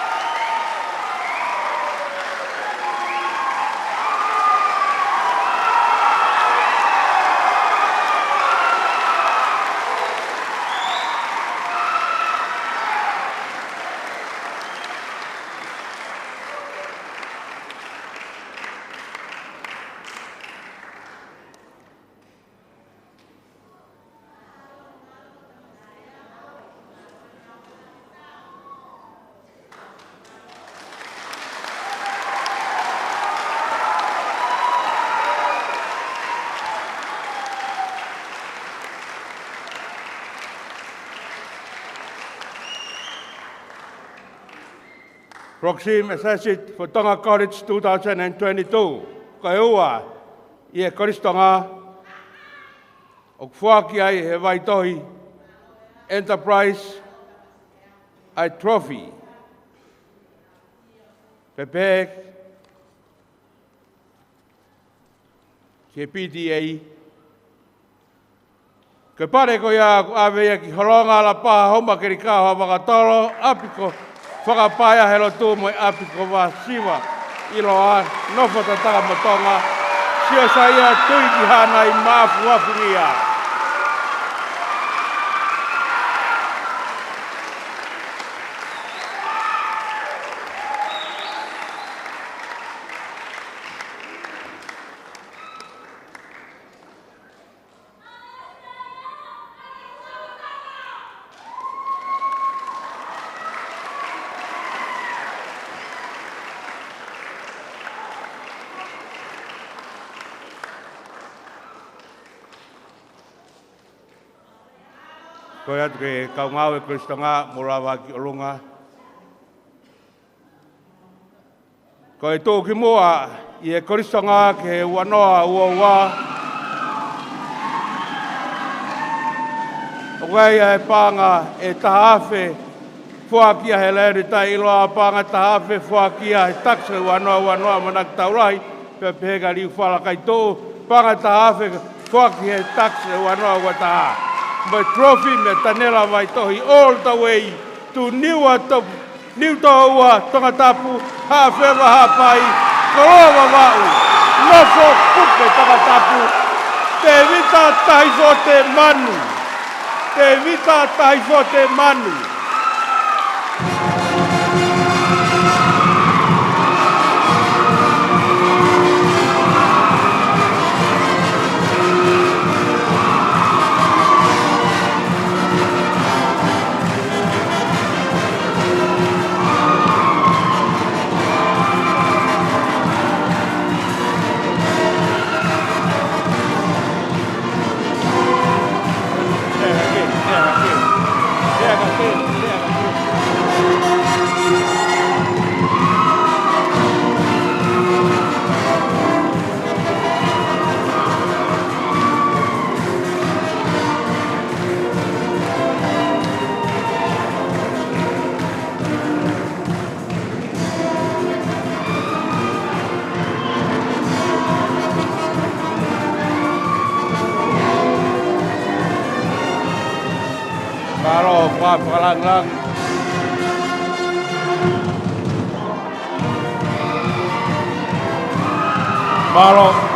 C: Proxim Associate for Tonga College 2022. Ka ua, i e koristonga, o whaki ai he waitohi, Enterprise, ai trophy. Pepe, ke PDA, ke pare ko ia awea ki holonga la paha homa kerikao ha wakatolo, apiko, whakapaya helo tū moi api ko wā siwa iloa nofo tataka motonga sio saia tui ki hana i maafu wafungia. Koe atu ke kaungau e Kristanga morawa ki olunga. Koe tō ki moa i e Kristanga ke wanoa ua. Ogai e panga e tahawhe fuakia he leere tai iloa panga tahawhe fuakia he takse wanoa manak taurahi pe pega liu whala kai tō panga tahawhe fuakia he takse wanoa wataha. My trophy me tanela vai tohi all the way to New Taua, Tongatapu, Hawhewa Hapai, Korowa Wau, Nofo Kupe Tongatapu, Te Vita Taiso Te Manu, Te Vita Taiso Te Manu. Lang. Malo.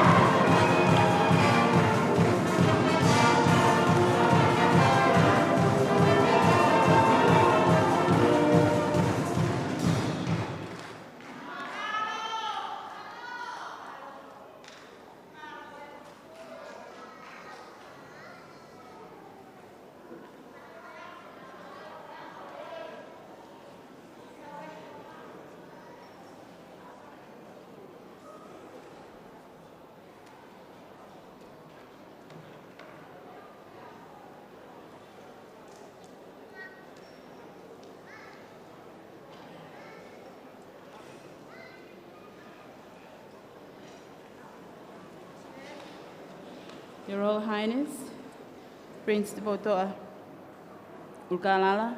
B: Your Royal Highness, Prince Devotoa Ulkalala,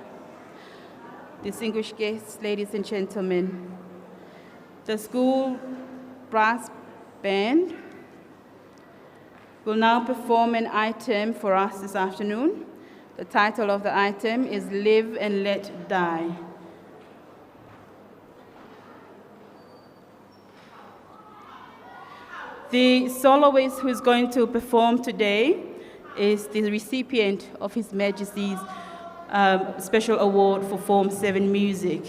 B: distinguished guests, ladies and gentlemen, the school brass band will now perform an item for us this afternoon. The title of the item is Live and Let Die. The soloist who is going to perform today is the recipient of His Majesty's Special Award for Form 7 Music.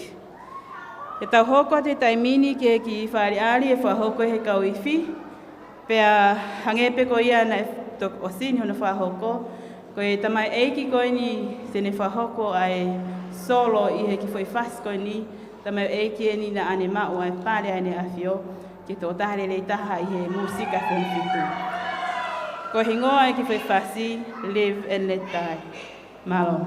B: E tau hoko te taimini ke ki whareari e whahoko he kauiwhi, pea hangepe ko ia na tok osini hona whahoko, ko e tamai eiki koe ni tene whahoko ai solo I he ki whai whas koe ni, tamai eiki e ni na ane mao ai pare ane awhio, ki tō tahare rei taha I he musika whonwhitu. Ko hingoa e ki whai whasi, live and let die. Malo.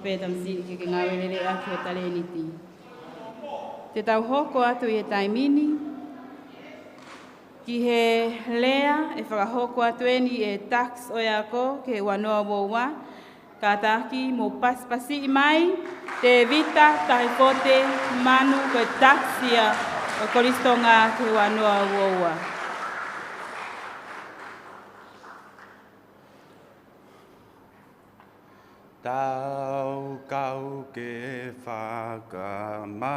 B: pētam si ke ngā werere atu o taleniti. Te tau hoko atu i e taimini, ki he lea e whakahoko atu eni e tax o iako ke wanoa woua, ka taki mo paspasi i mai, te vita tahipote manu ko taxia o Kolisi Tonga ke wanoa woua.
G: Tau kau ke whakamāloi.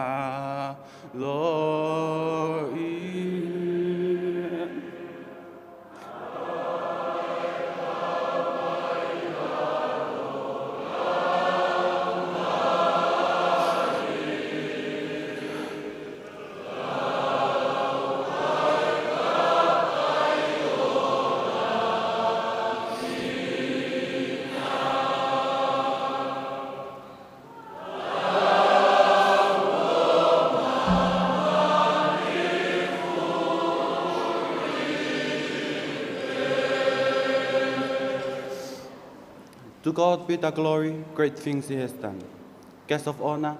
G: To God be the glory, great things he has done. Guest of honor,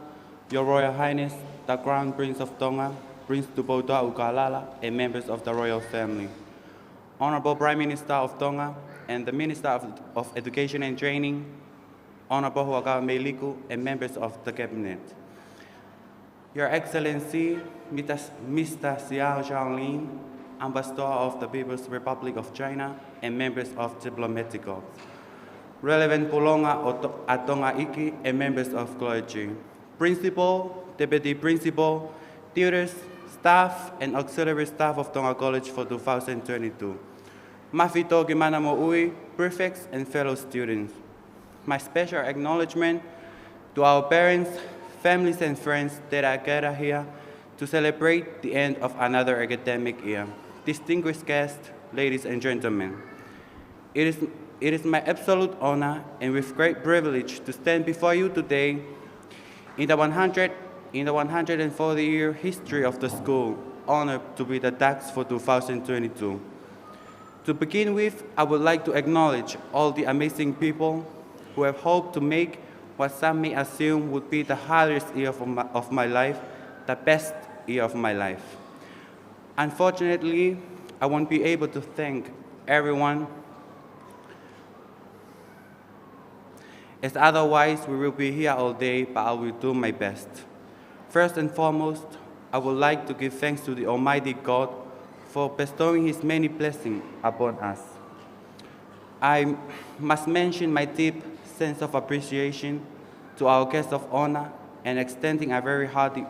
G: Your Royal Highness, the Crown Prince of Tonga, Prince Tupotua Ukalala, and members of the royal family. Honorable Prime Minister of Tonga and the Minister of Education and Training, Honorable Huakawa Meiliku, and members of the Cabinet. Your Excellency, Mr. Xiao Zhaolin, Ambassador of the People's Republic of China, and members of diplomatic corps. Relevant Pulonga at Tonga Iki and members of clergy, principal, deputy principal, tutors, staff, and auxiliary staff of Tonga College for 2022. Mafito Fungnamanamo'ui, prefects and fellow students. My special acknowledgement to our parents, families, and friends that are gathered here to celebrate the end of another academic year. Distinguished guests, ladies and gentlemen, it is my absolute honor and with great privilege to stand before you today in the 140-year history of the school, honored to be the tax for 2022. To begin with, I would like to acknowledge all the amazing people who have helped to make what some may assume would be the hardest year of my life, the best year of my life. Unfortunately, I won't be able to thank everyone, as otherwise we will be here all day, but I will do my best. First and foremost, I would like to give thanks to the Almighty God for bestowing His many blessings upon us. I must mention my deep sense of appreciation to our guests of honor and extending a very hearty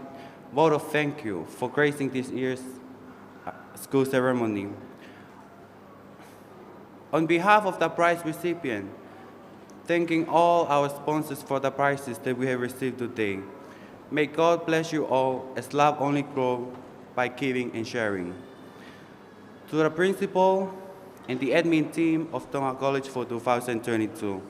G: vote of thank you for gracing this year's school ceremony. On behalf of the prize recipient, thanking all our sponsors for the prizes that we have received today. May God bless you all, as love only grows by giving and sharing. To the principal and the admin team of Tonga College for 2022,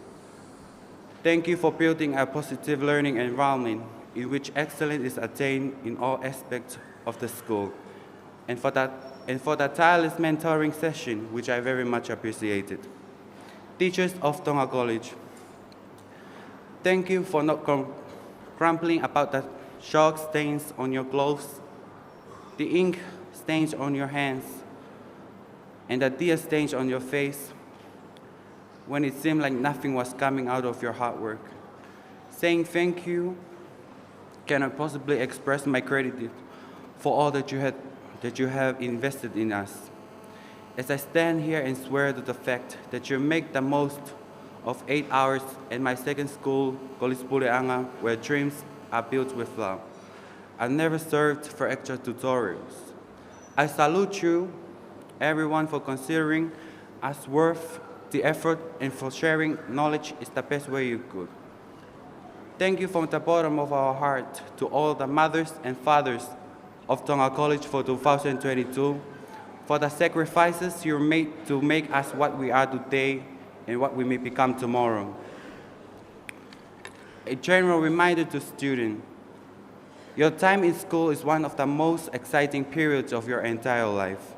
G: thank you for building a positive learning environment in which excellence is attained in all aspects of the school, and for the tireless mentoring session, which I very much appreciated. Teachers of Tonga College, thank you for not grumbling about the chalk stains on your clothes, the ink stains on your hands, and the tear stains on your face when it seemed like nothing was coming out of your hard work. Saying thank you cannot possibly express my gratitude for all that you have invested in us. As I stand here and swear to the fact that you make the most of 8 hours at my second school, Kolisi, where dreams are built with love. I never served for extra tutorials. I salute you, everyone, for considering us worth the effort and for sharing knowledge is the best way you could. Thank you from the bottom of our heart to all the mothers and fathers of Tonga College for 2022 for the sacrifices you made to make us what we are today and what we may become tomorrow. A general reminder to students, your time in school is one of the most exciting periods of your entire life.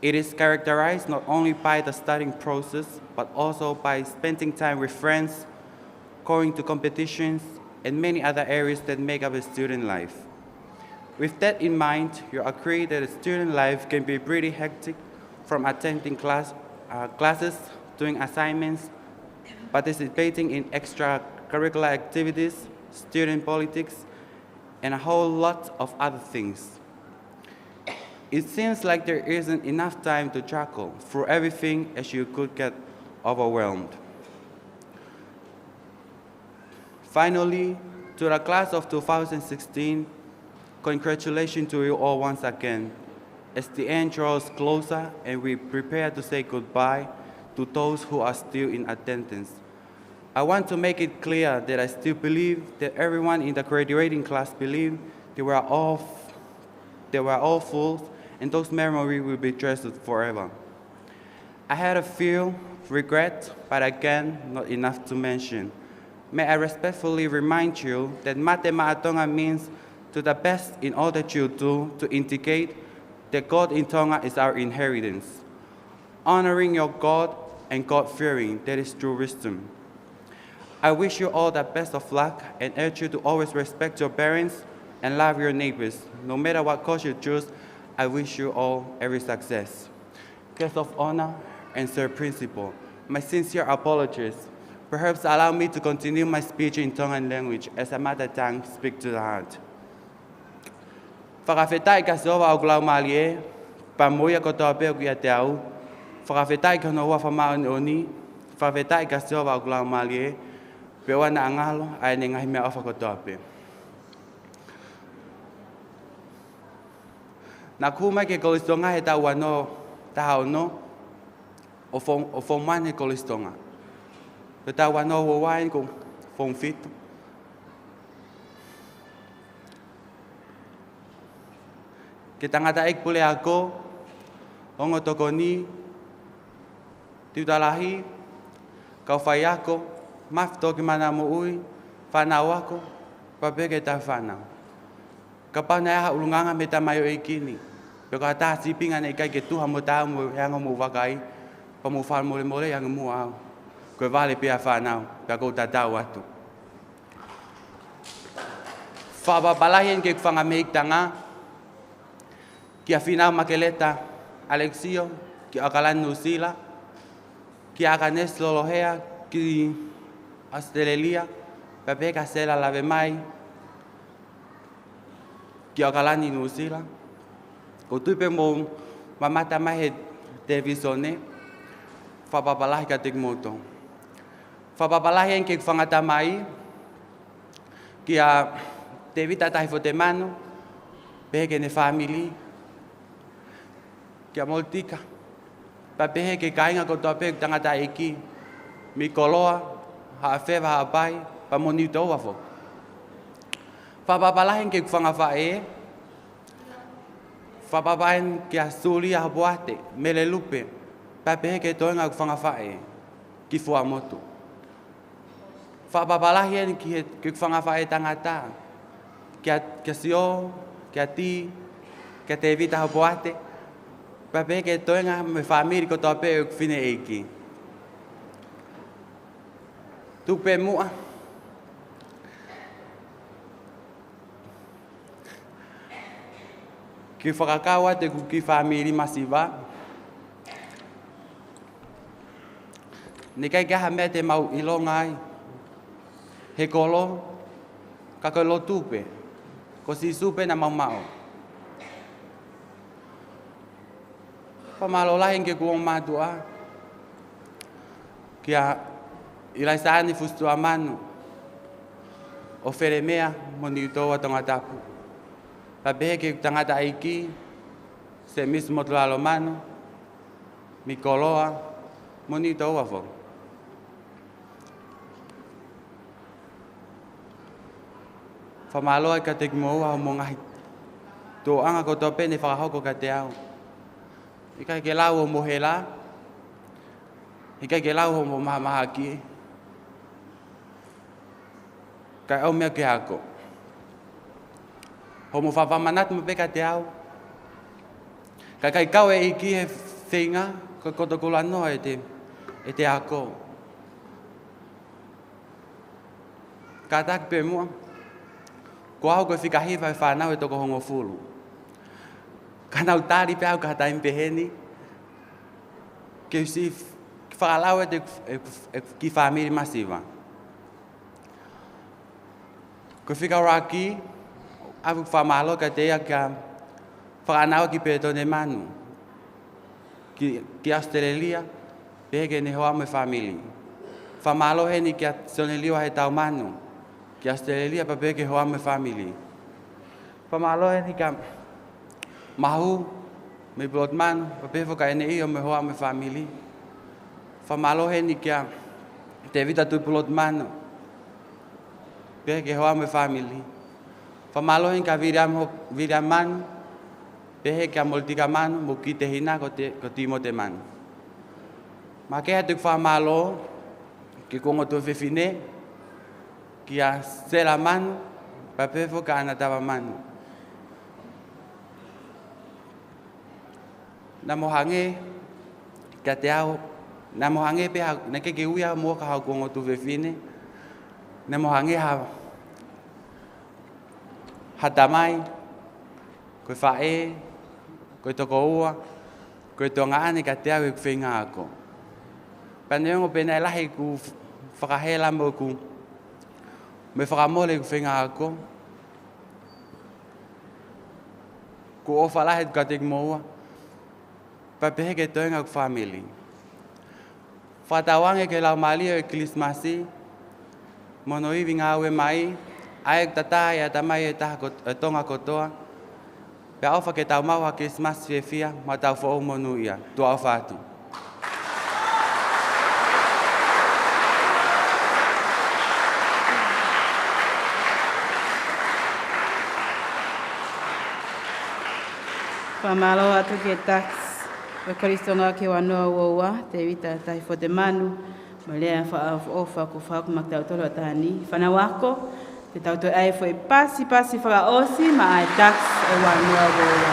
G: It is characterized not only by the studying process, but also by spending time with friends going to competitions, and many other areas that make up a student life. With that in mind, you agree that a student life can be pretty hectic, from attending classes, doing assignments, participating in extracurricular activities, student politics, and a whole lot of other things. It seems like there isn't enough time to tackle through everything, as you could get overwhelmed. Finally, to the class of 2016, congratulations to you all once again. As the end draws closer and we prepare to say goodbye to those who are still in attendance, I want to make it clear that I still believe that everyone in the graduating class believed they were all fools, and those memories will be treasured forever. I had a few regrets, but again, not enough to mention. May I respectfully remind you that Mate Ma'atonga means to the best in all that you do, to indicate that God in Tonga is our inheritance. Honoring your God and God-fearing, that is true wisdom. I wish you all the best of luck and urge you to always respect your parents and love your neighbors. No matter what course you choose, I wish you all every success. Guest of honor and Sir Principal, my sincere apologies. Perhaps allow me to continue my speech in Tongan language as a mother tongue speak to the heart. Whakawhetai ka seowa o glau malie, pa moia ko toa peo ki a te au. Whakawhetai ka noa whamaoni, whakawhetai ka seowa o glau malie, peo ana angalo ai ne ngahi mea ofa ko toa peo. Nā kumai ke kolistonga he tau wano tahao no, o whomane kolistonga. Pe tau wano o wain ko whomfito. Ke tangata ek pule ako, ongo toko ni, tiutalahi, kau whai ako, mafto ki Fungnamanamo'ui, whanau ako, papeke ta whanau. Ka pauna eha ulunganga me ta maio e kini. Pe ka ta sipinga nei kai ke tuha mo tau mo hanga mo wakai, pa mo whan mole mole hanga mo au. Koe vale pia whanau, pia kou tatau atu. Whapapalahien ke whangameik tanga, ki a whinau makeleta Alexio, ki akalan Nusila, ki akanes lolohea, ki Atele, pepeka sela lave mai, ki akalani Nusila. Ko tuipe mo mamata mai he te visone, whapapalahi ka tikmoto. Whapapalahi en ke whangata mai, ki a te vita tahi fo te mano, peke ne family, ki a moltika, pa pehe ke kainga ko toa peke tangata eki, mi koloa, haa whewa haa pai, pa moni toa fo. Whapapalahi ke whangawhae, whapapaen ki a suri a hapuate, mele lupe, pa pehe ke toenga whangawhae, ki fua motu. Whapapalahi ki whangawhae tangata, ki a sio, ki a ti, ki a te vita hapuate, pa pehe ke toenga me whamiri ko toa pehe whine eiki. Tupe mua. Ki whakakawa te kuki whamiri masiva. Ni kai kaha mea te mau ilo ngai. He kolo, kakolo tupe, ko si supe na mau mau. Pamalolahin ke kuong matua. Kia ilaisani fustu amanu. O wheremea moni utoa tonga tapu. Pabehe ke tangata aiki, se mismo tulalo mano, mi koloa, moni utoa fo. Whamaloa ka te kimoa o mongahi. Tō anga ko tō pene whakahoko ka te au. Ikai ke lau o mohela, ikai ke lau o mo maha ki. Kai au mea ke hako. Ho mo whapamanat mo peka te au. Kai kau e iki he whinga, ka kotokula noa e te hako. Katak pe mua. Kwa ko fika hi vai fa na to ko hongo fulu. Kana utari pe au kata impeheni. Que si falau de ki família massiva. Ko fika raki avu famalo ka te ka fa ki pe to ne manu. Ki Australia pe ke ne hoa me família. Famalo heni ki Australia he tau manu. Ki Australia pa pe ke hoa me família. Famalo heni ka mahu me blot man pa pe ka ne io me hoa me família. Famalo heni ki te vita tu blot man pe ke hoa me família. Famalo heni ka viram man pe ke multika man mo ki te hina ko timo te man. Ma ke tu famalo ki kongo tu fefine ki a sela man pa pe ka ana tava man. Na mohange ka te au na mohange pe na ke uia mo ka kongo tu fefine na mohange ha tamai ko fae ko to ko ua ko to ngani ka te au finga ko panengo pena lahi ku fakahela mo ku me fakamole ku finga ko o falahe ka te mo pa pe ke to nga family fatawange ke la mali e krismasi monoi vinga we mai ai tata ya tamai ta ko tonga ko toa pe au fa ke tau mau krismas fia ma tau fo monuia tu au fatu.
B: Famalo atu ke tax o Karistonga ke wanoa woa te vita tai fo te manu malea fa ofa ko fa ko maktau tolo tani fana wako te tau to ai fo e pasi fa osi ma ai tax e wanoa woa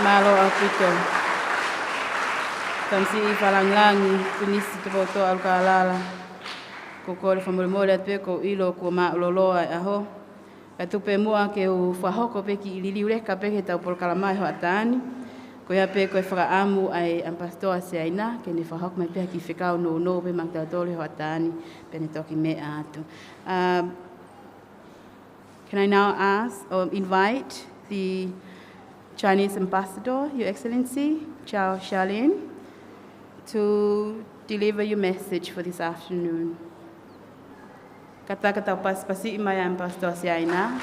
B: malo apito tamsi falanglangi kunisi te foto alkalala ko ko le famole pe ko ilo ko ma loloa aho atu pe mua ke u whahoko pe ki ilili ureka pe ke tau polkalamai ho atani. Ko ia pe koe whakaamu ai ampastoa se aina ke ne whahoko mai pe ki whekau no pe magtautole ho atani pe ne toki mea atu. Can I now ask or invite the Chinese Ambassador, Your Excellency, Chao Xiaolin, to deliver your message for this afternoon. Kata pasi mai Ambassador si aina,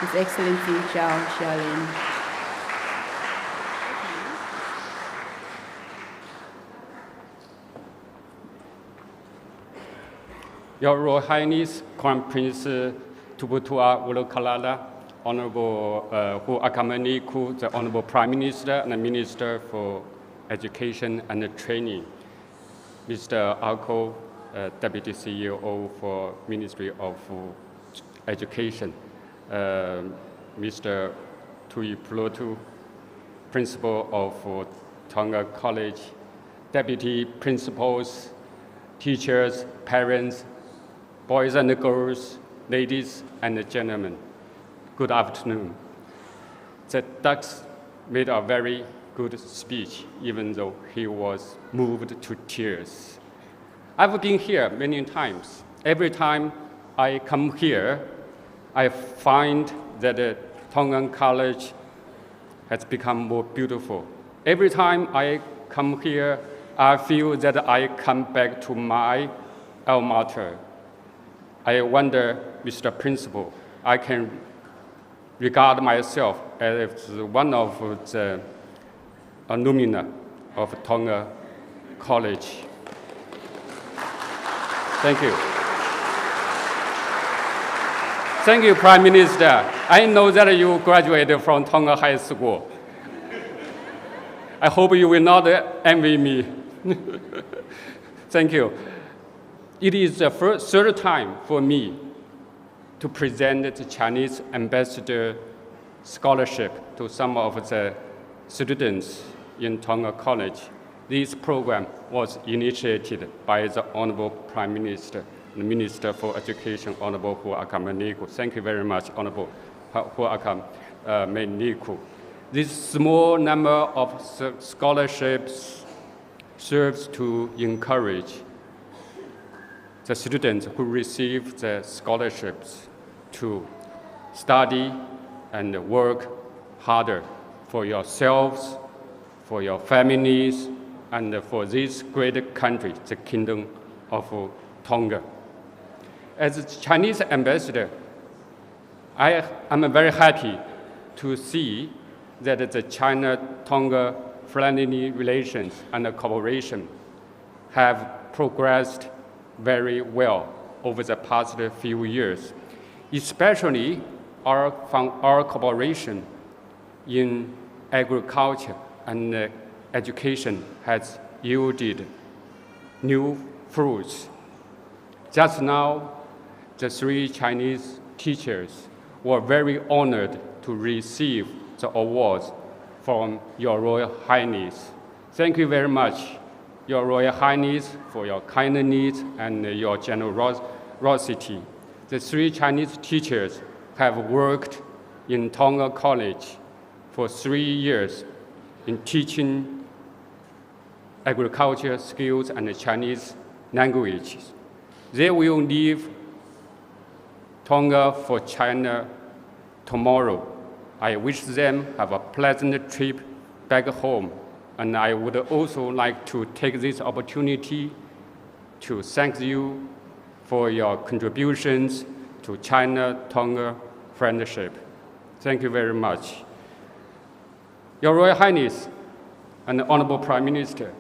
B: His Excellency Chao Xiaolin.
H: Your Royal Highness Crown Prince Tuputua Wulukalala, Honorable who accompany the Honorable Prime Minister and the Minister for Education and Training, Mr. Ako, Deputy CEO for Ministry of Education, Mr. Tui Plotu, Principal of Tonga College, Deputy Principals, teachers, parents, boys and girls, ladies and gentlemen, good afternoon. The Dux made a very good speech, even though he was moved to tears. I've been here many times. Every time I come here, I find that the Tongan College has become more beautiful. Every time I come here, I feel that I come back to my alma mater. I wonder, Mr. Principal, I can regard myself as one of the alumni of Tonga College. Thank you. Thank you, Prime Minister. I know that you graduated from Tonga High School. I hope you will not envy me. Thank you. It is the third time for me to present the Chinese Ambassador Scholarship to some of the students in Tonga College. This program was initiated by the Honorable Prime Minister, the Minister for Education, Honorable Fungnamanamo'ui. Thank you very much, Honorable Fungnamanamo'ui. This small number of scholarships serves to encourage the students who receive the scholarships to study and work harder for yourselves, for your families, and for this great country, the Kingdom of Tonga. As a Chinese ambassador, I am very happy to see that the China-Tonga friendly relations and cooperation have progressed very well over the past few years, especially our cooperation in agriculture and education has yielded new fruits. Just now, the 3 Chinese teachers were very honored to receive the awards from Your Royal Highness. Thank you very much, Your Royal Highness, for your kindness and your generosity. The 3 Chinese teachers have worked in Tonga College for 3 years in teaching agriculture skills and Chinese languages. They will leave Tonga for China tomorrow. I wish them have a pleasant trip back home, and I would also like to take this opportunity to thank you for your contributions to China-Tonga friendship. Thank you very much. Your Royal Highness and Honorable Prime Minister,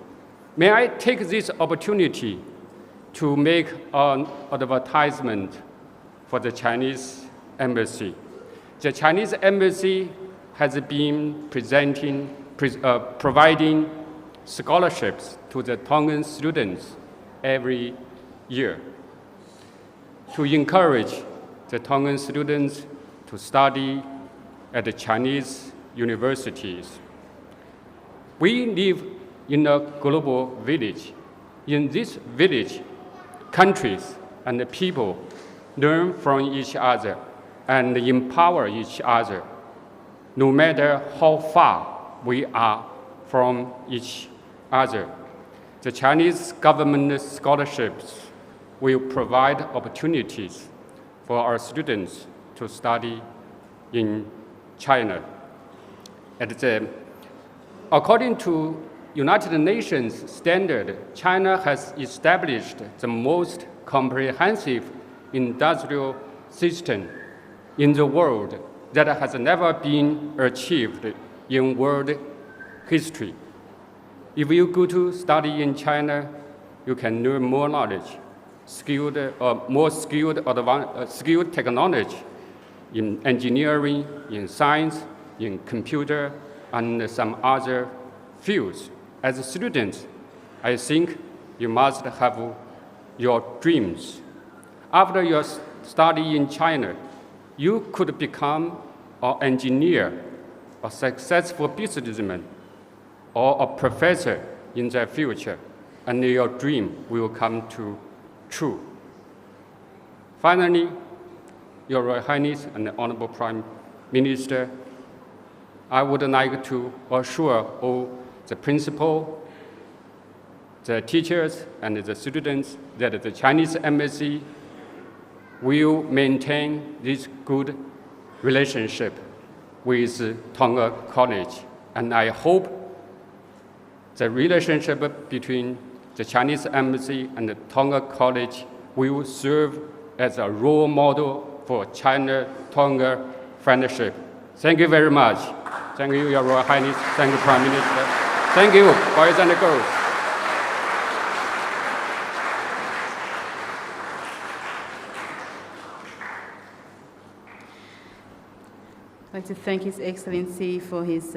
H: may I take this opportunity to make an advertisement for the Chinese Embassy. The Chinese Embassy has been providing scholarships to the Tongan students every year to encourage the Tongan students to study at the Chinese universities. We live in a global village. In this village, countries and the people learn from each other and empower each other, no matter how far we are from each other. The Chinese government scholarships will provide opportunities for our students to study in China. According to United Nations standard, China has established the most comprehensive industrial system in the world that has never been achieved in world history. If you go to study in China, you can learn more knowledge, skilled technology in engineering, in science, in computer, and some other fields. As students, I think you must have your dreams. After your study in China, you could become an engineer, a successful businessman, or a professor in the future, and your dream will come true. Finally, Your Royal Highness and the Honorable Prime Minister, I would like to assure all the principal, the teachers, and the students that the Chinese Embassy will maintain this good relationship with Tonga College. And I hope the relationship between the Chinese Embassy and the Tonga College will serve as a role model for China-Tonga friendship. Thank you very much. Thank you, Your Royal Highness. Thank you, Prime Minister. Thank you, boys and girls.
B: I'd like to thank His Excellency for his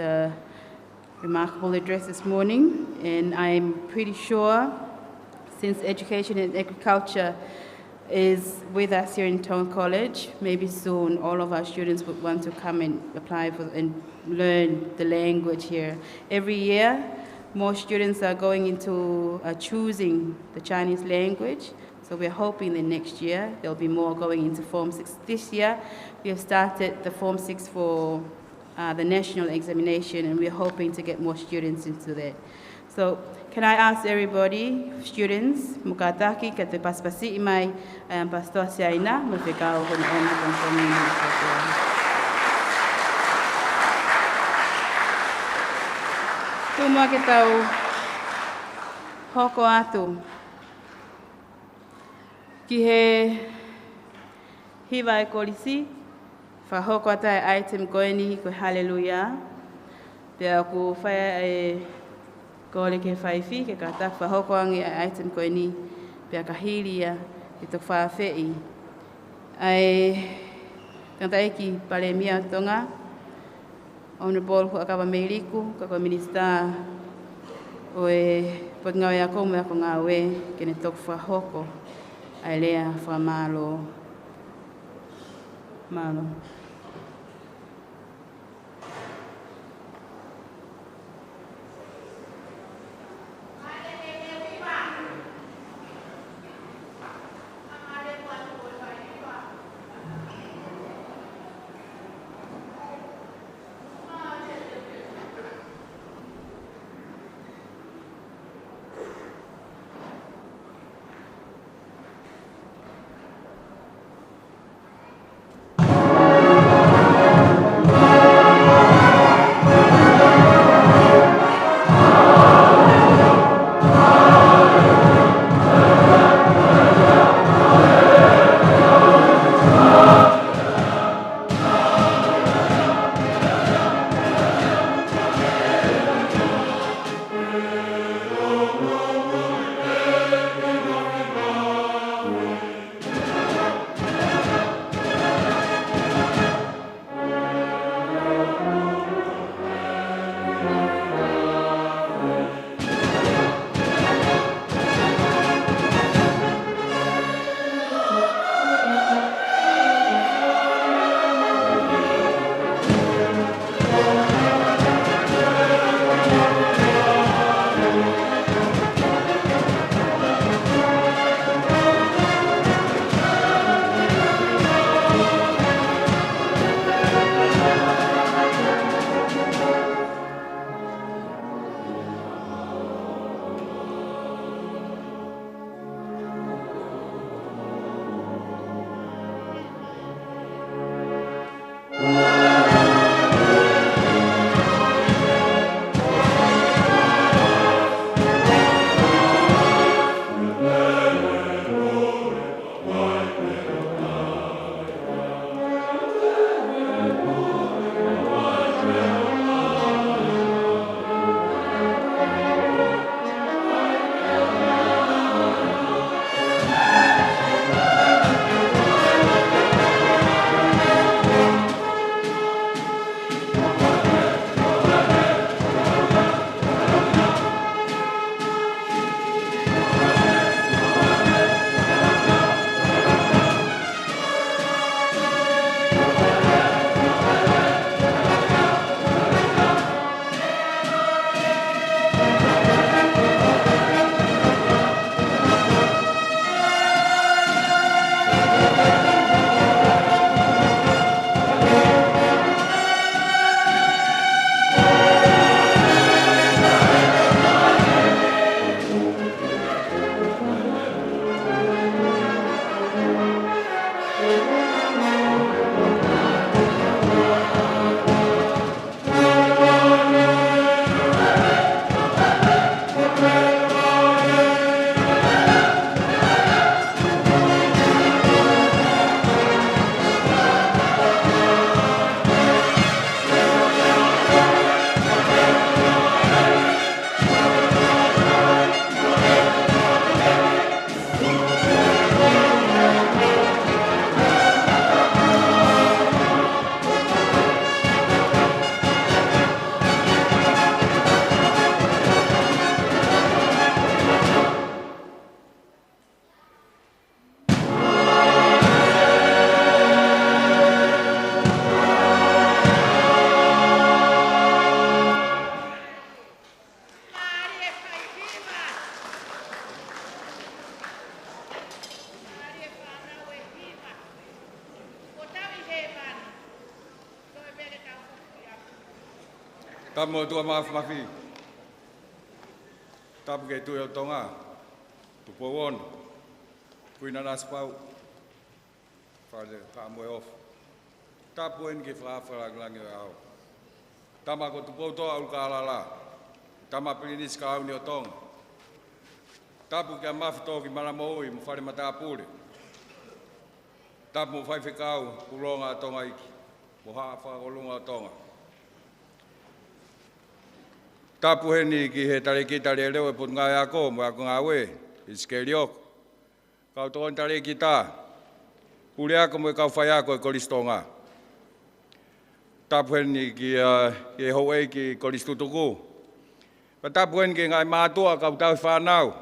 B: remarkable address this morning, and I'm pretty sure, since education and agriculture is with us here in Tonga College, maybe soon all of our students would want to come and apply for and learn the language here. Every year, more students are going into choosing the Chinese language. So we're hoping that next year there'll be more going into Form 6. This year we have started the Form 6 for the national examination, and we're hoping to get more students into that. So can I ask everybody, students, mukataki ka te paspasi mai pastor siaina mo fekao kon ona kon komini. Tumua ke tau hoko atu. Ki he hiwa e Kolisi, whahoko ata e item koeni ko hallelujah. Pea ku whaia e kore ke whaifi, ke kata whahoko angi e item koeni, pea ka hiria i to whawhei. Ai, kanta eki pale mia Tonga, Honorable Huakawa Meiriku, kako minister o e pangau e ako mea ko ngā we, kene toku whahoko. Ai lea whamalo. Malo.
I: Tamo tua mafi. Tapu ke tu Tonga. Tu powon. Kuina nas pau. Fale ka mo off. Tapu en ke fra lang au. Tama ko tu poto au kalala. Tama pilinis ka au ni Tonga. Tapu ke mafi to ki Manamo'ui mo fale mata pule. Tapu fai fikau kulonga Tonga iki. Mo ha fa kolunga Tonga. Tapu heni ki he tare ki tare leo e put ngai ako mo ako ngawe iskeliok. Kau ton tare kita. Pule ako mo kau fai ako e Kolistonga. Tapu heni ki e hoe ki Kolistutuku. Pa tapu heni ki ngai matua kau tau whanau.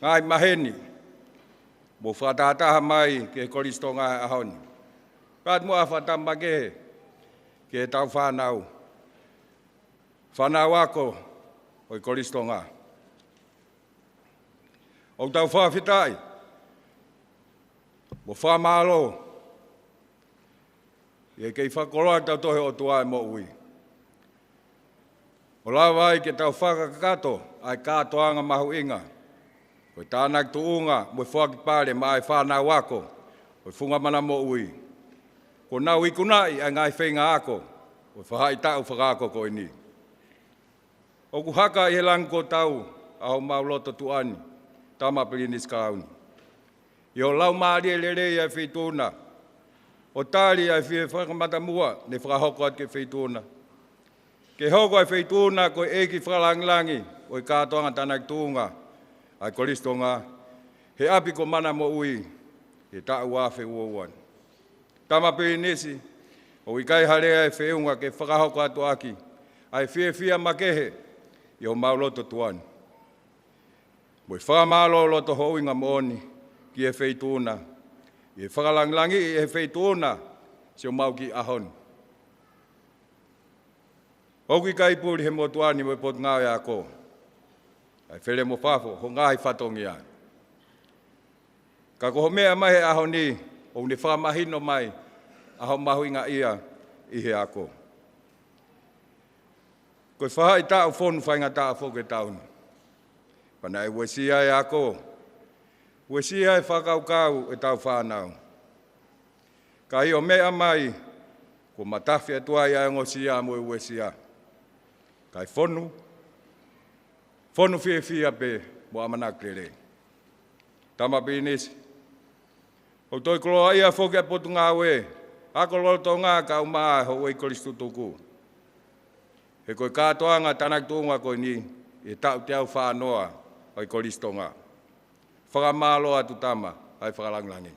I: Ngai maheni. Mo whatataha mai ki e Kolistonga ahoni. Kat mua whatamba ke he tau whanau. Whanau ako o Kolistonga. O tau whawhitai, mo whamalo, e kei whakoroa tau tohe o tua e mo'ui. O lawa ai ke tau whakakato, ai kātoanga mahu inga. O tānak tuunga, mo whakipare ma ai whanau ako, o Fungnamanamo'ui. Ko nau ikunai ai ngai whenga ako, o whahai tau whakako ko ini. O ku haka i he langko tau a ho mauloto tuani, tama pilinis kauni. I o lau maari e lerei ai whituna. O tari ai whie whakamatamua ne whakahoko at ke whituna. Ke hoko ai whituna ko eki whakalanglangi o i kātoanga tanak tuunga ai Kolistonga. He api ko Manamo'ui he tau wafe uowan. Tama pilinisi o i kai harea e whiunga ke whakahoko atu aki. Ai whia makehe i o mauloto tuani. Mo i whamalo loto hoinga mooni ki e whituna. I e whakalanglangi i e whituna si o mau ki ahoni. Oki kai puri he motuani mo i pot ngāwe ako. Ai where mo whafo, ho ngāhi whatongi ai. Ka koho mea mai he ahoni, o ni whamahino mai, aho mahuinga ia i he ako. Koe whahai tāu whonu whainga tāu whoke tauni. Pana e wesia e ako. Wesia e whakaukau e tāu whanau. Ka i o mea mai, ko matawhi atua i a ngosia mo e wesia. Ka i whonu. Whonu whia pe mo amanakrere. Tama pinisi. O toi koloa ia whoke apotu ngā we. Ako loto ngā ka umaa ho e Kolistutuku. He koe kātoanga tanak tuunga koe ni, e tau te au whānoa o i Kolistonga. Whakamalo atu tama, ai whakalanglangi.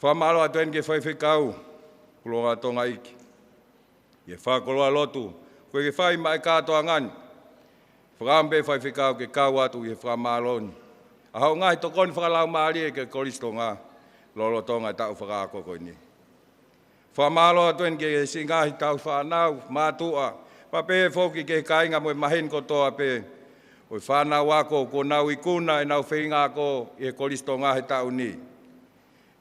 I: Whakamalo atu enke whaiwhikau, kulonga tonga iki. Ie whakoloa lotu, koe ke whai mai kātoangani. Whakambe whaiwhikau ke kau atu i he whakamaloni. Ahau ngai tokoni whakalau maari e ke Kolistonga, lolo tonga tau whakako koe ni. Whamalo atuen ke singahi tau whanau, mātua, pa pe whoki ke kainga mo mahin ko toa pe. O whanau ako ko nau ikuna e nau whinga ako i e Kolistonga he tau ni.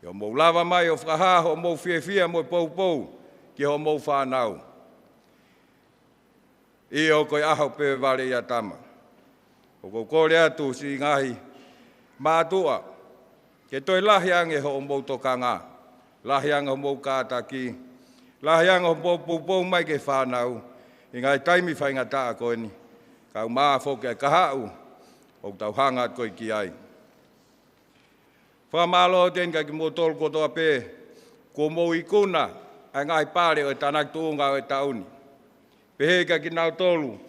I: I o mou lava mai o whahaho o mou whia mo pou ki ho mou whanau. I o koe aho pe vare ia tama. O ko kore atu singahi mātua, ke toi lahiange ho o mou tokanga. Lahianga ho mou kātaki, lahianga ho mou poupou mai ke whanau, i ngai taimi whainga taa koe ni, kau maa whoke kahau, o tau hanga koe ki ai. Whamalo o ten ki mō tolu kotoa pē, ko mou ikuna, ai ngai pāre o tanak tuunga o tauni. Peheka ki nau tolu,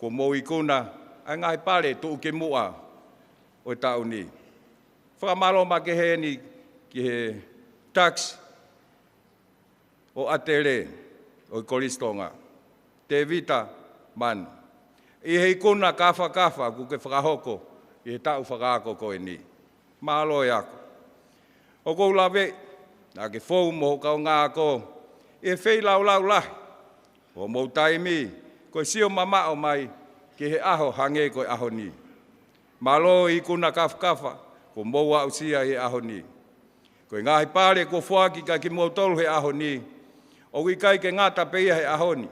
I: ko mou ikuna, ai ngai pāre tuu ke mua o tauni. Whamalo ma ke heni ki he tax o Atele o Kolistonga. Te vita man. I hei kuna kafa ku ke whakahoko i he tau whakako koe ni. Māloi ako. O kou lawe, nā ke whou mo kau ngā ako, i he whei lau lahi. O mou taimi, koe sio mamao mai ki he aho hange koe aho ni. Māloi i kuna kafa, ko mou au sia he aho ni. Koe ngāhi pāre ko whaki ka ki mōtolu he aho ni, o i kai ke ngāta peia he aho ni,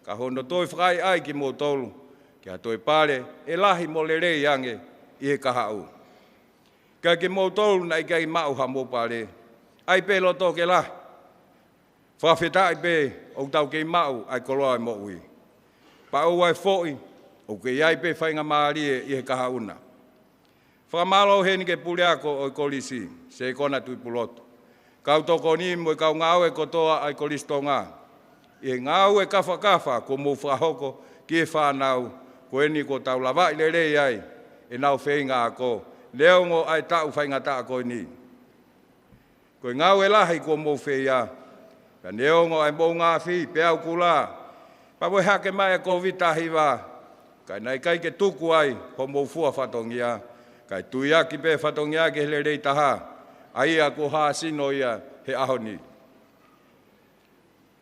I: ka hono toi whakai ai ki mō tolu, ki a toi pare, e lahi mo le rei ange i he kahau. Ka ki mō tolu na i kai mau ha mō pare, ai pe loto ke lahi. Whawheta i pe o tau kei mau ai koloa i mo'ui. Pa au ai fo'i, o ke iai pe whainga maarie i he kahauna. Whamalo he ni ke pule ako o i Kolisi, se kona tui puloto. Kau toko ni mo i kau ngau e kotoa ai Kolisi Tonga. I he ngau e kafa ko mō whahoko ki e whanau, ko eni ko tau lawa i le rei ai, e nau whainga ako, leo ngo ai tau whainga ta ako ni. Ko i ngau e lahi ko mō whaia, ka neongo ai mō ngā whi, pe au kula, pa voi hake mai e COVID-19 wā, kai nei kai ke tuku ai, ho mō fua whatongia, kai tui aki pe whatongia ke hele rei taha, ai a ko haa sino ia he ahoni.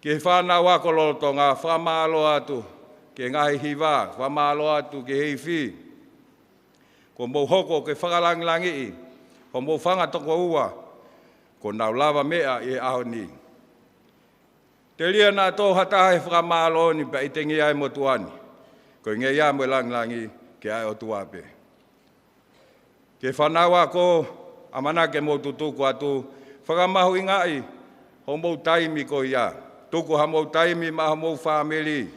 I: Ke whanau ako loloto ngā whamalo atu, ke ngahi hiwa, whamalo atu ke hei whi, ko mō hoko ke whakalangilangi i, ho mō whangatoko ua, ko nau lava mea i ahoni. Te lia nā tō hatahe whakamalo ni pa i tengi ai mo tuani, ko i ngei amo langilangi ke ai o tuape. Ke whanau ako, amana ke mō tutuku atu, whakamahu i ngai, ho mō taimi ko ia, tuku ha mō taimi ma ho mō whamiri,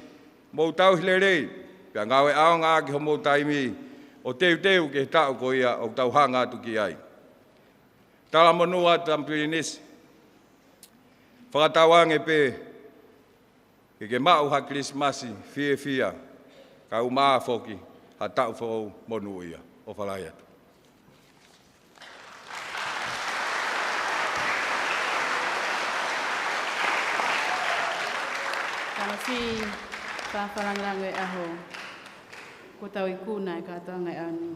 I: mō tau hilerei, pia ngawe ao ngā ki ho mō taimi, o teu ke tau ko ia, o tau hanga atu ki ai. Tala monua tampirinisi, whakatawange pe, ke mau ha Krismasi, fia, ka umaa foki, ha tau whau monu ia, o whalai atu.
B: Kasi whawharangarango e aho, ko tau i kuna e katoa ngai auni.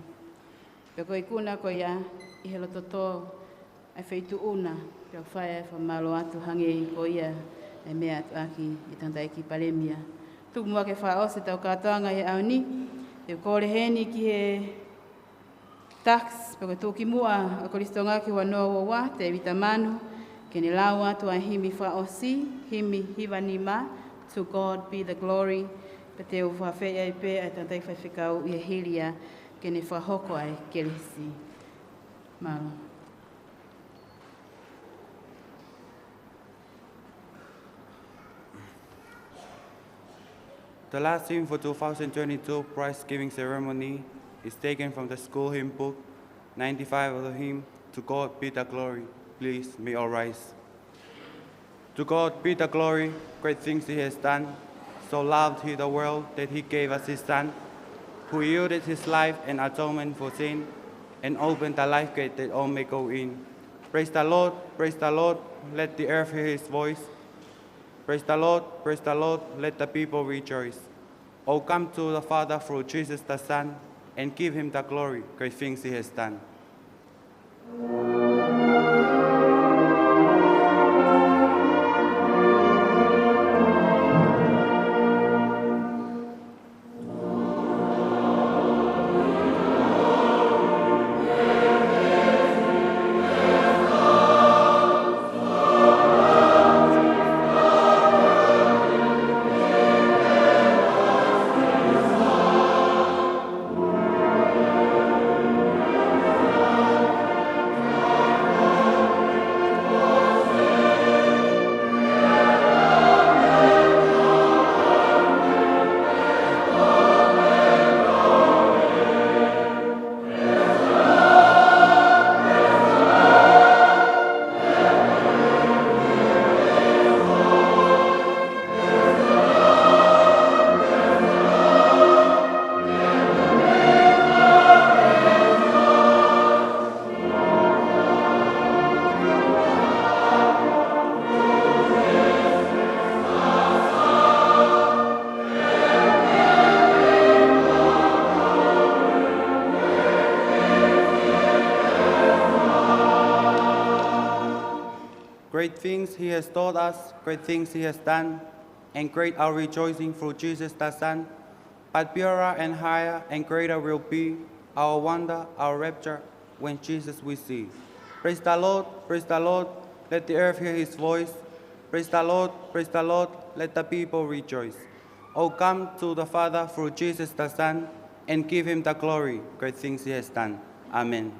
B: Pe ko i kuna ko ia, i he loto tō, ai whaitu una, pe o whae e whamalo atu hange i ko ia, e mea atu aki i tantai ki Palemia. Tuku mua ke whae ose tau katoa ngai auni, pe kore heni ki he tax, pe ko tūki mua, a Kolisi Tonga ki wanoa ua wā, te evita manu, ke ne lau atu a himi wha osi, himi hiwa ni ma, to God be the glory, pe te uwha whea i pe, ai tantai whai whikau i a hiria, ke ne whahoko ai Kolisi. Malo.
G: The last hymn for 2022 prize giving ceremony is taken from the school hymn book, 95 of the hymn, To God be the glory. Please, may all rise. To God be the glory, great things he has done. So loved he the world that he gave us his son, who yielded his life and atonement for sin, and opened the life gate that all may go in. Praise the Lord, let the earth hear his voice. Praise the Lord, let the people rejoice. Oh, come to the Father through Jesus the Son, and give him the glory, great things he has done. Great things he has taught us, great things he has done, and great our rejoicing through Jesus the Son. But purer and higher and greater will be our wonder, our rapture, when Jesus we see. Praise the Lord, let the earth hear his voice. Praise the Lord, let the people rejoice. Oh, come to the Father through Jesus the Son, and give him the glory, great things he has done. Amen.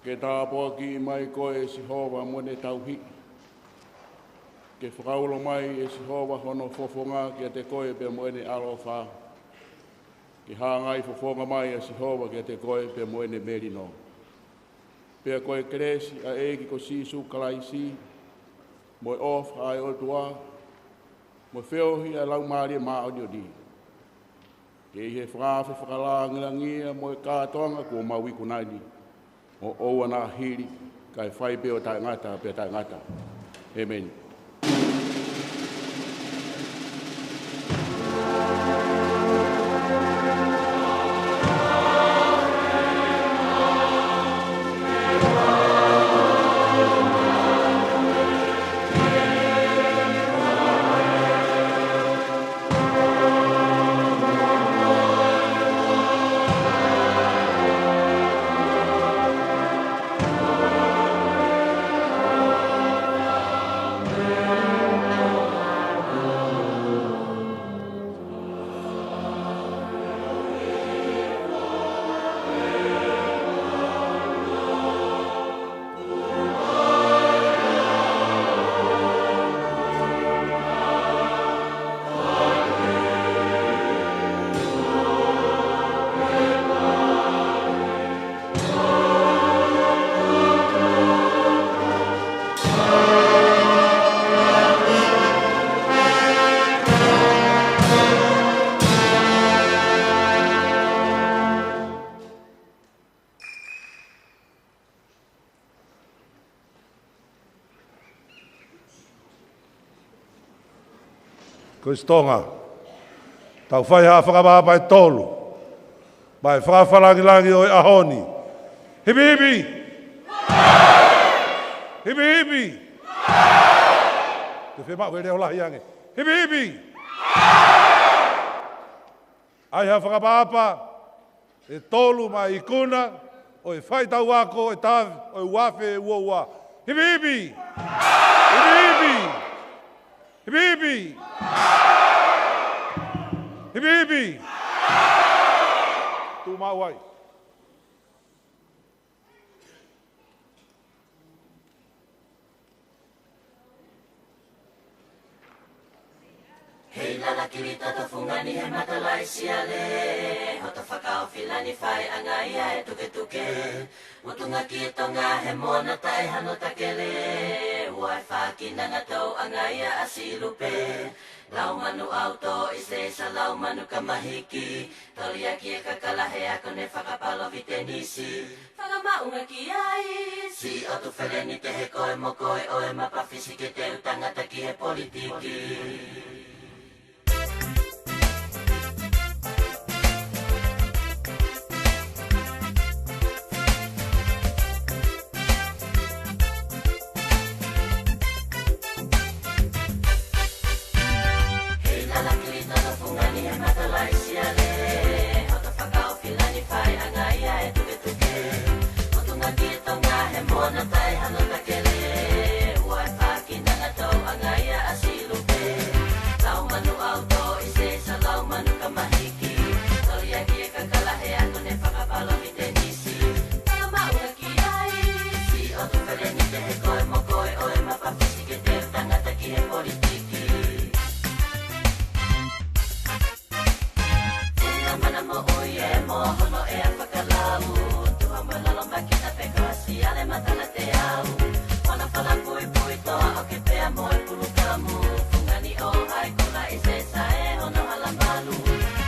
J: Ke tā poaki mai koe e Sihova mone tauhi. Ke whakaulo mai e Sihova hono fofonga kia te koe pe moene alo wha. Ke hāngai fofonga mai e Sihova kia te koe pe moene merino. Pea koe kresi a eki ko sisu kalaisi. Moe of ai o tua. Moe whiohi a lau maari maa o di. Ke he whakawhi whakalangirangia moe kātonga ko maui kunaini. O oua nā hiri, kai whai peo tai ngata, peo tai ngata. Amen.
D: Koe Tonga, tau whai haa whakapapa e tolu, mai whakawhalangilangi o e ahoni. Hipi hipi! Hipi hipi! Te whema ue reo lahi ange. Hipi hipi! Ai haa whakapapa e tolu mai ikuna o e whai tau ako e tawi o e wafe e uoua. Hipi hipi! Hipi hipi! Hipi hipi! Hipi hipi! Tu mau ai.
K: Hei lala kiri toto fungani he matalai siale. Hota whakao filani whai angaia e tuke tuke. Mutunga ki e tonga he mona tai hano takele. Uai whakina ngatau angaia asilupe. Lau manu auto ise sa lau manu kamahiki. Tolia ki e kakalahe ako ne whakapalo vitenisi. Whakamaunga ki ai. Si o tu wheleni te he koe mo koe o e mapawhisi ke te utangata ki he politiki. He moa hemona tai hano takele Wai paki nanga tau angaia asilupe Lau manu auto ise sa lau manu kamahiki Tolia kia kakalahe ako ne whakapalo ki te nisi Tala maua ki ai Si o tu whare ni te he koe mo koe oe mapapisi ke te tangata ki he politiki Fungnamanamo'ui e mo hono e a whakalau Tuha malalo makita pe kasi ale matala te au Wana whala pui pui toa o ke pea moe pulu kamu Fungani o hai kula i se sa e hono halamalu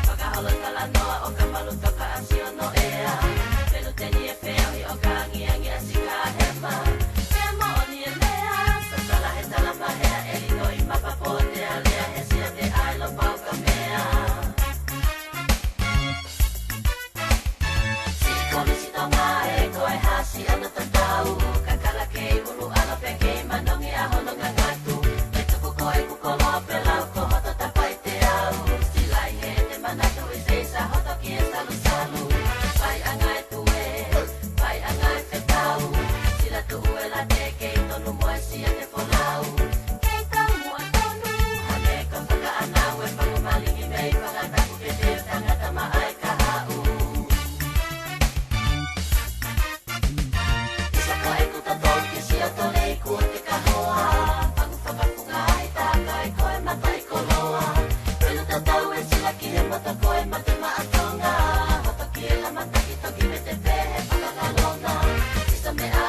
K: Whakaholo tala noa o ka malu toka asi o no ea Pelu teni e peo hi o ka angiangi asika hema Pea mo o ni e mea Sasala he tala mahea e lino i mapapo te alea he sia te ailo pau ka mea Kolisi Tonga e koe hasi ana tatau Kakala kei ulu ala pe kei manongi a hono ngangatu Me tuku koe kukolo pe lau ko hoto tapai te au Silai he te manatu i seisa hoto ki e salu salu Pai angai tue, pai angai whetau Sila tu ue la te kei tonu moe sia te folau Kei tau mua tonu Hane ka whaka anau e whakamalingi mei whakataku ke te tangata maai ka hau Tole ku te kahoa Pangu whakapunga ai taka e koe mata i koloa Pelu tatau e sila ki he mata koe mate maatonga Hoto ki e la mata ki toki me te pehe whakakalona Isa me a